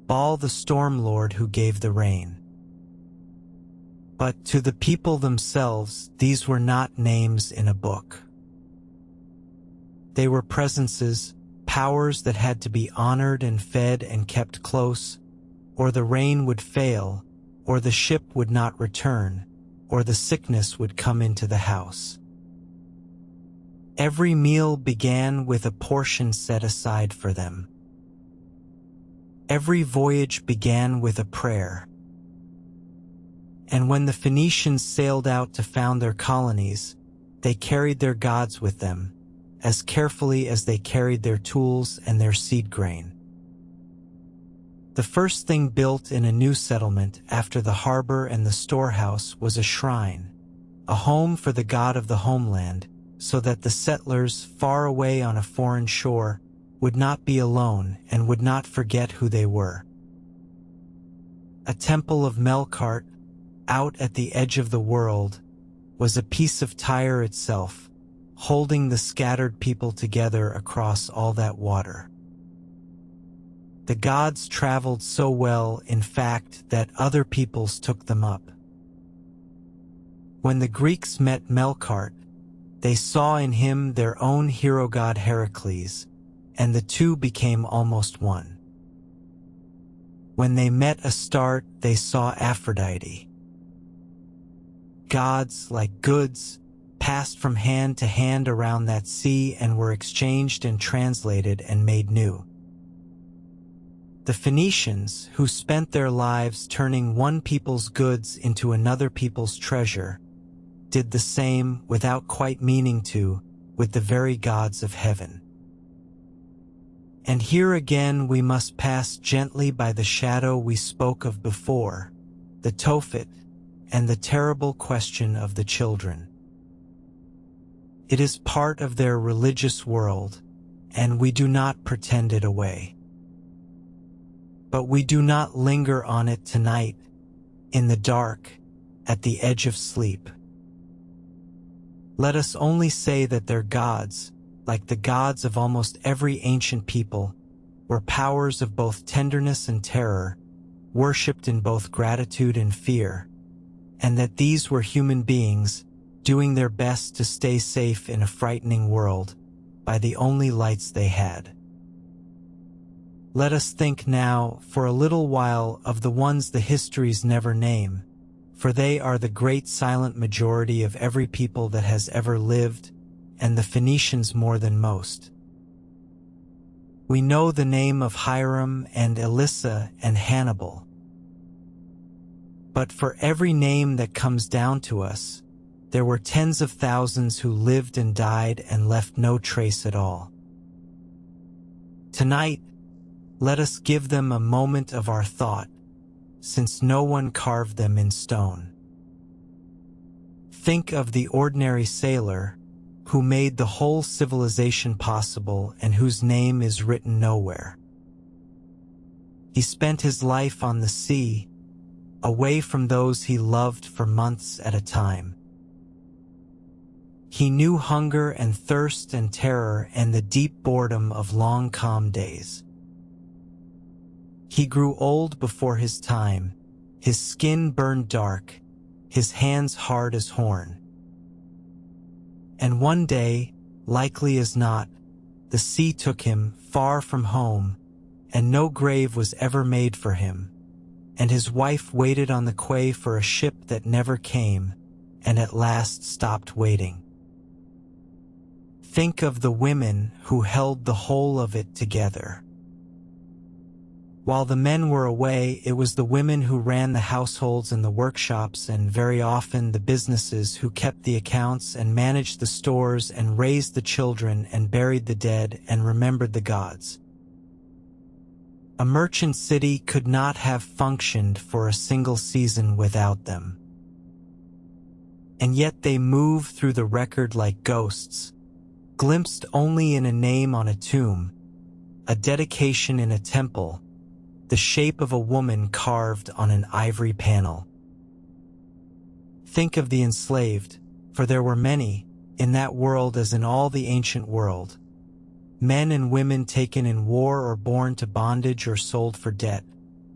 Baal the storm lord who gave the rain. But to the people themselves, these were not names in a book. They were presences, powers that had to be honored and fed and kept close, or the rain would fail, or the ship would not return, or the sickness would come into the house. Every meal began with a portion set aside for them. Every voyage began with a prayer. And when the Phoenicians sailed out to found their colonies, they carried their gods with them, as carefully as they carried their tools and their seed grain. The first thing built in a new settlement after the harbor and the storehouse was a shrine, a home for the god of the homeland, so that the settlers far away on a foreign shore would not be alone and would not forget who they were. A temple of Melkart, out at the edge of the world, was a piece of Tyre itself, holding the scattered people together across all that water. The gods traveled so well, in fact, that other peoples took them up. When the Greeks met Melkart, they saw in him their own hero god Heracles, and the two became almost one. When they met Astarte, they saw Aphrodite. Gods, like goods, passed from hand to hand around that sea and were exchanged and translated and made new. The Phoenicians, who spent their lives turning one people's goods into another people's treasure, did the same without quite meaning to with the very gods of heaven. And here again we must pass gently by the shadow we spoke of before, the Tophet, and the terrible question of the children. It is part of their religious world, and we do not pretend it away. But we do not linger on it tonight, in the dark, at the edge of sleep. Let us only say that their gods, like the gods of almost every ancient people, were powers of both tenderness and terror, worshipped in both gratitude and fear, and that these were human beings doing their best to stay safe in a frightening world by the only lights they had. Let us think now for a little while of the ones the histories never name, for they are the great silent majority of every people that has ever lived, and the Phoenicians more than most. We know the name of Hiram and Elissa and Hannibal. But for every name that comes down to us, there were tens of thousands who lived and died and left no trace at all. Tonight, let us give them a moment of our thought, since no one carved them in stone. Think of the ordinary sailor who made the whole civilization possible and whose name is written nowhere. He spent his life on the sea, away from those he loved for months at a time. He knew hunger and thirst and terror and the deep boredom of long calm days. He grew old before his time, his skin burned dark, his hands hard as horn. And one day, likely as not, the sea took him far from home, and no grave was ever made for him, and his wife waited on the quay for a ship that never came, and at last stopped waiting. Think of the women who held the whole of it together. While the men were away, it was the women who ran the households and the workshops and very often the businesses who kept the accounts and managed the stores and raised the children and buried the dead and remembered the gods. A merchant city could not have functioned for a single season without them. And yet they move through the record like ghosts, glimpsed only in a name on a tomb, a dedication in a temple, the shape of a woman carved on an ivory panel. Think of the enslaved, for there were many, in that world as in all the ancient world, men and women taken in war or born to bondage or sold for debt,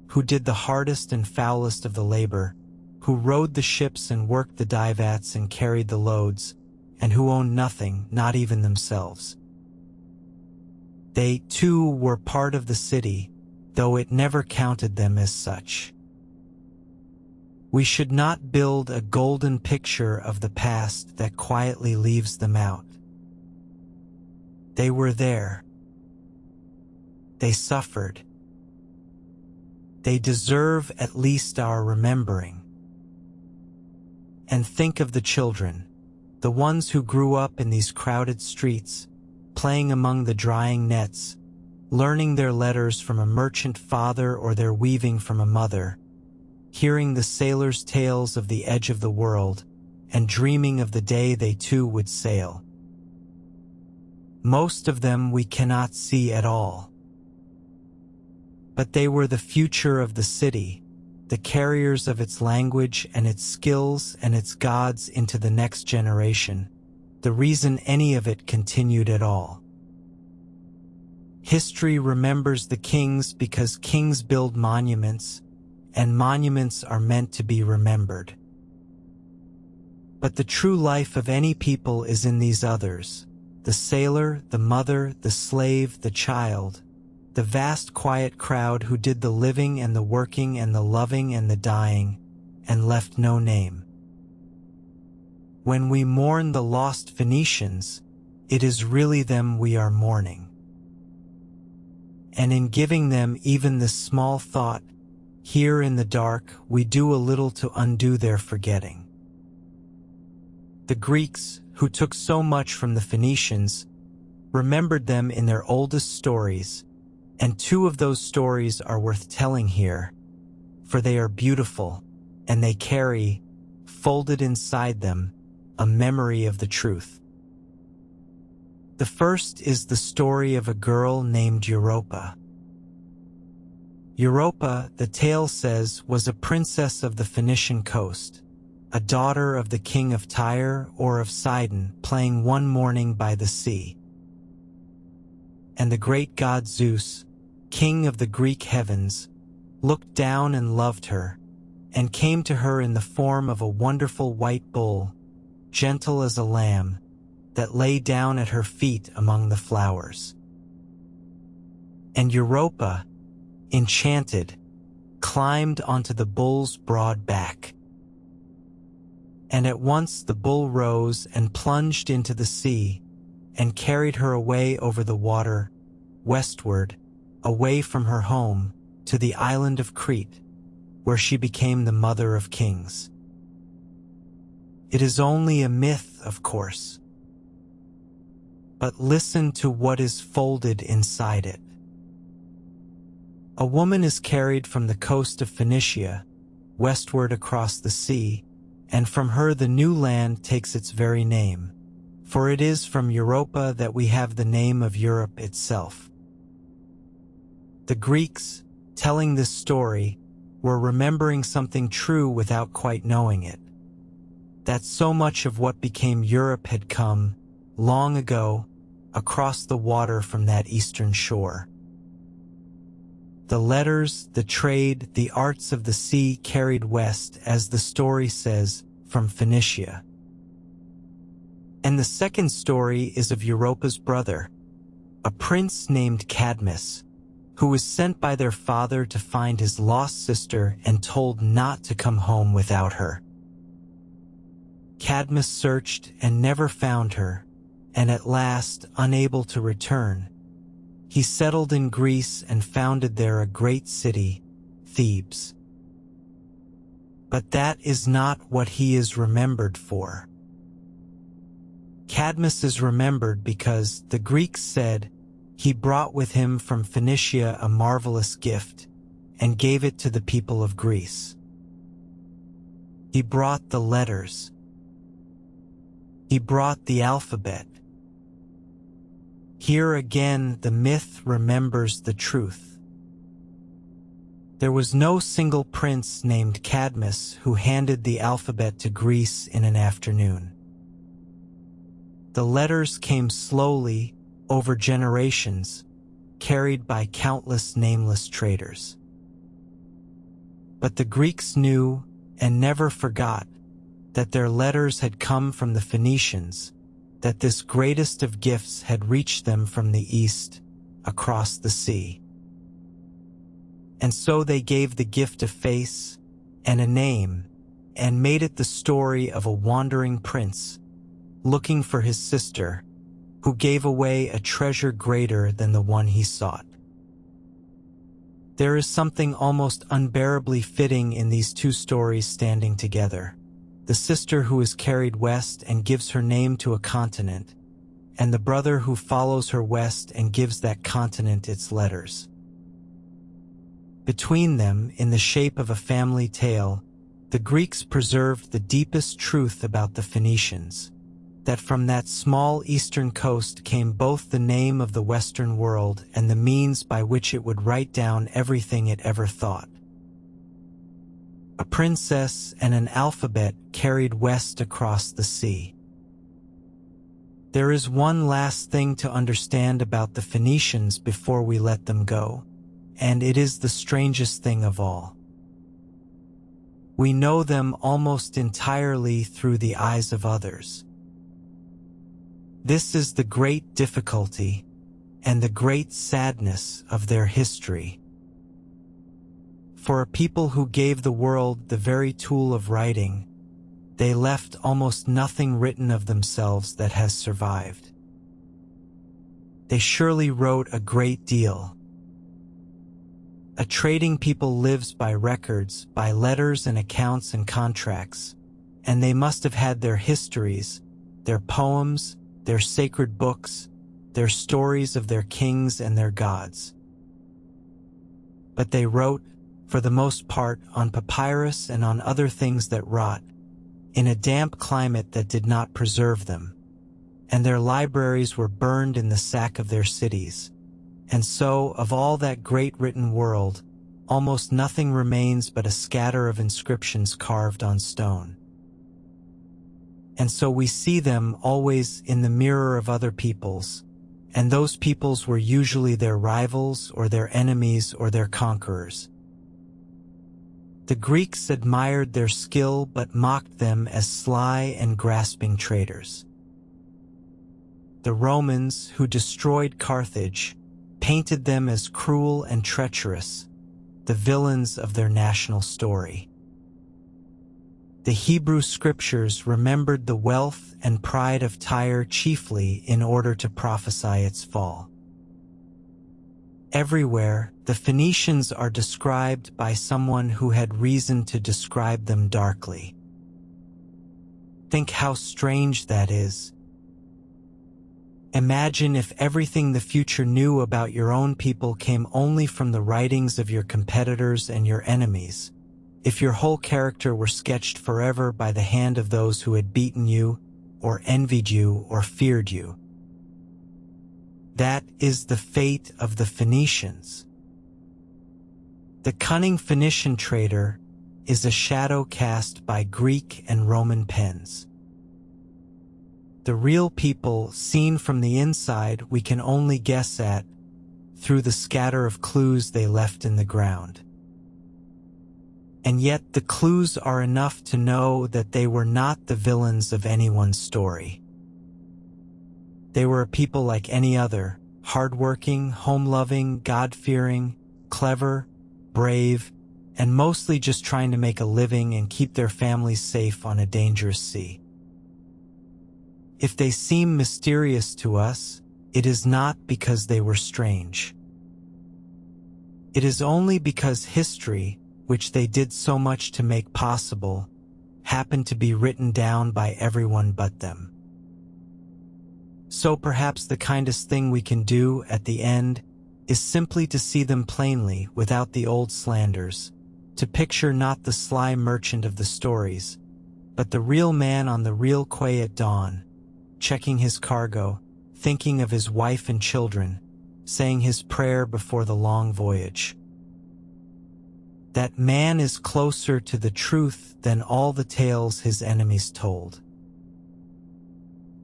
who did the hardest and foulest of the labor, who rowed the ships and worked the divats and carried the loads, and who owned nothing, not even themselves. They, too, were part of the city, though it never counted them as such. We should not build a golden picture of the past that quietly leaves them out. They were there. They suffered. They deserve at least our remembering. And think of the children, the ones who grew up in these crowded streets, playing among the drying nets, learning their letters from a merchant father or their weaving from a mother, hearing the sailors' tales of the edge of the world, and dreaming of the day they too would sail. Most of them we cannot see at all. But they were the future of the city, the carriers of its language and its skills and its gods into the next generation, the reason any of it continued at all. History remembers the kings because kings build monuments, and monuments are meant to be remembered. But the true life of any people is in these others, the sailor, the mother, the slave, the child, the vast quiet crowd who did the living and the working and the loving and the dying, and left no name. When we mourn the lost Phoenicians, it is really them we are mourning. And in giving them even this small thought, here in the dark, we do a little to undo their forgetting. The Greeks, who took so much from the Phoenicians, remembered them in their oldest stories, and two of those stories are worth telling here, for they are beautiful, and they carry, folded inside them, a memory of the truth. The first is the story of a girl named Europa. Europa, the tale says, was a princess of the Phoenician coast, a daughter of the king of Tyre or of Sidon, playing one morning by the sea. And the great god Zeus, king of the Greek heavens, looked down and loved her, and came to her in the form of a wonderful white bull, gentle as a lamb, that lay down at her feet among the flowers. And Europa, enchanted, climbed onto the bull's broad back. And at once the bull rose and plunged into the sea, and carried her away over the water, westward, away from her home, to the island of Crete, where she became the mother of kings. It is only a myth, of course. But listen to what is folded inside it. A woman is carried from the coast of Phoenicia, westward across the sea, and from her the new land takes its very name, for it is from Europa that we have the name of Europe itself. The Greeks, telling this story, were remembering something true without quite knowing it, that so much of what became Europe had come, long ago, across the water from that eastern shore. The letters, the trade, the arts of the sea carried west, as the story says, from Phoenicia. And the second story is of Europa's brother, a prince named Cadmus, who was sent by their father to find his lost sister and told not to come home without her. Cadmus searched and never found her, and at last, unable to return, he settled in Greece and founded there a great city, Thebes. But that is not what he is remembered for. Cadmus is remembered because the Greeks said he brought with him from Phoenicia a marvelous gift and gave it to the people of Greece. He brought the letters. He brought the alphabet. Here again, the myth remembers the truth. There was no single prince named Cadmus who handed the alphabet to Greece in an afternoon. The letters came slowly, over generations, carried by countless nameless traders. But the Greeks knew, and never forgot, that their letters had come from the Phoenicians, that this greatest of gifts had reached them from the east, across the sea. And so they gave the gift a face and a name, and made it the story of a wandering prince looking for his sister, who gave away a treasure greater than the one he sought. There is something almost unbearably fitting in these two stories standing together. The sister who is carried west and gives her name to a continent, and the brother who follows her west and gives that continent its letters. Between them, in the shape of a family tale, the Greeks preserved the deepest truth about the Phoenicians, that from that small eastern coast came both the name of the Western world and the means by which it would write down everything it ever thought. A princess and an alphabet carried west across the sea. There is one last thing to understand about the Phoenicians before we let them go, and it is the strangest thing of all. We know them almost entirely through the eyes of others. This is the great difficulty and the great sadness of their history. For a people who gave the world the very tool of writing, they left almost nothing written of themselves that has survived. They surely wrote a great deal. A trading people lives by records, by letters and accounts and contracts, and they must have had their histories, their poems, their sacred books, their stories of their kings and their gods. But they wrote, for the most part, on papyrus and on other things that rot, in a damp climate that did not preserve them, and their libraries were burned in the sack of their cities. And so, of all that great written world, almost nothing remains but a scatter of inscriptions carved on stone. And so we see them always in the mirror of other peoples, and those peoples were usually their rivals or their enemies or their conquerors. The Greeks admired their skill but mocked them as sly and grasping traitors. The Romans, who destroyed Carthage, painted them as cruel and treacherous, the villains of their national story. The Hebrew scriptures remembered the wealth and pride of Tyre chiefly in order to prophesy its fall. Everywhere, the Phoenicians are described by someone who had reason to describe them darkly. Think how strange that is. Imagine if everything the future knew about your own people came only from the writings of your competitors and your enemies. If your whole character were sketched forever by the hand of those who had beaten you, or envied you, or feared you. That is the fate of the Phoenicians. The cunning Phoenician trader is a shadow cast by Greek and Roman pens. The real people, seen from the inside, we can only guess at through the scatter of clues they left in the ground. And yet the clues are enough to know that they were not the villains of anyone's story. They were a people like any other, hard-working, home-loving, God-fearing, clever, brave, and mostly just trying to make a living and keep their families safe on a dangerous sea. If they seem mysterious to us, it is not because they were strange. It is only because history, which they did so much to make possible, happened to be written down by everyone but them. So perhaps the kindest thing we can do at the end is simply to see them plainly without the old slanders, to picture not the sly merchant of the stories, but the real man on the real quay at dawn, checking his cargo, thinking of his wife and children, saying his prayer before the long voyage. That man is closer to the truth than all the tales his enemies told.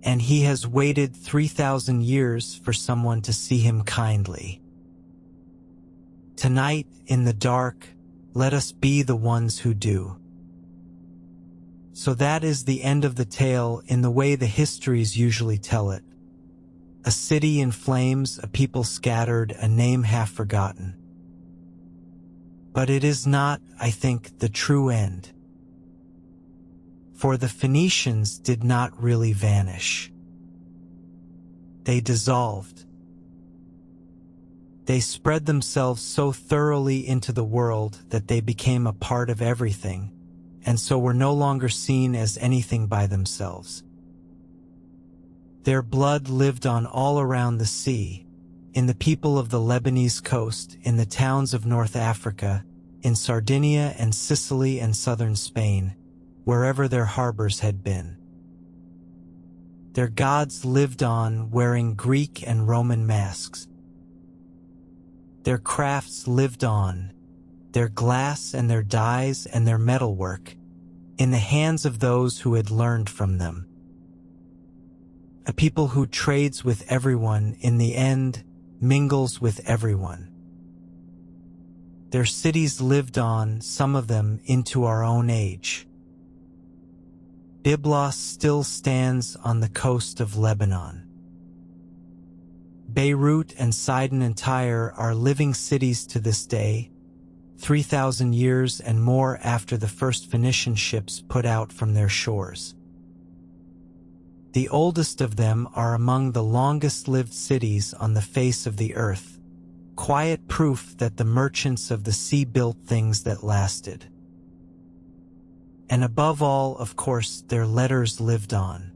And he has waited 3,000 years for someone to see him kindly. Tonight, in the dark, let us be the ones who do. So that is the end of the tale in the way the histories usually tell it. a city in flames, a people scattered, a name half forgotten. But it is not, I think, the true end. For the Phoenicians did not really vanish. They dissolved. They spread themselves so thoroughly into the world that they became a part of everything, and so were no longer seen as anything by themselves. Their blood lived on all around the sea, in the people of the Lebanese coast, in the towns of North Africa, in Sardinia and Sicily and southern Spain, wherever their harbors had been. Their gods lived on wearing Greek and Roman masks. Their crafts lived on, their glass and their dyes and their metalwork, in the hands of those who had learned from them. A people who trades with everyone, in the end, mingles with everyone. Their cities lived on, some of them, into our own age. Byblos still stands on the coast of Lebanon. Beirut and Sidon and Tyre are living cities to this day, 3,000 years and more after the first Phoenician ships put out from their shores. The oldest of them are among the longest-lived cities on the face of the earth, quiet proof that the merchants of the sea built things that lasted. And above all, of course, their letters lived on.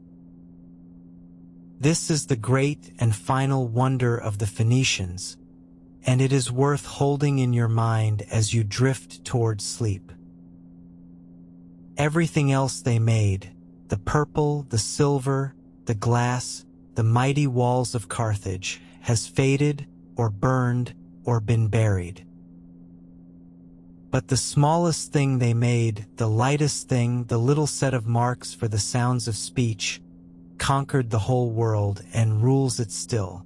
This is the great and final wonder of the Phoenicians, and it is worth holding in your mind as you drift toward sleep. Everything else they made, the purple, the silver, the glass, the mighty walls of Carthage, has faded or burned or been buried. But the smallest thing they made, the lightest thing, the little set of marks for the sounds of speech, conquered the whole world and rules it still.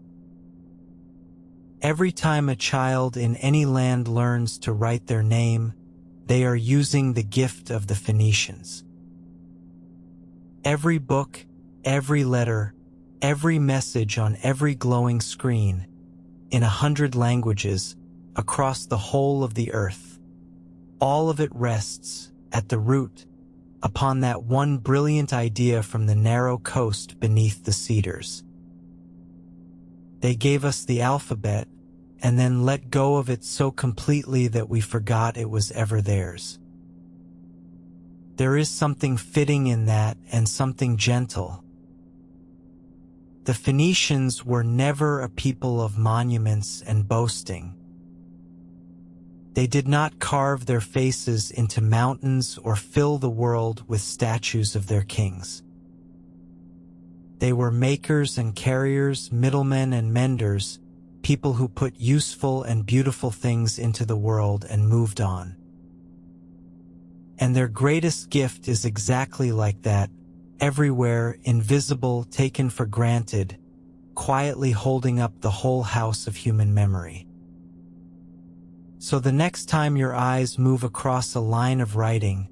Every time a child in any land learns to write their name, they are using the gift of the Phoenicians. Every book, every letter, every message on every glowing screen, in 100 languages, across the whole of the earth, all of it rests, at the root, upon that one brilliant idea from the narrow coast beneath the cedars. They gave us the alphabet, and then let go of it so completely that we forgot it was ever theirs. There is something fitting in that, and something gentle. The Phoenicians were never a people of monuments and boasting. They did not carve their faces into mountains or fill the world with statues of their kings. They were makers and carriers, middlemen and menders, people who put useful and beautiful things into the world and moved on. And their greatest gift is exactly like that, everywhere, invisible, taken for granted, quietly holding up the whole house of human memory. So the next time your eyes move across a line of writing,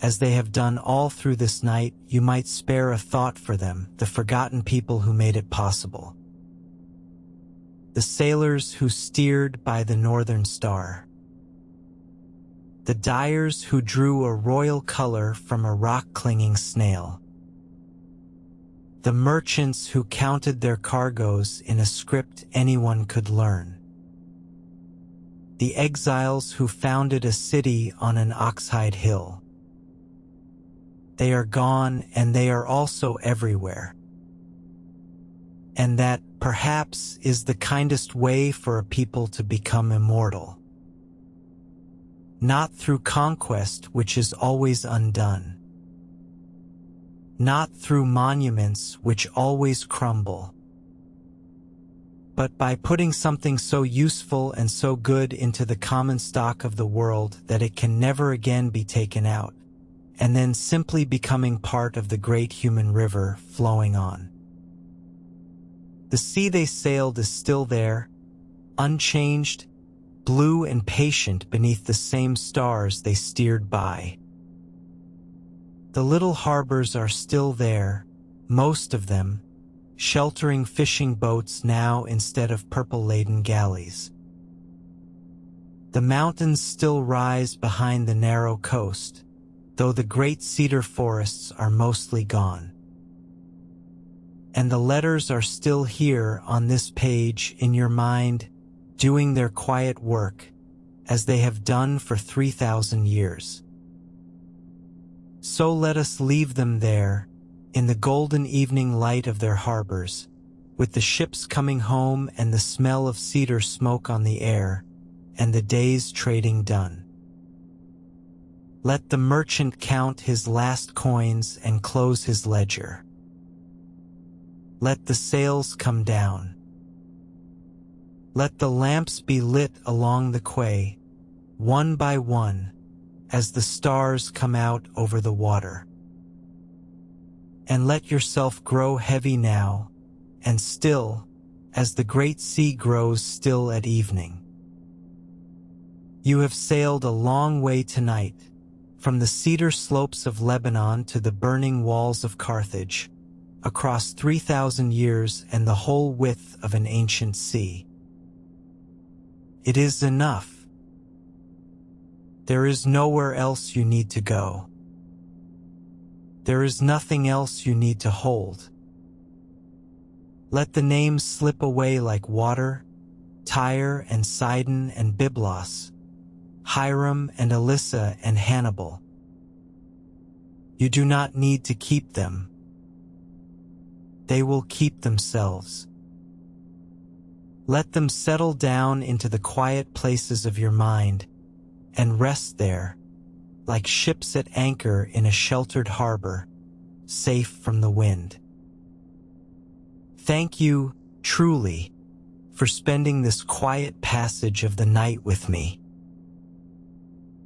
as they have done all through this night, you might spare a thought for them, the forgotten people who made it possible. The sailors who steered by the northern star. The dyers who drew a royal color from a rock-clinging snail. The merchants who counted their cargoes in a script anyone could learn. The exiles who founded a city on an oxhide hill. They are gone, and they are also everywhere. And that, perhaps, is the kindest way for a people to become immortal. Not through conquest, which is always undone. Not through monuments, which always crumble. But by putting something so useful and so good into the common stock of the world that it can never again be taken out, and then simply becoming part of the great human river flowing on. The sea they sailed is still there, unchanged, blue and patient beneath the same stars they steered by. The little harbors are still there, most of them, sheltering fishing boats now instead of purple-laden galleys. The mountains still rise behind the narrow coast, though the great cedar forests are mostly gone. And the letters are still here on this page in your mind, doing their quiet work, as they have done for 3,000 years. So let us leave them there, in the golden evening light of their harbors, with the ships coming home and the smell of cedar smoke on the air, and the day's trading done. Let the merchant count his last coins and close his ledger. Let the sails come down. Let the lamps be lit along the quay, one by one, as the stars come out over the water. And let yourself grow heavy now, and still, as the great sea grows still at evening. You have sailed a long way tonight, from the cedar slopes of Lebanon to the burning walls of Carthage, across 3,000 years and the whole width of an ancient sea. It is enough. There is nowhere else you need to go. There is nothing else you need to hold. Let the names slip away like water, Tyre and Sidon and Byblos, Hiram and Elissa and Hannibal. You do not need to keep them. They will keep themselves. Let them settle down into the quiet places of your mind and rest there, like ships at anchor in a sheltered harbor, safe from the wind. Thank you, truly, for spending this quiet passage of the night with me.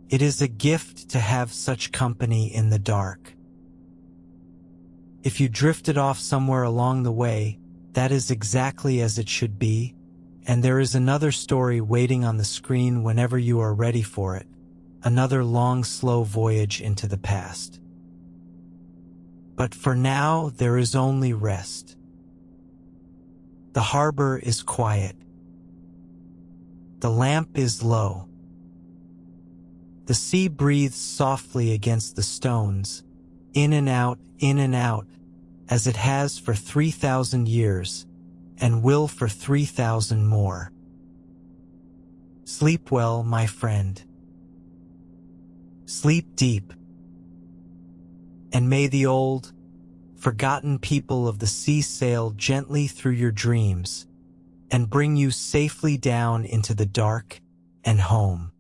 It is a gift to have such company in the dark. If you drifted off somewhere along the way, that is exactly as it should be, and there is another story waiting on the screen whenever you are ready for it, another long, slow voyage into the past. But for now, there is only rest. The harbor is quiet. The lamp is low. The sea breathes softly against the stones, in and out, as it has for 3,000 years, and will for 3,000 more. Sleep well, my friend. Sleep deep. And may the old, forgotten people of the sea sail gently through your dreams and bring you safely down into the dark and home.